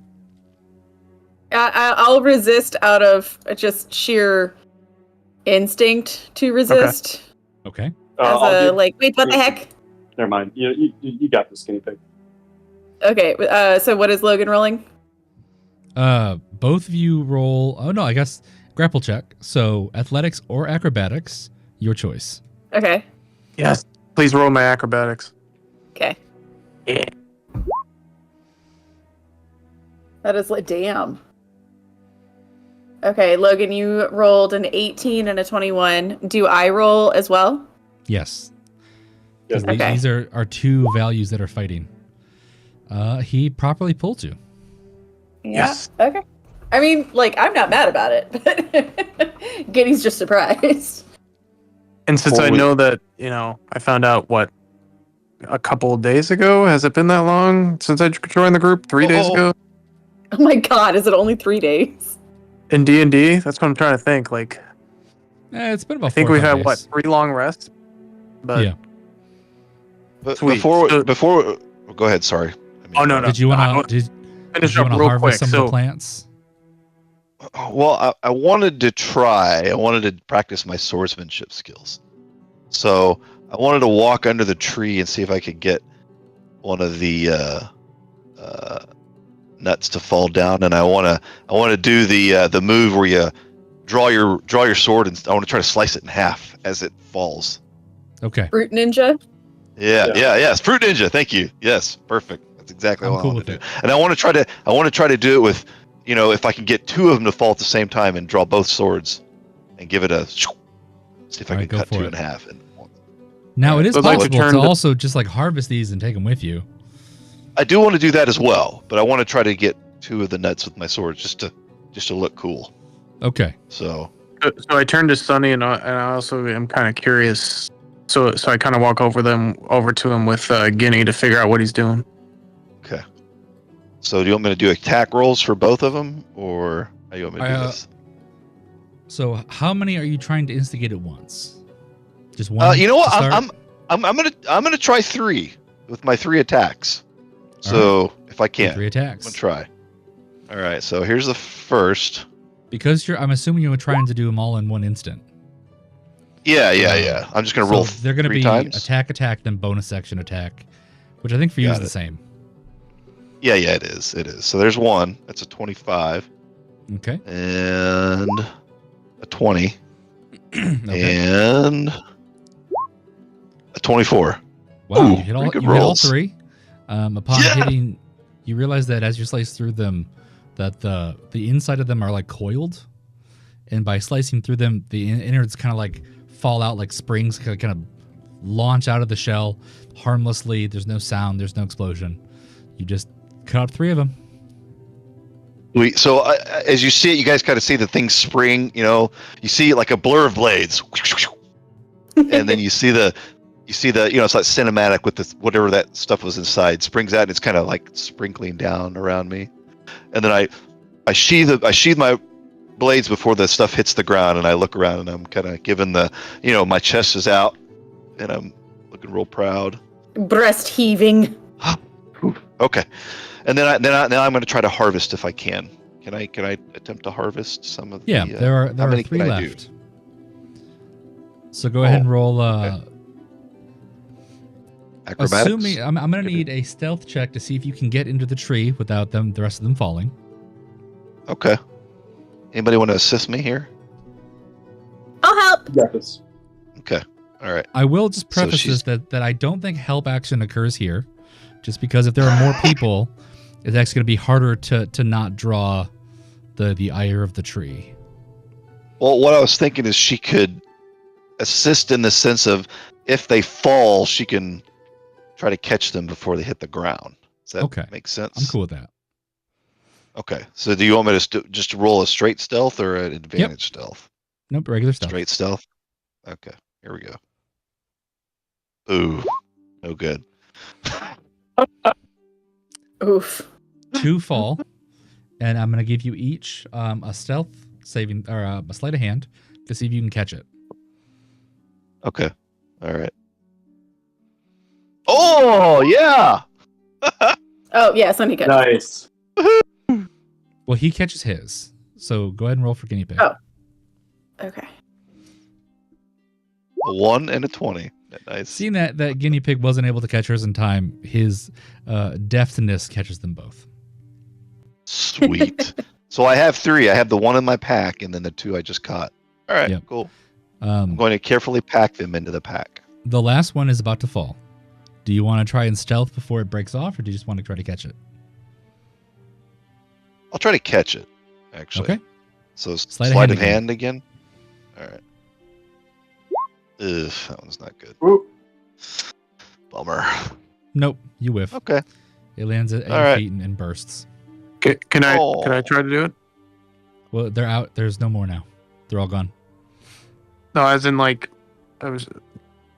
Speaker 7: I'll resist out of just sheer instinct to resist.
Speaker 3: Okay.
Speaker 7: As
Speaker 2: I'll
Speaker 7: a
Speaker 2: give-
Speaker 7: like, wait, what the heck?
Speaker 2: Never mind. You got this, guinea pig.
Speaker 7: Okay, so what is Logan rolling?
Speaker 3: Both of you roll. Oh no, I guess grapple check. So athletics or acrobatics, your choice.
Speaker 7: Okay.
Speaker 1: Yes. Please roll my acrobatics.
Speaker 7: Okay.
Speaker 1: Yeah.
Speaker 7: That is like, damn. Okay, Logan, you rolled an 18 and a 21. Do I roll as well?
Speaker 3: Yes.
Speaker 2: Yes.
Speaker 3: 'Cause
Speaker 7: Okay.
Speaker 3: These are two values that are fighting. He properly pulled you.
Speaker 7: Yeah.
Speaker 1: Yes.
Speaker 7: Okay. I mean, like, I'm not mad about it, but Giddy's just surprised.
Speaker 1: And since I
Speaker 6: Holy-
Speaker 1: know that, I found out a couple of days ago. Has it been that long since I joined the group? 3 days
Speaker 6: Oh.
Speaker 1: ago
Speaker 7: Oh my god, is it only 3 days?
Speaker 1: in D&D. That's what I'm trying to think. Like,
Speaker 3: It's been about.
Speaker 1: I think
Speaker 3: 4 or
Speaker 1: we've
Speaker 3: 5
Speaker 1: had
Speaker 3: days.
Speaker 1: 3 long rests. But
Speaker 3: Yeah.
Speaker 6: But
Speaker 1: Sweet. So-
Speaker 6: before, go ahead. Sorry.
Speaker 1: Oh, no.
Speaker 3: Did you
Speaker 1: I-
Speaker 3: want to?
Speaker 1: finish
Speaker 3: you
Speaker 1: up
Speaker 3: want to
Speaker 1: real
Speaker 3: harvest
Speaker 1: quick.
Speaker 3: some of
Speaker 1: So
Speaker 3: the plants?
Speaker 6: Well, I wanted to try. I wanted to practice my swordsmanship skills. So I wanted to walk under the tree and see if I could get one of the nuts to fall down. And I want to do the move where you draw your sword and I want to try to slice it in half as it falls.
Speaker 3: Okay.
Speaker 7: Brute Ninja?
Speaker 6: Yes, fruit ninja. Thank you. Yes, perfect. That's exactly
Speaker 3: I'm
Speaker 6: what
Speaker 3: cool
Speaker 6: I want
Speaker 3: with
Speaker 6: to do. And I want to try to do it with, if I can get 2 of them to fall at the same time and draw both swords and give it a see if I
Speaker 3: Alright,
Speaker 6: can
Speaker 3: go
Speaker 6: cut
Speaker 3: for
Speaker 6: 2
Speaker 3: it.
Speaker 6: in half. And
Speaker 3: Now it is
Speaker 1: I'd like to
Speaker 3: possible
Speaker 1: turn
Speaker 3: to
Speaker 1: to-
Speaker 3: also just like harvest these and take them with you.
Speaker 6: I do want to do that as well, but I want to try to get 2 of the nuts with my swords just to look cool.
Speaker 3: Okay.
Speaker 6: So
Speaker 1: I turned to Sunny, and I also am kind of curious. So I kind of walk over to him with Guinea to figure out what he's doing.
Speaker 6: okay. So do you want me to do attack rolls for both of them, or how do you want me to do this?
Speaker 3: So how many are you trying to instigate at once? Just one.
Speaker 6: You know what?
Speaker 3: to start?
Speaker 6: I'm gonna try 3 with my 3 attacks. So if I
Speaker 3: Do
Speaker 6: can,
Speaker 3: 3
Speaker 6: I'm
Speaker 3: attacks.
Speaker 6: gonna try. All right. So here's the first.
Speaker 3: Because I'm assuming you were trying to do them all in one instant.
Speaker 6: Yeah. I'm just gonna roll.
Speaker 3: They're going to
Speaker 6: 3
Speaker 3: be
Speaker 6: times.
Speaker 3: attack, then bonus action attack, which I think for you
Speaker 6: Got
Speaker 3: is the
Speaker 6: it.
Speaker 3: same.
Speaker 6: Yeah, it is. It is. So there's one. That's a 25.
Speaker 3: Okay.
Speaker 6: And a 20.
Speaker 3: Okay.
Speaker 6: And a 24.
Speaker 3: Wow,
Speaker 6: Ooh,
Speaker 3: you hit all
Speaker 6: pretty good
Speaker 3: you hit all
Speaker 6: rolls.
Speaker 3: three. Upon
Speaker 6: Yeah!
Speaker 3: hitting, you realize that as you slice through them, that the inside of them are like coiled, and by slicing through them, the innards kind of like fall out like springs, kind of launch out of the shell harmlessly. There's no sound. There's no explosion. You just cut up three of them.
Speaker 6: So as you see it, you guys kind of see the thing spring. You see like a blur of blades, and then you see the it's like cinematic with this whatever that stuff was inside springs out, and it's kind of like sprinkling down around me. And then I sheathe my blades before the stuff hits the ground, and I look around, and I'm kind of giving my chest is out, and I'm looking real proud.
Speaker 5: Breast heaving.
Speaker 6: Okay, and then I'm going to try to harvest if I can. Can I attempt to harvest some of the?
Speaker 3: Yeah, there are
Speaker 6: how many
Speaker 3: 3
Speaker 6: can I do?
Speaker 3: left. So go ahead and roll.
Speaker 6: Okay. Acrobatics.
Speaker 3: Assuming I'm going to need a stealth check to see if you can get into the tree without the rest of them falling.
Speaker 6: Okay. Anybody want to assist me here?
Speaker 5: I'll help.
Speaker 2: You got this.
Speaker 6: Okay. All right.
Speaker 3: I will just
Speaker 6: So
Speaker 3: preface this that I don't think help action occurs here, just because if there are more people, it's actually going to be harder to not draw the ire of the tree.
Speaker 6: Well, what I was thinking is she could assist in the sense of if they fall, she can try to catch them before they hit the ground. Does that make sense?
Speaker 3: I'm cool with that.
Speaker 6: Okay. So do you want me to just roll a straight stealth or an advantage stealth?
Speaker 3: Nope, regular stuff.
Speaker 6: Straight stealth? Okay. Here we go. Ooh. No good.
Speaker 5: Oof.
Speaker 3: 2 fall, and I'm going to give you each a stealth saving or a sleight of hand to see if you can catch it.
Speaker 6: Okay. All right. Oh, yeah.
Speaker 5: Oh, yeah, Sonny catches.
Speaker 2: Nice.
Speaker 3: Well, he catches his, so go ahead and roll for guinea pig.
Speaker 5: Oh. Okay.
Speaker 6: A 1 and a 20. Nice.
Speaker 3: Seeing that guinea pig wasn't able to catch hers in time, his deftness catches them both.
Speaker 6: Sweet. So I have 3. I have the 1 in my pack and then the 2 I just caught. All right,
Speaker 3: Yep.
Speaker 6: cool. I'm going to carefully pack them into the pack.
Speaker 3: The last one is about to fall. Do you want to try and stealth before it breaks off, or do you just want to try to catch it?
Speaker 6: I'll try to catch it, actually.
Speaker 3: Okay.
Speaker 6: So
Speaker 3: Sleight
Speaker 6: of
Speaker 3: of hand
Speaker 6: hand again. All right. Ugh, that one's not good.
Speaker 2: Ooh.
Speaker 6: Bummer.
Speaker 3: Nope, you whiff.
Speaker 6: Okay.
Speaker 3: It lands at 8
Speaker 6: All right.
Speaker 3: feet and bursts.
Speaker 1: Can I try to do it?
Speaker 3: Well, they're out. There's no more now. They're all gone.
Speaker 1: No, as in like I was.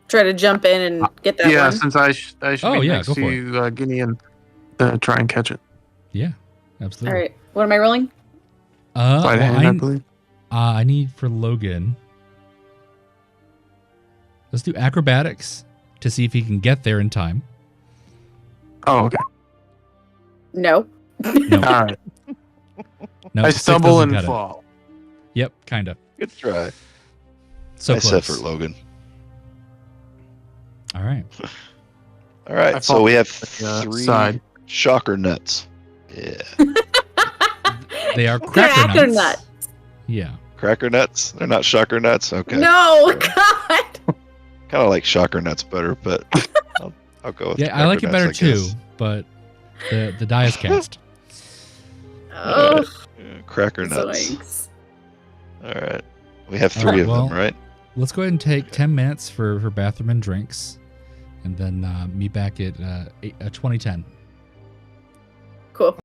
Speaker 5: Try to jump in and get that
Speaker 1: Yeah,
Speaker 5: one.
Speaker 1: since I should be next
Speaker 3: go
Speaker 1: to
Speaker 3: for it.
Speaker 1: you, Guinea, and try and catch it.
Speaker 3: Yeah,
Speaker 5: All
Speaker 3: absolutely.
Speaker 5: right. What am I rolling?
Speaker 1: Sleight of hand, I believe.
Speaker 3: I need for Logan. Let's do acrobatics to see if he can get there in time.
Speaker 1: Oh, okay.
Speaker 5: No.
Speaker 3: No,
Speaker 1: All right.
Speaker 3: no.
Speaker 1: I
Speaker 3: 6
Speaker 1: stumble
Speaker 3: doesn't
Speaker 1: and
Speaker 3: cut it.
Speaker 1: fall.
Speaker 3: Yep, kind of.
Speaker 6: Good try.
Speaker 3: So
Speaker 6: nice
Speaker 3: close.
Speaker 6: effort, Logan.
Speaker 3: All right.
Speaker 6: All right,
Speaker 1: I
Speaker 6: so
Speaker 1: fall
Speaker 6: we have
Speaker 1: the
Speaker 6: 3
Speaker 1: side.
Speaker 6: shocker nuts. Yeah.
Speaker 3: They are cracker
Speaker 5: Cracker
Speaker 3: nuts.
Speaker 5: nut.
Speaker 3: Yeah.
Speaker 6: Cracker nuts? They're not shocker nuts? Okay.
Speaker 5: No, God.
Speaker 6: Kind of like shocker nuts better, but I'll go with
Speaker 3: Yeah, I like it
Speaker 6: cracker
Speaker 3: better
Speaker 6: nuts, I
Speaker 3: too,
Speaker 6: guess.
Speaker 3: but the die is cast.
Speaker 5: Oh,
Speaker 6: Cracker
Speaker 5: so
Speaker 6: nuts.
Speaker 5: thanks.
Speaker 6: All right. We have
Speaker 3: All
Speaker 6: 3
Speaker 3: right,
Speaker 6: of
Speaker 3: well,
Speaker 6: them, right?
Speaker 3: Let's go ahead and take 10 minutes for bathroom and drinks, and then meet back at 2010.
Speaker 5: Cool.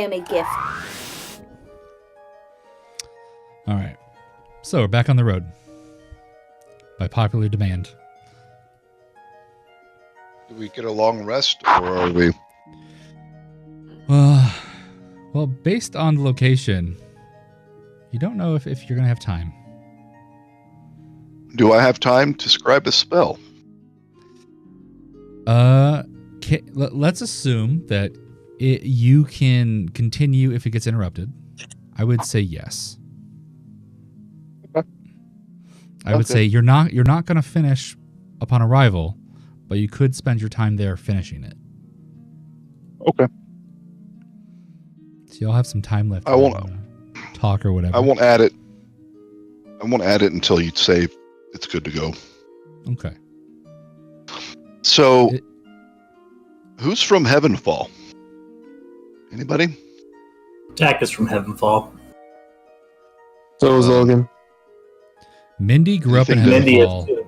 Speaker 7: am a gift.
Speaker 3: All right. So we're back on the road by popular demand.
Speaker 6: Do we get a long rest, or are we?
Speaker 3: Well, based on the location, you don't know if you're going to have time.
Speaker 6: Do I have time to scribe a spell?
Speaker 3: Let's assume that you can continue if it gets interrupted. I would say yes.
Speaker 6: Okay.
Speaker 3: I would say you're not going to finish upon arrival, but you could spend your time there finishing it.
Speaker 6: Okay.
Speaker 3: So you'll have some time left.
Speaker 6: I won't
Speaker 3: talk or whatever.
Speaker 6: I won't add it. I won't add it until you say it's good to go.
Speaker 3: Okay.
Speaker 6: So, who's from Heavenfall? Anybody?
Speaker 4: Jack is from Heavenfall.
Speaker 1: So is Logan.
Speaker 3: Mindy grew up in
Speaker 4: Mindy is
Speaker 3: Heavenfall,
Speaker 4: too.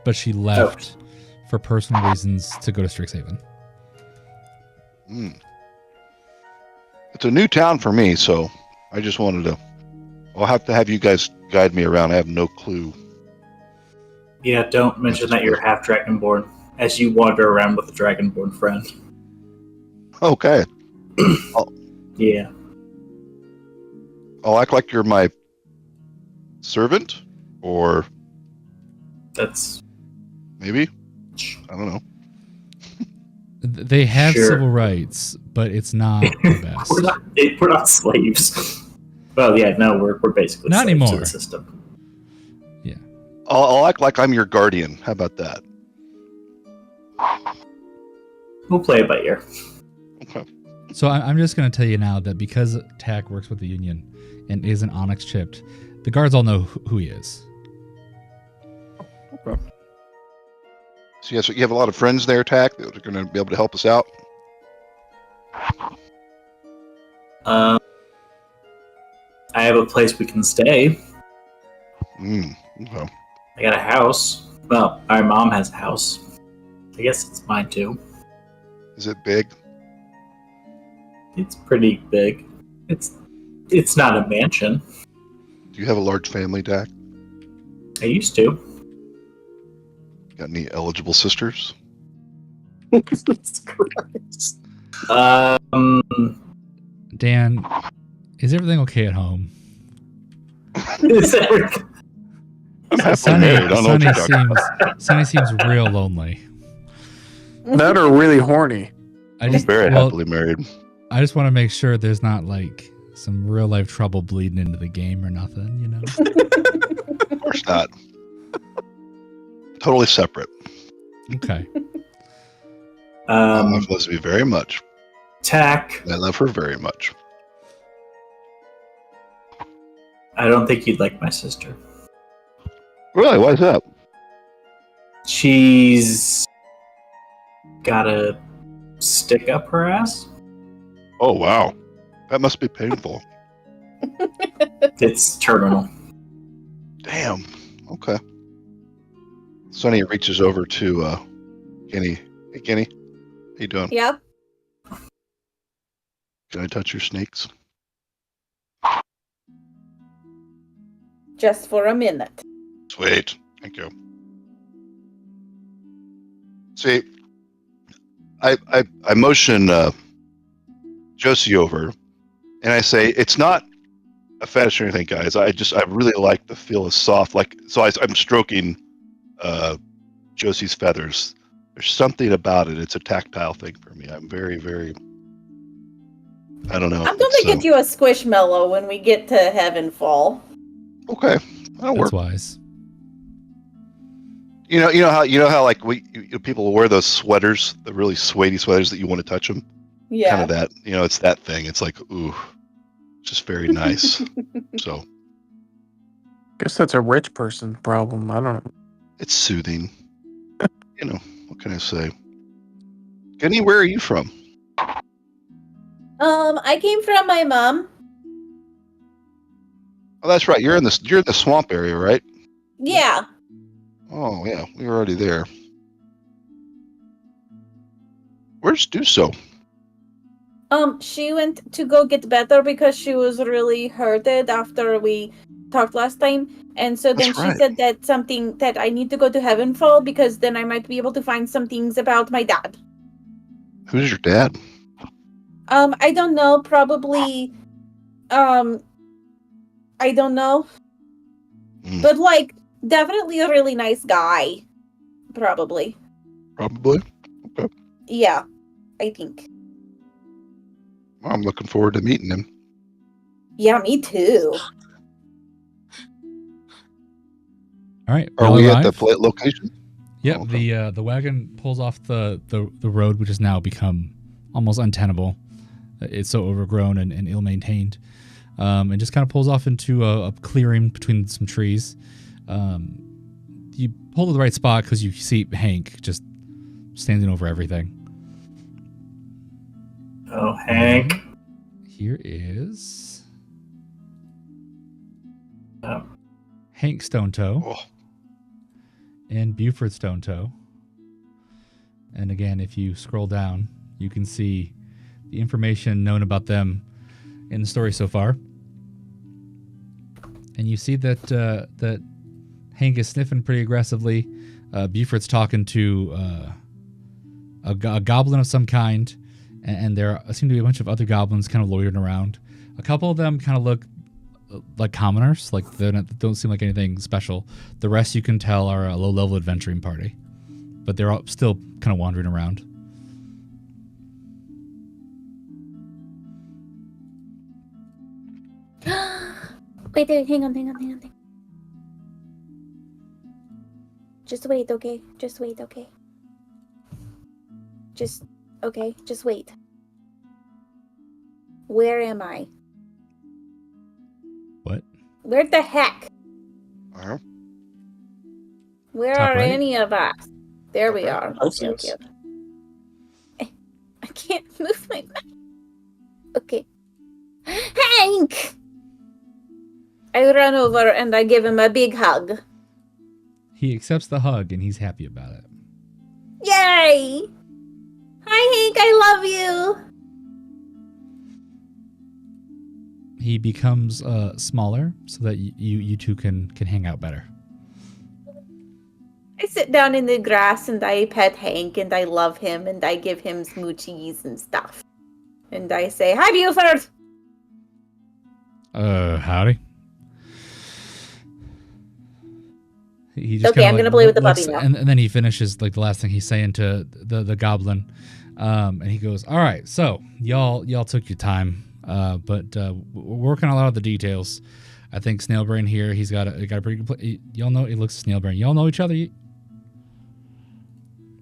Speaker 3: but she left for personal reasons to go to Strixhaven.
Speaker 6: It's a new town for me, so I just wanted to. I'll have to have you guys guide me around. I have no clue.
Speaker 4: Yeah, don't mention that you're half dragonborn as you wander around with a dragonborn friend.
Speaker 6: Okay.
Speaker 4: Yeah.
Speaker 6: I'll act like you're my servant, or
Speaker 4: That's
Speaker 6: maybe. I don't know.
Speaker 3: They have
Speaker 4: Sure.
Speaker 3: civil rights, but it's not the best.
Speaker 4: we're not slaves. Well, yeah, no, we're basically
Speaker 3: Not
Speaker 4: slaves to
Speaker 3: anymore.
Speaker 4: the system.
Speaker 6: I'll act like I'm your guardian. How about that?
Speaker 4: We'll play it by ear.
Speaker 6: Okay.
Speaker 3: So I'm just going to tell you now that because Tack works with the Union and isn't Onyx chipped, the guards all know who he is.
Speaker 6: Okay. So you have a lot of friends there, Tack, that are going to be able to help us out.
Speaker 4: I have a place we can stay.
Speaker 6: Okay.
Speaker 4: I got a house. Well, our mom has a house. I guess it's mine too.
Speaker 6: Is it big?
Speaker 4: It's pretty big. It's not a mansion.
Speaker 6: Do you have a large family, Tack?
Speaker 4: I used to.
Speaker 6: Got any eligible sisters?
Speaker 2: Jesus Christ.
Speaker 3: Dan, is everything okay at home?
Speaker 4: Is everything-
Speaker 6: I'm happily married. I don't know what you're talking about.
Speaker 3: Sunny seems real lonely.
Speaker 1: That are really horny.
Speaker 3: I
Speaker 6: I'm
Speaker 3: just
Speaker 6: very happily married.
Speaker 3: I just want to make sure there's not like some real life trouble bleeding into the game or nothing, you know.
Speaker 6: Of course not. Totally separate.
Speaker 3: Okay.
Speaker 6: I love Leslie very much.
Speaker 4: Tack.
Speaker 6: I love her very much.
Speaker 4: I don't think you'd like my sister.
Speaker 6: Really? Why is that?
Speaker 4: She's got a stick up her ass.
Speaker 6: Oh, wow. That must be painful.
Speaker 4: It's terminal.
Speaker 6: Damn. Okay. Sonny reaches over to Kenny. Hey, Kenny. How you doing?
Speaker 7: Yeah.
Speaker 6: Can I touch your snakes?
Speaker 7: Just for a minute.
Speaker 6: Sweet. Thank you. See, I motion Josie over, and I say, it's not a fetish or anything, guys. I really like the feel of soft, I'm stroking Josie's feathers. There's something about it. It's a tactile thing for me. I'm very, very, I don't know.
Speaker 7: I'm gonna get you a squishmallow when we get to Heavenfall.
Speaker 6: Okay. That'll
Speaker 3: That's
Speaker 6: work.
Speaker 3: wise.
Speaker 6: You know how like people will wear those sweaters, the really suede sweaters that you want to touch them.
Speaker 7: Yeah.
Speaker 6: Kind of that. It's that thing. It's like, ooh, just very nice. So
Speaker 1: Guess that's a rich person problem. I don't know.
Speaker 6: it's soothing. What can I say? Kenny, where are you from?
Speaker 7: I came from my mom.
Speaker 6: Oh, that's right. You're in the swamp area, right?
Speaker 7: Yeah.
Speaker 6: Oh yeah, we were already there. Where's Duso?
Speaker 7: She went to go get better because she was really hurted after we talked last time. And so then
Speaker 6: That's
Speaker 7: she
Speaker 6: right.
Speaker 7: said that I need to go to Heavenfall because then I might be able to find some things about my dad.
Speaker 6: Who's your dad?
Speaker 7: I don't know, probably I don't know.
Speaker 6: Hmm.
Speaker 7: But like definitely a really nice guy. Probably.
Speaker 6: Probably.
Speaker 7: Yeah, I think.
Speaker 6: Well, I'm looking forward to meeting him.
Speaker 7: Yeah, me too.
Speaker 3: All right.
Speaker 6: Are
Speaker 3: y'all
Speaker 6: we
Speaker 3: arrive?
Speaker 6: at the location?
Speaker 3: Yep.
Speaker 6: Oh, okay.
Speaker 3: The wagon pulls off the road, which has now become almost untenable. It's so overgrown and ill maintained, and just kind of pulls off into a clearing between some trees. You pull to the right spot because you see Hank just standing over everything.
Speaker 4: Oh, Hank.
Speaker 3: Here is
Speaker 4: Oh.
Speaker 3: Hank Stonetoe
Speaker 6: Oh,
Speaker 3: and Buford Stonetoe. And again, if you scroll down, you can see the information known about them in the story so far. And you see that that Hank is sniffing pretty aggressively. Buford's talking to a goblin of some kind, and there seem to be a bunch of other goblins kind of loitering around. A couple of them kind of look like commoners, like they don't seem like anything special. The rest you can tell are a low-level adventuring party, but they're all still kind of wandering around.
Speaker 8: Wait, hang on. Just wait, okay? Just wait. Just wait. Where am I?
Speaker 3: What?
Speaker 8: Where the heck?
Speaker 6: Uh-huh.
Speaker 8: Where
Speaker 3: Top
Speaker 8: are
Speaker 3: right?
Speaker 8: any of us? There we
Speaker 2: Okay,
Speaker 8: are.
Speaker 2: I see us.
Speaker 8: I can't move my back. Okay. Hank! I run over and I give him a big hug.
Speaker 3: He accepts the hug, and he's happy about it.
Speaker 8: Yay! Hi, Hank, I love you!
Speaker 3: He becomes smaller so that you two can hang out better.
Speaker 8: I sit down in the grass and I pet Hank and I love him and I give him smoochies and stuff. And I say, hi, Buford!
Speaker 3: Howdy. He just
Speaker 8: Okay,
Speaker 3: kinda,
Speaker 8: I'm gonna play with the puppy
Speaker 3: looks-
Speaker 8: now.
Speaker 3: And then he finishes like the last thing he's saying to the goblin, and he goes, "All right, so y'all took your time, but we're working on a lot of the details. I think Snailbrain here, he's got a pretty good. Y'all know it looks Snailbrain. Y'all know each other."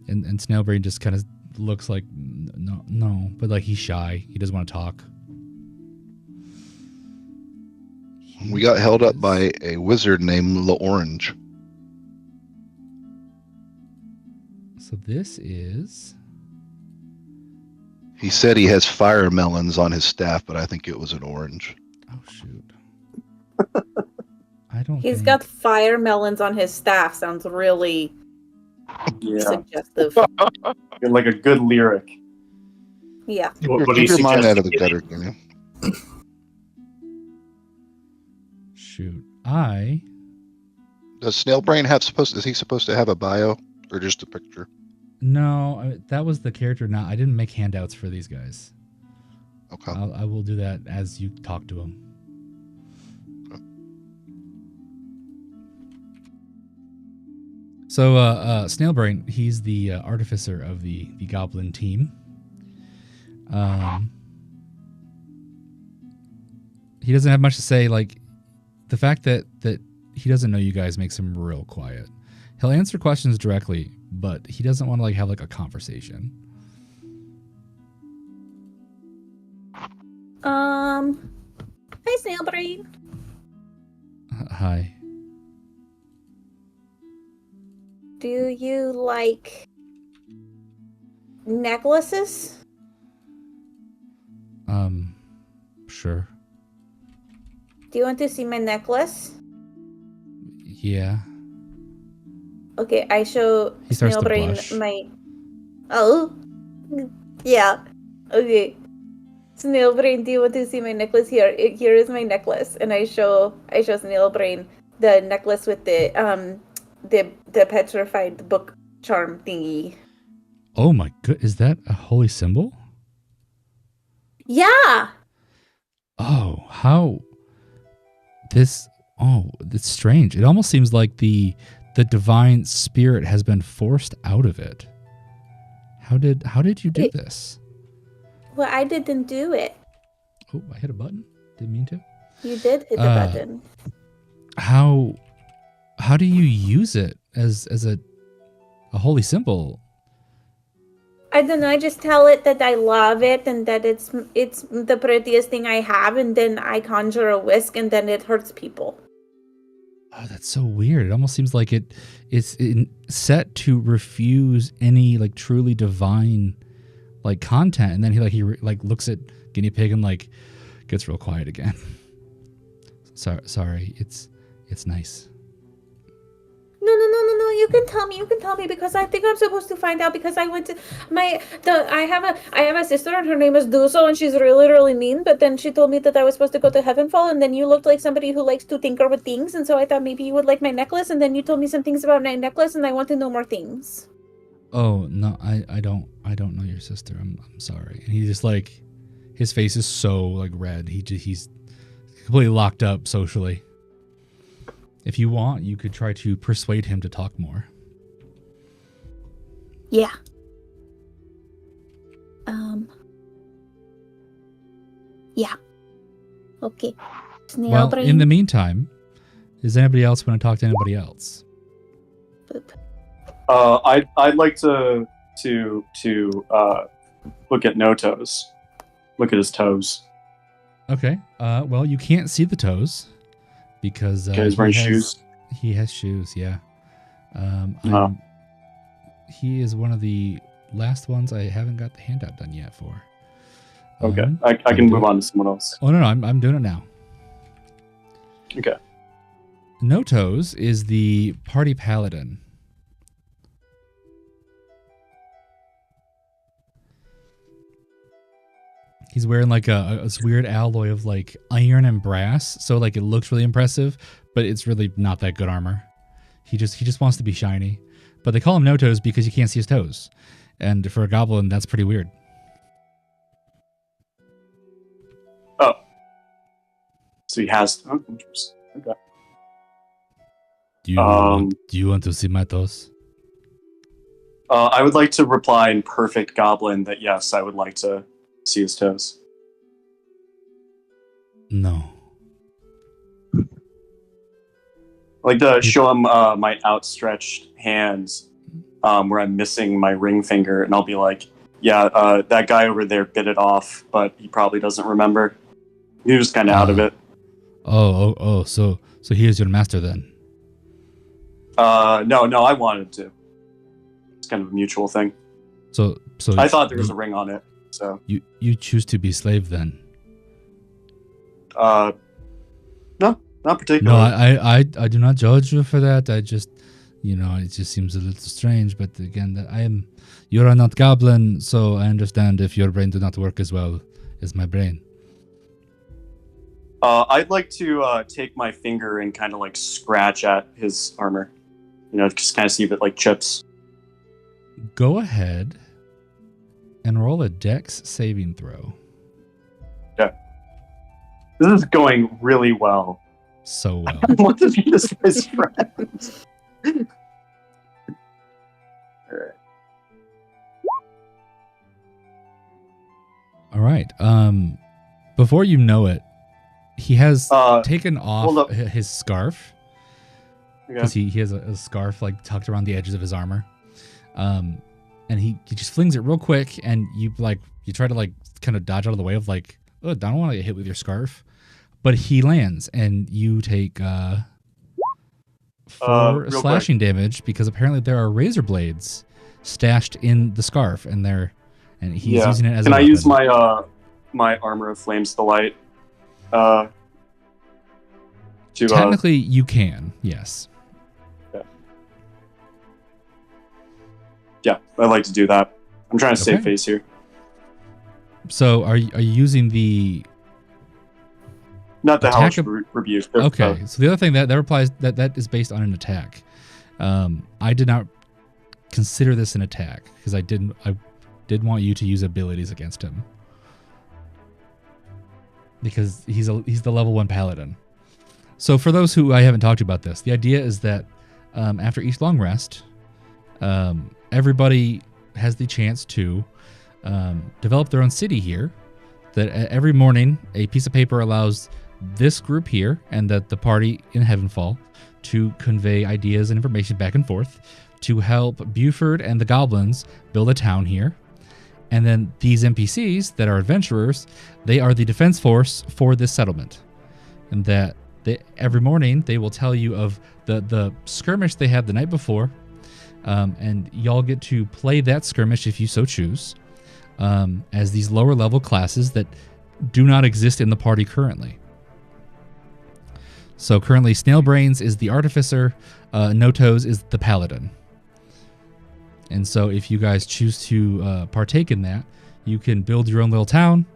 Speaker 3: And Snailbrain just kind of looks like no, but like he's shy. He doesn't want to talk.
Speaker 6: We got held up by a wizard named L'Orange.
Speaker 3: So this is.
Speaker 6: He said he has fire melons on his staff, but I think it was an orange.
Speaker 3: Oh shoot. I don't.
Speaker 5: He's
Speaker 3: think-
Speaker 5: got fire melons on his staff. Sounds really
Speaker 2: Yeah,
Speaker 5: suggestive.
Speaker 2: like a good lyric.
Speaker 5: Yeah.
Speaker 4: What do you
Speaker 6: Keep your mind
Speaker 4: suggest?
Speaker 6: out of the gutter, can you?
Speaker 3: Shoot.
Speaker 6: Does Snailbrain is he supposed to have a bio or just a picture?
Speaker 3: No, that was the character. Now I didn't make handouts for these guys.
Speaker 6: Okay.
Speaker 3: I will do that as you talk to them. So, Snailbrain, he's the artificer of the goblin team. He doesn't have much to say. Like, the fact that he doesn't know you guys makes him real quiet. He'll answer questions directly, but he doesn't want to have a conversation.
Speaker 8: Hi, Snailbrain.
Speaker 3: Hi.
Speaker 8: Do you like necklaces?
Speaker 3: Sure.
Speaker 8: Do you want to see my necklace?
Speaker 3: Yeah.
Speaker 8: Okay, I show
Speaker 3: He starts to
Speaker 8: Snailbrain
Speaker 3: blush.
Speaker 8: my. Oh, yeah. Okay, Snailbrain, do you want to see my necklace? Here is my necklace, and I show Snailbrain the necklace with the petrified book charm thingy.
Speaker 3: Oh my god, is that a holy symbol?
Speaker 8: Yeah.
Speaker 3: Oh, how this it's strange. It almost seems like the divine spirit has been forced out of it. How did you do this?
Speaker 8: Well, I didn't do it.
Speaker 3: Oh, I hit a button. Didn't mean to.
Speaker 8: You did hit the button.
Speaker 3: How do you use it as a holy symbol?
Speaker 8: I don't know. I just tell it that I love it and that it's the prettiest thing I have, and then I conjure a whisk, and then it hurts people.
Speaker 3: Oh, that's so weird. It almost seems like it's set to refuse any truly divine content, and then he looks at Guinea Pig and gets real quiet again. Sorry, it's nice.
Speaker 8: No. you can tell me. You can tell me because I think I'm supposed to find out because I went to I have a sister and her name is Duso and she's really really mean. But then she told me that I was supposed to go to Heavenfall and then you looked like somebody who likes to tinker with things and so I thought maybe you would like my necklace and then you told me some things about my necklace and I want to know more things.
Speaker 3: Oh no, I don't know your sister. I'm sorry. And he just like, his face is so like red. He's completely locked up socially. If you want, you could try to persuade him to talk more.
Speaker 8: Yeah. Yeah. Okay. Snail
Speaker 3: Well,
Speaker 8: brain.
Speaker 3: in the meantime, does anybody else want to talk to anybody else?
Speaker 8: Boop.
Speaker 2: I'd like to look at No Toes. Look at his toes.
Speaker 3: Okay. Well, you can't see the toes because
Speaker 2: He's wearing shoes.
Speaker 3: He has shoes. Yeah.
Speaker 2: Oh.
Speaker 3: He is one of the last ones I haven't got the handout done yet for.
Speaker 2: Okay, I can move on to someone else.
Speaker 3: Oh no, I'm doing it now.
Speaker 2: Okay.
Speaker 3: No Toes is the party paladin. He's wearing like a weird alloy of like iron and brass, so like it looks really impressive, but it's really not that good armor. He just wants to be shiny. But they call him No Toes because you can't see his toes. And for a goblin, that's pretty weird.
Speaker 2: Oh. So he has... Oh, interesting. Okay.
Speaker 3: Do you want to see my toes?
Speaker 2: I would like to reply in perfect goblin that yes, I would like to see his toes.
Speaker 3: No.
Speaker 2: I like to show him my outstretched hands where I'm missing my ring finger, and I'll be like, yeah, that guy over there bit it off, but he probably doesn't remember. He was kind of out of it.
Speaker 3: So he is your master then?
Speaker 2: No, I wanted to. It's kind of a mutual thing.
Speaker 3: So
Speaker 2: I thought there was a ring on it. So
Speaker 3: you choose to be slave then?
Speaker 2: No, not particularly.
Speaker 3: No, I do not judge you for that. I just, it just seems a little strange. But again, you are not goblin, so I understand if your brain do not work as well as my brain.
Speaker 2: I'd like to take my finger and kind of like scratch at his armor. Just kind of see if it like chips.
Speaker 3: Go ahead and roll a dex saving throw.
Speaker 2: Yeah. This is going really well.
Speaker 3: So well.
Speaker 2: I want to be this guy's friend.
Speaker 3: All right. Before you know it, he has taken off his scarf. Because he has a scarf like tucked around the edges of his armor. And he just flings it real quick, and you try to like kind of dodge out of the way of like, oh, I don't want to get hit with your scarf. But he lands, and you take 4 slashing damage because apparently there are razor blades stashed in the scarf, and he's using it as.
Speaker 2: Can
Speaker 3: a
Speaker 2: I
Speaker 3: weapon.
Speaker 2: use my armor of flames delight?
Speaker 3: Technically, you can. Yes.
Speaker 2: Yeah, I'd like to do that. I'm trying to save face here.
Speaker 3: So, are you using the?
Speaker 2: Not the hellish rebuke.
Speaker 3: Okay, so the other thing that applies that is based on an attack. I did not consider this an attack because I did want you to use abilities against him because he's the level 1 paladin. So for those who I haven't talked about this, the idea is that after each long rest, everybody has the chance to develop their own city here. That every morning a piece of paper allows this group here and that the party in Heavenfall to convey ideas and information back and forth to help Buford and the goblins build a town here. And then these NPCs that are adventurers, they are the defense force for this settlement. And that every morning they will tell you of the skirmish they had the night before. And y'all get to play that skirmish if you so choose, as these lower level classes that do not exist in the party currently. So currently, Snailbrains is the artificer, No Toes is the paladin. And so if you guys choose to partake in that, you can build your own little town.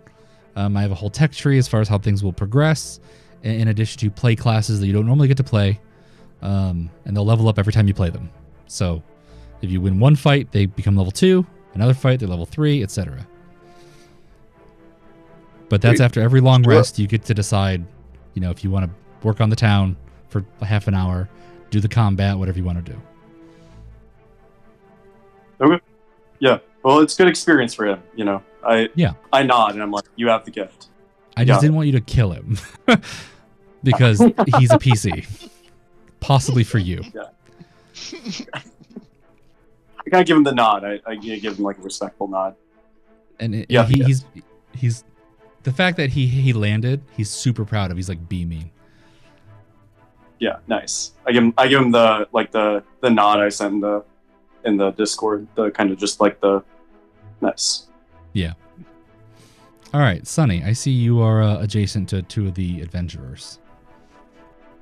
Speaker 3: I have a whole tech tree as far as how things will progress, in addition to play classes that you don't normally get to play, and they'll level up every time you play them. So if you win one fight, they become level 2, another fight, they're level 3, etc. But that's after every long rest, you get to decide, if you want to work on the town for half an hour, do the combat, whatever you want to do.
Speaker 2: Okay. Yeah. Well, it's good experience for him. I nod and I'm like, you have the gift.
Speaker 3: I just didn't want you to kill him because he's a PC, possibly for you.
Speaker 2: Yeah. I gotta give him the nod. I give him like a respectful nod.
Speaker 3: And he's the fact that he landed, he's super proud of. He's like beaming.
Speaker 2: Yeah, nice. I give him the nod I sent in the Discord, the kind of just like the nice.
Speaker 3: Yeah. All right, Sonny, I see you are adjacent to 2 of the adventurers.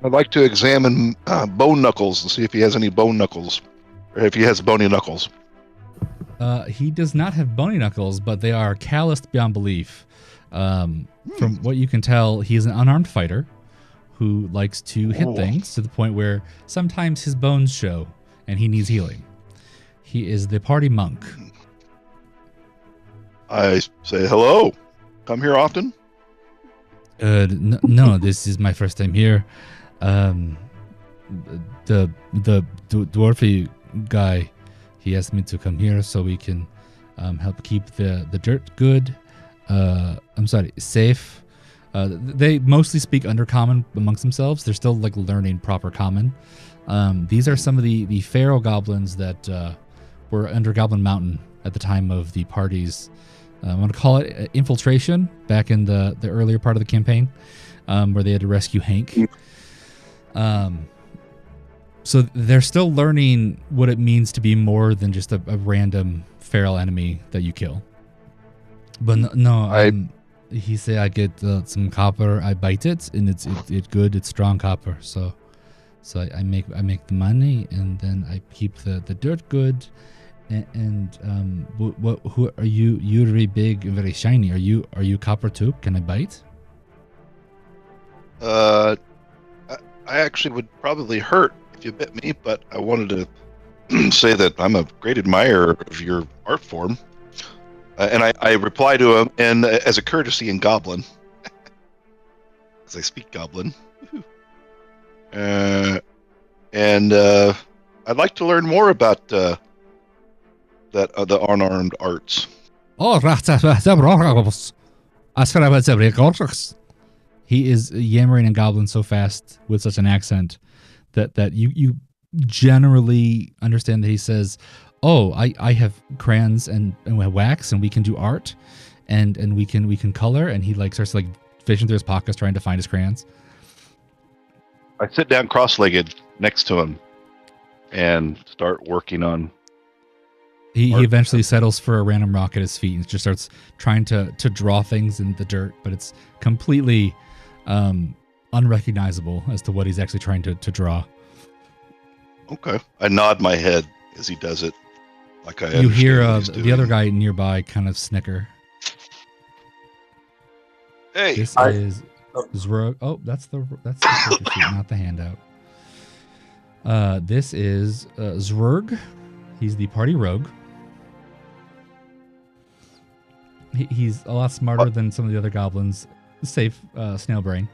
Speaker 6: I'd like to examine Bone Knuckles and see if he has any bone knuckles, or if he has bony knuckles.
Speaker 3: He does not have bony knuckles, but they are calloused beyond belief. From what you can tell, he is an unarmed fighter who likes to hit things to the point where sometimes his bones show and he needs healing. He is the party monk.
Speaker 6: I say hello. Come here often?
Speaker 3: No, this is my first time here. The dwarfy guy, he asked me to come here so we can help keep the dirt good. Safe. They mostly speak Undercommon amongst themselves. They're still like learning proper Common. These are some of the feral goblins that were under Goblin Mountain at the time of the party's, I want to call it infiltration back in the earlier part of the campaign, where they had to rescue Hank. So they're still learning what it means to be more than just a random feral enemy that you kill. But he say I get some copper, I bite it, and it's good, it's strong copper. So I make the money, and then I keep the dirt good. And who are you? You're very big and very shiny. Are you copper too? Can I bite?
Speaker 6: I actually would probably hurt if you bit me, but I wanted to say that I'm a great admirer of your art form. And I reply to him, and as a courtesy in Goblin, as I speak Goblin, and I'd like to learn more about the unarmed arts.
Speaker 3: He is yammering in Goblin so fast with such an accent that you generally understand that he says, "Oh, I have crayons and wax, and we can do art, and we can color." And he starts fishing through his pockets trying to find his crayons.
Speaker 6: I sit down cross-legged next to him and start working on.
Speaker 3: He eventually settles for a random rock at his feet and just starts trying to draw things in the dirt, but it's completely unrecognizable as to what he's actually trying to draw.
Speaker 6: Okay, I nod my head as he does it. Like I
Speaker 3: you hear the other guy nearby kind of snicker.
Speaker 6: Hey,
Speaker 3: this is Zrog. Oh, that's the character sheet, not the handout. This is Zrog. He's the party rogue. He's a lot smarter than some of the other goblins, save Snailbrain.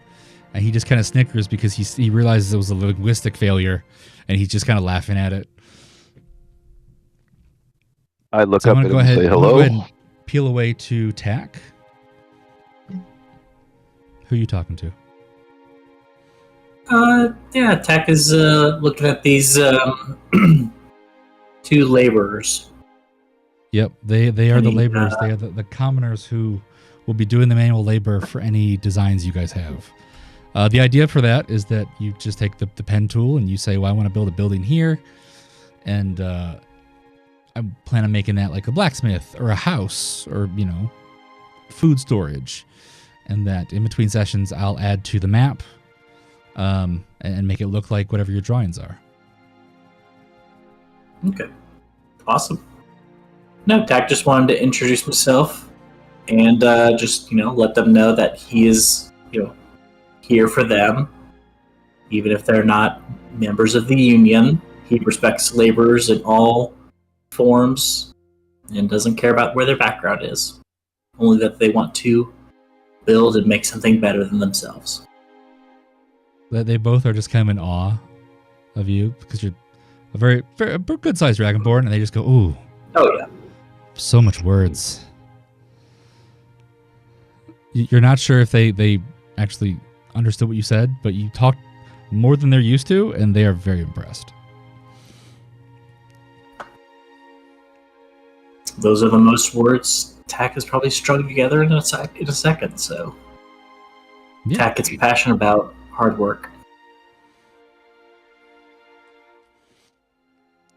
Speaker 3: And he just kind of snickers because he realizes it was a linguistic failure, and he's just kind of laughing at it.
Speaker 6: I look up at him and say hello.
Speaker 3: Go ahead and peel away to Tack. Who are you talking to?
Speaker 4: Tack is looking at these 2 laborers.
Speaker 3: Yep, they are the laborers. They are the commoners who will be doing the manual labor for any designs you guys have. The idea for that is that you just take the pen tool and you say, well, I want to build a building here, and I plan on making that like a blacksmith or a house or, food storage. And that in between sessions, I'll add to the map and make it look like whatever your drawings are.
Speaker 4: Okay. Awesome. No, Tack just wanted to introduce himself and just, let them know that he is, here for them. Even if they're not members of the union, he respects laborers in all forms and doesn't care about where their background is. Only that they want to build and make something better than themselves.
Speaker 3: They both are just kind of in awe of you because you're a very good-sized dragonborn, and they just go, "Ooh,
Speaker 4: oh yeah,
Speaker 3: so much words." You're not sure if they actually understood what you said, but you talked more than they're used to, and they are very impressed.
Speaker 4: Those are the most words Tack has probably strung together in a second. So
Speaker 3: Yeah.
Speaker 4: Tack gets passionate about hard work.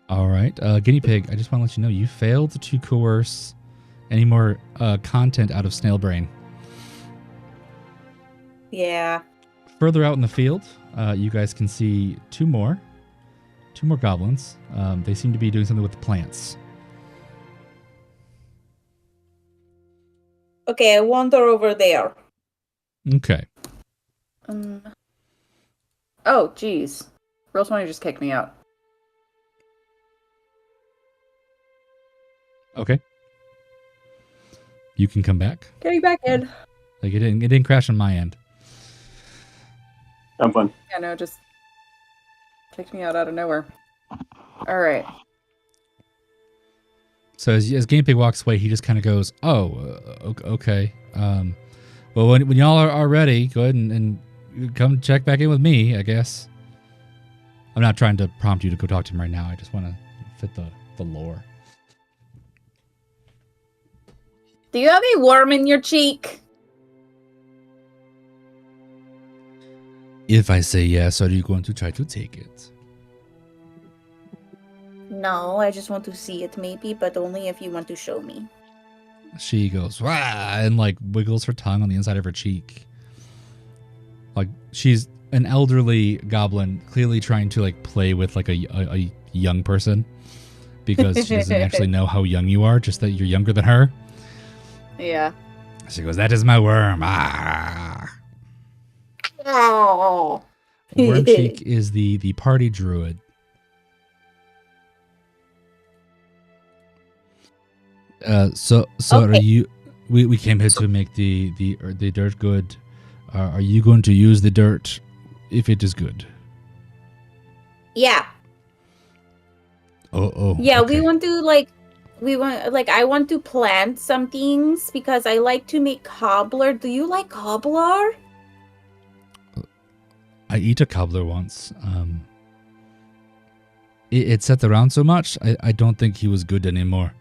Speaker 3: All right, Guinea Pig, I just want to let you know you failed to coerce any more content out of Snailbrain.
Speaker 8: Yeah.
Speaker 3: Further out in the field, you guys can see two more goblins. They seem to be doing something with the plants.
Speaker 8: Okay, I wander over there.
Speaker 3: Okay.
Speaker 5: Oh, geez. Roll 20 just kicked me out.
Speaker 3: Okay. You can come back.
Speaker 8: Getting back in.
Speaker 3: Like it didn't crash on my end.
Speaker 2: I'm fine.
Speaker 5: Yeah, no, just kicked me out of nowhere. All right.
Speaker 3: So as Game Pig walks away, he just kind of goes, "Oh, okay. Well, when y'all are ready, go ahead and come check back in with me, I guess." I'm not trying to prompt you to go talk to him right now. I just want to fit the lore.
Speaker 8: Do you have a worm in your cheek?
Speaker 3: If I say yes, are you going to try to take it?
Speaker 8: No, I just want to see it maybe, but only if you want to show me.
Speaker 3: She goes, "Wah," and like wiggles her tongue on the inside of her cheek. Like she's an elderly goblin, clearly trying to like play with like a young person because she doesn't actually know how young you are, just that you're younger than her.
Speaker 5: Yeah.
Speaker 3: She goes, "That is my worm." Ah.
Speaker 8: Oh.
Speaker 3: Wormcheek is the party druid. So
Speaker 8: Okay.
Speaker 3: are you? We came here to make the dirt good. Are you going to use the dirt if it is good?
Speaker 8: Yeah.
Speaker 3: Oh.
Speaker 8: Yeah,
Speaker 3: okay.
Speaker 8: I want to plant some things because I like to make cobbler. Do you like cobbler?
Speaker 3: I eat a cobbler once. It sat around so much. I don't think he was good anymore.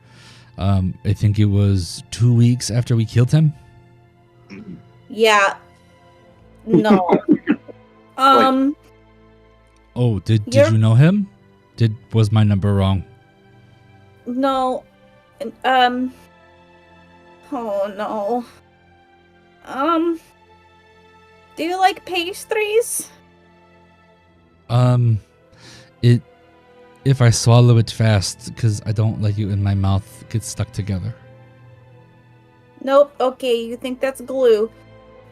Speaker 3: I think it was 2 weeks after we killed him.
Speaker 8: Yeah. No.
Speaker 3: Oh, did you know him? Was my number wrong?
Speaker 8: No. Oh no. Do you like pastries?
Speaker 3: If I swallow it fast, because I don't like it in my mouth gets stuck together.
Speaker 8: Nope. Okay, you think that's glue.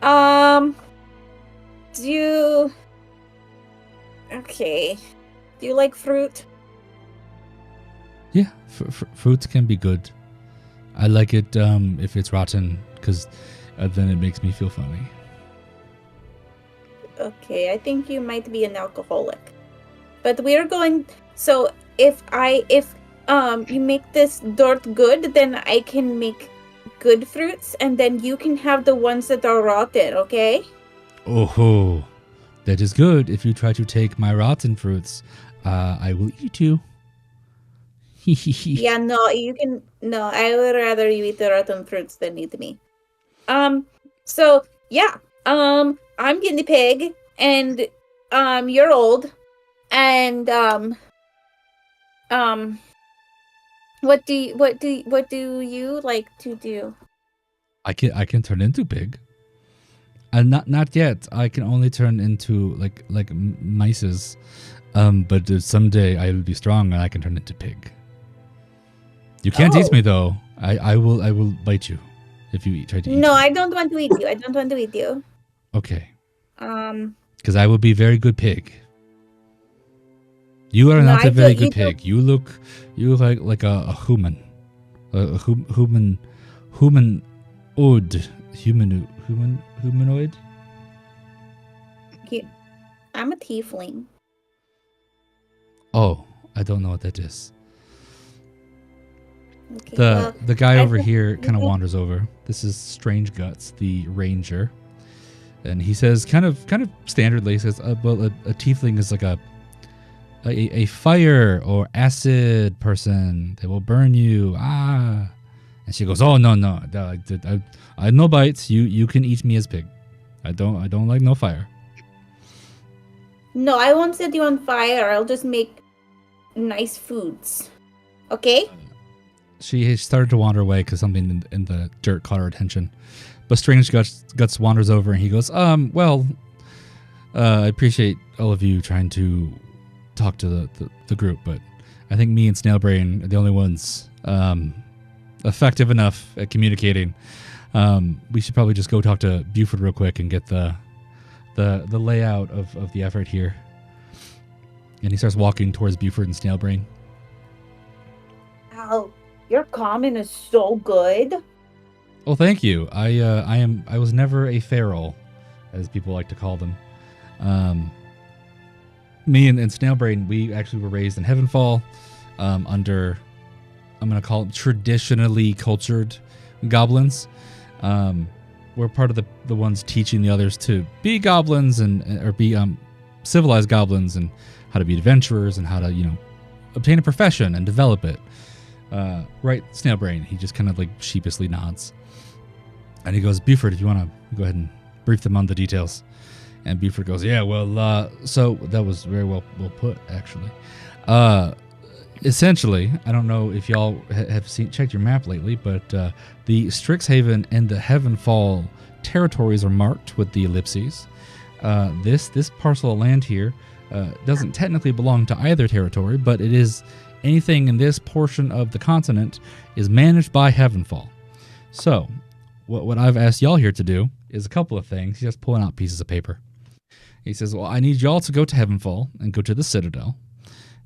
Speaker 8: Okay. Do you like fruit?
Speaker 3: Yeah, fruits can be good. I like it if it's rotten, because then it makes me feel funny.
Speaker 8: Okay, I think you might be an alcoholic. But we're going. So if you make this dirt good, then I can make good fruits, and then you can have the ones that are rotten. Okay?
Speaker 3: Oh, that is good. If you try to take my rotten fruits, I will eat you.
Speaker 8: Yeah, no, you can. No, I would rather you eat the rotten fruits than eat me. So yeah, I'm guinea pig, and you're old, and what do you like to do?
Speaker 3: I can turn into pig. Not yet. I can only turn into like mices. But someday I will be strong and I can turn into pig. You can't eat me though. I will bite you if you try to eat me.
Speaker 8: No, I don't want to eat you. I don't want to eat you.
Speaker 3: Okay. Because I will be very good pig. You are
Speaker 8: No,
Speaker 3: not
Speaker 8: I
Speaker 3: a very
Speaker 8: feel
Speaker 3: good pig. You look like a human. Humanoid.
Speaker 8: Okay. I'm a tiefling.
Speaker 3: Oh, I don't know what that is.
Speaker 8: Okay,
Speaker 3: The guy over
Speaker 8: think-
Speaker 3: here kind of wanders over. This is Strange Guts, the ranger, and he says, kind of standardly, he says, "Well, a tiefling is like a fire or acid person. They will burn you." And she goes, "Oh no, I no bites. You can eat me as pig. I don't like no fire."
Speaker 8: No, I won't set you on fire. I'll just make nice foods. Okay?
Speaker 3: She started to wander away because something in the dirt caught her attention. But Strange Guts wanders over and he goes, I appreciate all of you trying to talk to the group, but I think me and Snailbrain are the only ones effective enough at communicating. We should probably just go talk to Buford real quick and get the layout of the effort here. And he starts walking towards Buford and Snailbrain.
Speaker 8: Ow. Your comment is so good.
Speaker 3: Oh, thank you. I was never a feral, as people like to call them. Me and Snailbrain, we actually were raised in Heavenfall, under, I'm gonna call it traditionally cultured goblins. We're part of the ones teaching the others to be goblins or be civilized goblins, and how to be adventurers and how to obtain a profession and develop it. Right, Snailbrain. He just kind of like sheepishly nods. And he goes, Buford, if you want to go ahead and brief them on the details. And Buford goes, yeah, well, so that was very well put, actually. Essentially, I don't know if y'all have checked your map lately, but the Strixhaven and the Heavenfall territories are marked with the ellipses. This parcel of land here doesn't technically belong to either territory, but it is anything in this portion of the continent is managed by Heavenfall. So, what I've asked y'all here to do is a couple of things. He's just pulling out pieces of paper. He says, well, I need y'all to go to Heavenfall and go to the Citadel.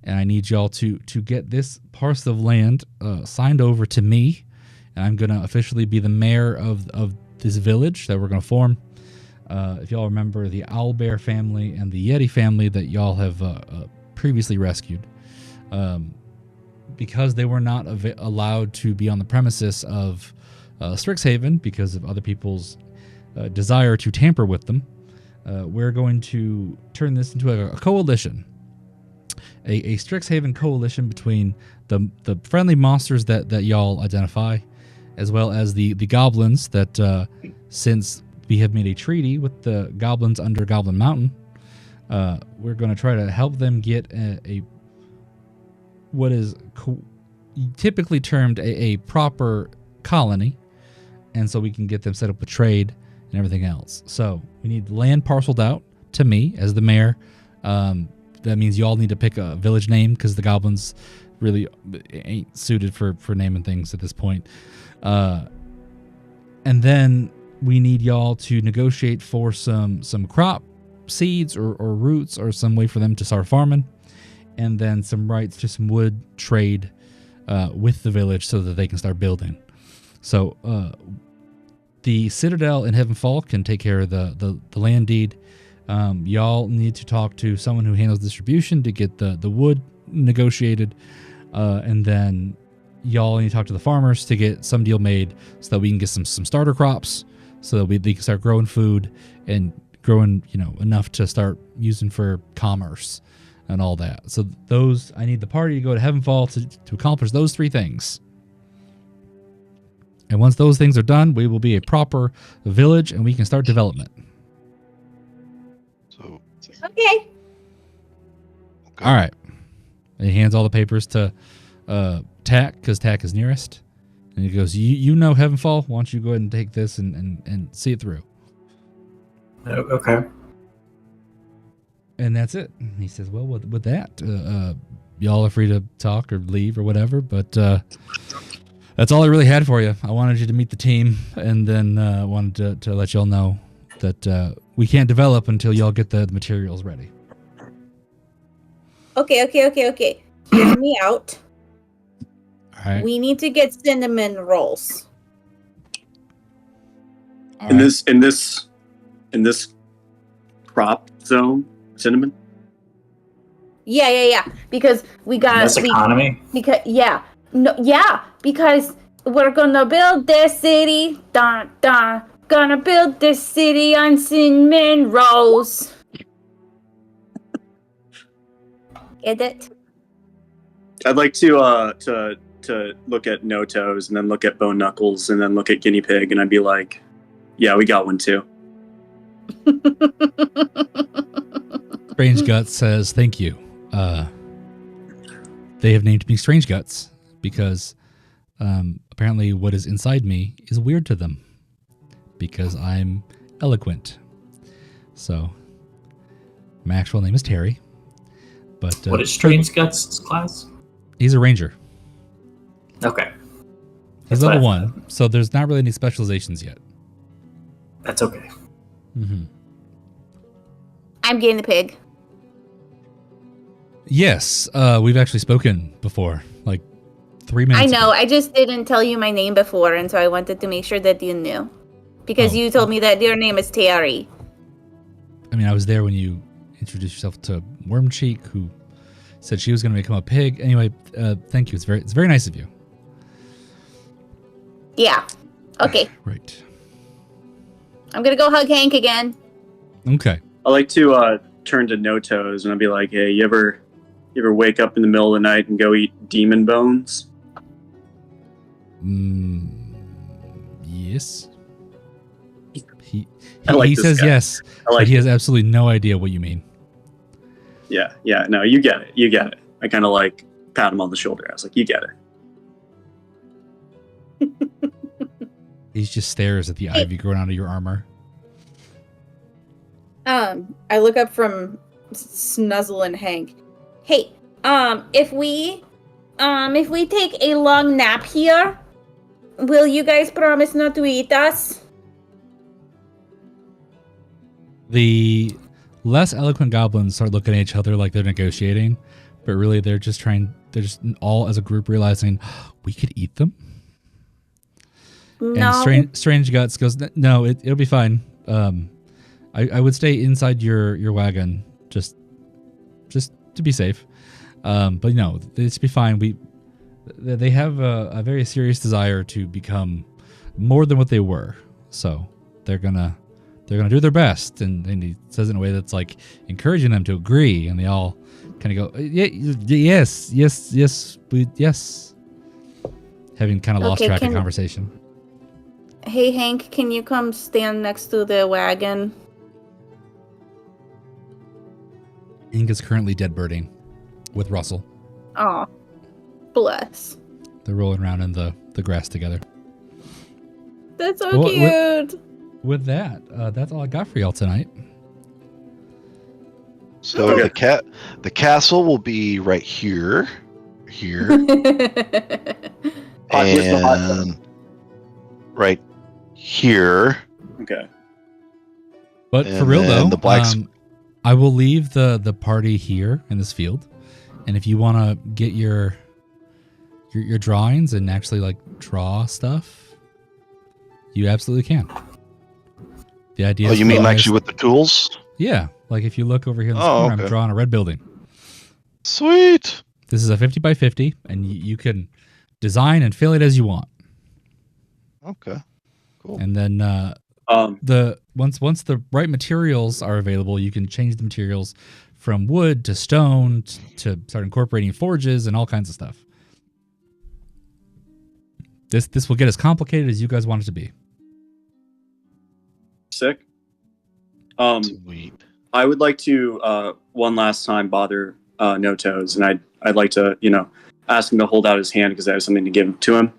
Speaker 3: And I need y'all to get this parcel of land signed over to me. And I'm going to officially be the mayor of this village that we're going to form. If y'all remember the Owlbear family and the Yeti family that y'all have previously rescued. Because they were not allowed to be on the premises of Strixhaven because of other people's desire to tamper with them, we're going to turn this into a coalition. A Strixhaven coalition between the friendly monsters that y'all identify, as well as the goblins that, since we have made a treaty with the goblins under Goblin Mountain, we're going to try to help them get a what is typically termed a proper colony, and so we can get them set up with trade and everything else. So we need land parceled out to me as the mayor. That means you all need to pick a village name because the goblins really ain't suited for naming things at this point. And then we need y'all to negotiate for some crop seeds or roots or some way for them to start farming. And then some rights to some wood trade with the village so that they can start building. So the Citadel in Heavenfall can take care of the land deed. Y'all need to talk to someone who handles distribution to get the wood negotiated. And then y'all need to talk to the farmers to get some deal made so that we can get some starter crops so that they can start growing food and growing enough to start using for commerce and all that. So I need the party to go to Heavenfall to accomplish those three things. And once those things are done, we will be a proper village and we can start development.
Speaker 6: So,
Speaker 8: Okay.
Speaker 3: All right. And he hands all the papers to Tack, because Tack is nearest. And he goes, you know Heavenfall? Why don't you go ahead and take this and see it through?
Speaker 4: Okay.
Speaker 3: And that's it. And he says, well, with that, y'all are free to talk or leave or whatever, but that's all I really had for you. I wanted you to meet the team, and then wanted to let y'all know that we can't develop until y'all get the materials ready.
Speaker 8: Okay. Hear me out.
Speaker 3: All right.
Speaker 8: We need to get cinnamon rolls.
Speaker 3: All
Speaker 2: In
Speaker 3: right.
Speaker 2: this crop zone, cinnamon.
Speaker 8: Yeah. Because we got
Speaker 4: That's economy.
Speaker 8: because because we're gonna build this city. Gonna build this city on cinnamon rolls. Get it?
Speaker 2: I'd like to look at No Toes and then look at Bone Knuckles and then look at Guinea Pig, and I'd be like, yeah, we got one too.
Speaker 3: Strange Guts says, thank you. They have named me Strange Guts because apparently what is inside me is weird to them because I'm eloquent. So my actual name is Terry. But
Speaker 4: What is Strange Guts class?
Speaker 3: he's a ranger.
Speaker 4: Okay.
Speaker 3: He's
Speaker 4: That's what
Speaker 3: level
Speaker 4: I thought.
Speaker 3: 1, so there's not really any specializations yet.
Speaker 4: That's okay.
Speaker 3: Mm-hmm.
Speaker 8: I'm Guinea Pig.
Speaker 3: Yes, we've actually spoken before, like 3 minutes
Speaker 8: I know.
Speaker 3: ago.
Speaker 8: I just didn't tell you my name before, and so I wanted to make sure that you knew. Because
Speaker 3: Oh.
Speaker 8: you told me that your name is Terry.
Speaker 3: I mean, I was there when you introduced yourself to Wormcheek, who said she was going to become a pig. Anyway, thank you. It's very nice of you.
Speaker 8: Yeah. Okay.
Speaker 3: Right.
Speaker 8: I'm gonna go hug Hank again.
Speaker 3: Okay.
Speaker 2: I like to turn to No Toes and I'd be like, hey, you ever wake up in the middle of the night and go eat demon bones?
Speaker 3: Yes.
Speaker 2: I like
Speaker 3: He
Speaker 2: this
Speaker 3: says
Speaker 2: guy.
Speaker 3: yes,
Speaker 2: I like
Speaker 3: but he has absolutely no idea what you mean.
Speaker 2: Yeah, no, you get it. I kind of like pat him on the shoulder. I was like, you get it.
Speaker 3: He just stares at the ivy growing out of your armor.
Speaker 5: I look up from Snuzzle and Hank.
Speaker 8: Hey, if we take a long nap here, will you guys promise not to eat us?
Speaker 3: The less eloquent goblins start looking at each other like they're negotiating, but really they're just all as a group realizing we could eat them.
Speaker 8: No.
Speaker 3: And Strange Guts goes, no, it'll be fine. I would stay inside your wagon just to be safe. But no, it's be fine. They have a very serious desire to become more than what they were, so they're gonna do their best. And he says it in a way that's like encouraging them to agree, and they all kind of go, yes, having kind of lost
Speaker 8: Okay,
Speaker 3: track of conversation.
Speaker 8: Hey, Hank, can you come stand next to the wagon?
Speaker 3: Ink is currently dead birding with Russell.
Speaker 8: Oh, bless.
Speaker 3: They're rolling around in the grass together.
Speaker 8: That's so
Speaker 3: Well,
Speaker 8: cute.
Speaker 3: With that, that's all I got for y'all tonight.
Speaker 6: So
Speaker 2: Okay.
Speaker 6: the castle will be right here, and right here.
Speaker 2: Okay.
Speaker 3: But for
Speaker 6: And
Speaker 3: real
Speaker 6: then
Speaker 3: though,
Speaker 6: the blacks-
Speaker 3: I will leave the party here in this field, and if you want to get your drawings and actually like draw stuff, you absolutely can. The idea.
Speaker 6: Oh,
Speaker 3: is
Speaker 6: you
Speaker 3: for
Speaker 6: mean
Speaker 3: guys-
Speaker 6: actually with the tools?
Speaker 3: Yeah, like if you look over here in the
Speaker 6: Oh,
Speaker 3: corner, I'm
Speaker 6: okay.
Speaker 3: drawing a red building.
Speaker 6: Sweet.
Speaker 3: This is a 50 by 50, and you can design and fill it as you want.
Speaker 6: Okay. Cool.
Speaker 3: And then once the right materials are available, you can change the materials from wood to stone to start incorporating forges and all kinds of stuff. This will get as complicated as you guys want it to be.
Speaker 2: Sick.
Speaker 6: Sweet.
Speaker 2: I would like to one last time bother No Toes, and I'd like to ask him to hold out his hand because I have something to give to him.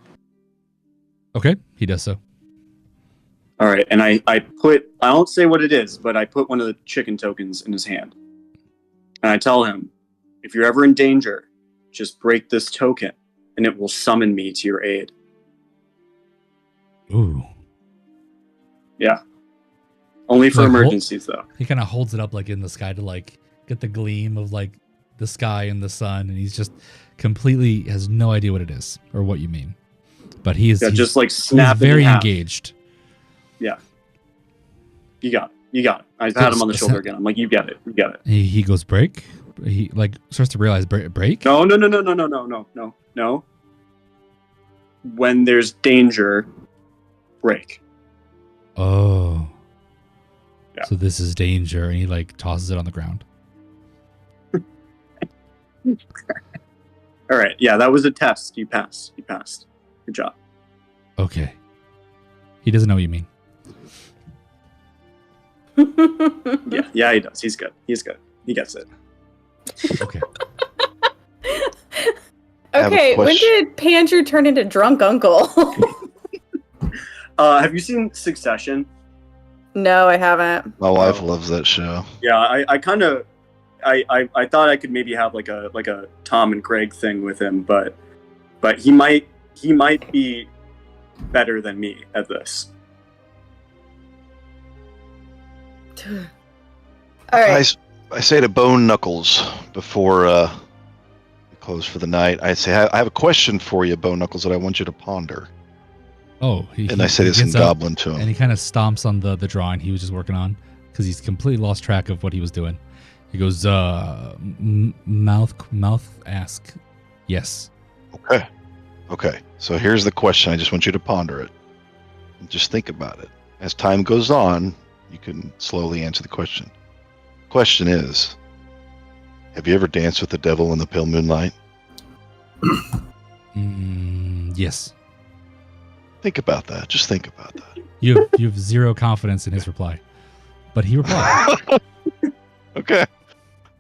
Speaker 3: Okay, he does so.
Speaker 2: All right, and I don't say what it is, but I put one of the chicken tokens in his hand. And I tell him, if you're ever in danger, just break this token and it will summon me to your aid.
Speaker 3: Ooh.
Speaker 2: Yeah. Only for
Speaker 3: Like,
Speaker 2: emergencies, though.
Speaker 3: He kind of holds it up like in the sky to like get the gleam of like the sky and the sun, and he's just completely has no idea what it is or what you mean. But he's
Speaker 2: just like snap
Speaker 3: very
Speaker 2: it in half.
Speaker 3: engaged.
Speaker 2: Yeah. You got it. I pat him on the shoulder again. I'm like, you get it. You get it.
Speaker 3: He goes, break? He like starts to realize, break?
Speaker 2: No. When there's danger, break.
Speaker 3: Oh.
Speaker 2: Yeah.
Speaker 3: So this is danger, and he like tosses it on the ground.
Speaker 2: All right. Yeah, that was a test. You passed. Good job.
Speaker 3: Okay. He doesn't know what you mean.
Speaker 2: Yeah, he does. He's good. He gets it.
Speaker 3: Okay.
Speaker 7: Okay, when did Pandrew turn into drunk uncle?
Speaker 2: Have you seen Succession?
Speaker 7: No, I haven't.
Speaker 6: My wife loves that show.
Speaker 2: Yeah, I kind of, I thought I could maybe have like a Tom and Greg thing with him, but he might be better than me at this.
Speaker 7: All right.
Speaker 6: I say to Bone Knuckles before we close for the night, I say, I have a question for you, Bone Knuckles, that I want you to ponder.
Speaker 3: Oh,
Speaker 6: I say this in Goblin to him.
Speaker 3: And he kind of stomps on the drawing he was just working on because he's completely lost track of what he was doing. He goes, mouth ask. Yes.
Speaker 6: Okay. So here's the question. I just want you to ponder it. Just think about it. As time goes on, you can slowly answer the question. Question is, have you ever danced with the devil in the pale moonlight?
Speaker 3: Yes.
Speaker 6: Think about that. Just think about that.
Speaker 3: You have zero confidence in his reply, but he replied.
Speaker 6: Okay.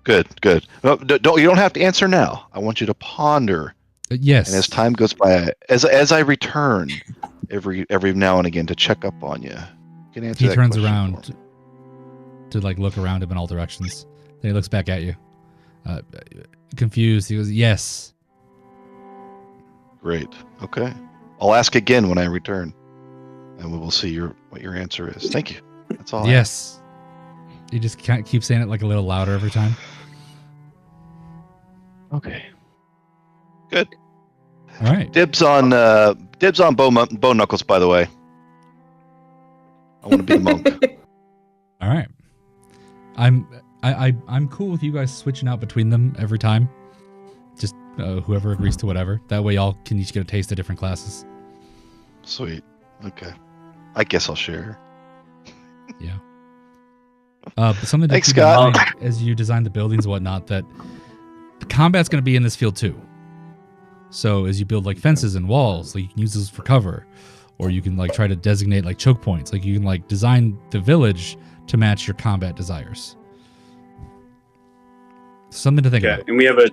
Speaker 6: Good. No, you don't have to answer now. I want you to ponder.
Speaker 3: Yes.
Speaker 6: And as time goes by, as I return every now and again to check up on you, can answer.
Speaker 3: He
Speaker 6: that
Speaker 3: turns
Speaker 6: question
Speaker 3: around to like look around him in all directions. Then he looks back at you, confused. He goes, "Yes."
Speaker 6: Great. Okay. I'll ask again when I return, and we will see what your answer is. Thank you. That's all.
Speaker 3: Yes. You just can't keep saying it like a little louder every time.
Speaker 6: Okay. Good.
Speaker 3: All right.
Speaker 6: Dibs on Bone Knuckles. By the way, I want to be the monk.
Speaker 3: All right. I'm cool with you guys switching out between them every time. Just whoever agrees to whatever. That way, y'all can each get a taste of different classes.
Speaker 6: Sweet. Okay. I guess I'll share.
Speaker 3: Yeah. But something to
Speaker 6: Thanks,
Speaker 3: keep in
Speaker 6: Scott.
Speaker 3: mind as you design the buildings and whatnot, that the combat's going to be in this field too. So as you build like fences and walls, like you can use those for cover, or you can like try to designate like choke points. Like you can like design the village to match your combat desires. Something to think about.
Speaker 2: And we have a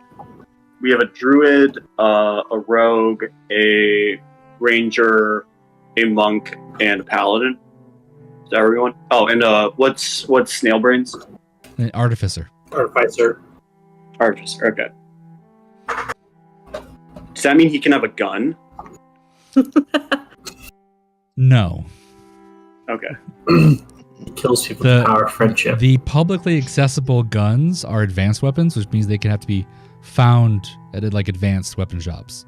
Speaker 2: druid, a rogue, a ranger, a monk, and a paladin. Is that everyone? Oh, and what's Snailbrains?
Speaker 3: An artificer.
Speaker 4: Artificer.
Speaker 2: Okay. Does that mean he can have a gun?
Speaker 3: No.
Speaker 2: Okay.
Speaker 4: Kills people with the power of friendship.
Speaker 3: The publicly accessible guns are advanced weapons, which means they can have to be found at like advanced weapon shops.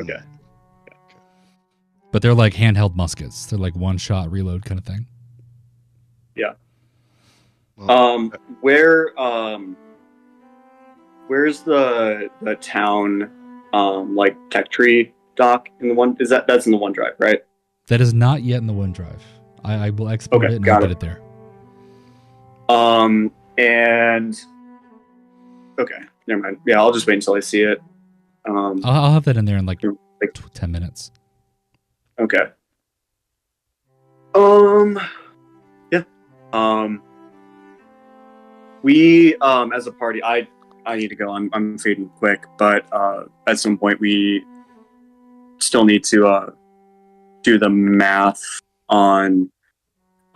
Speaker 2: Okay.
Speaker 3: But they're like handheld muskets. They're like one-shot reload kind of thing.
Speaker 2: Yeah. Where's the town like tech tree dock in the one? That's in the OneDrive, right?
Speaker 3: That is not yet in the OneDrive. I will export it and I'll get it there.
Speaker 2: And okay, never mind. Yeah, I'll just wait until I see it.
Speaker 3: I'll have that in there in like 10 minutes.
Speaker 2: Okay. Yeah. We as a party, I need to go. I'm fading quick, but at some point we still need to do the math on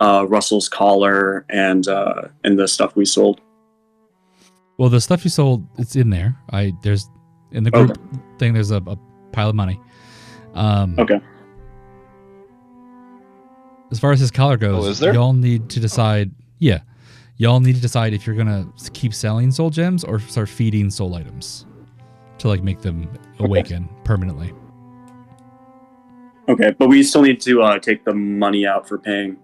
Speaker 2: Russell's collar and the stuff we sold.
Speaker 3: Well, the stuff you sold, it's in there. There's in the group thing. There's a pile of money.
Speaker 2: Okay.
Speaker 3: As far as his collar goes,
Speaker 6: is there?
Speaker 3: y'all need to decide. Yeah, y'all need to decide if you're gonna keep selling soul gems or start feeding soul items to like make them awaken permanently.
Speaker 2: Okay, but we still need to take the money out for paying,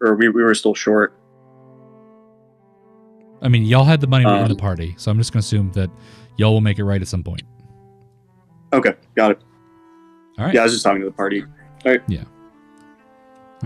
Speaker 2: or we were still short.
Speaker 3: I mean, y'all had the money in the party, so I'm just gonna assume that y'all will make it right at some point.
Speaker 2: Okay, got it.
Speaker 3: All right.
Speaker 2: Yeah, I was just talking to the party. All right.
Speaker 3: Yeah.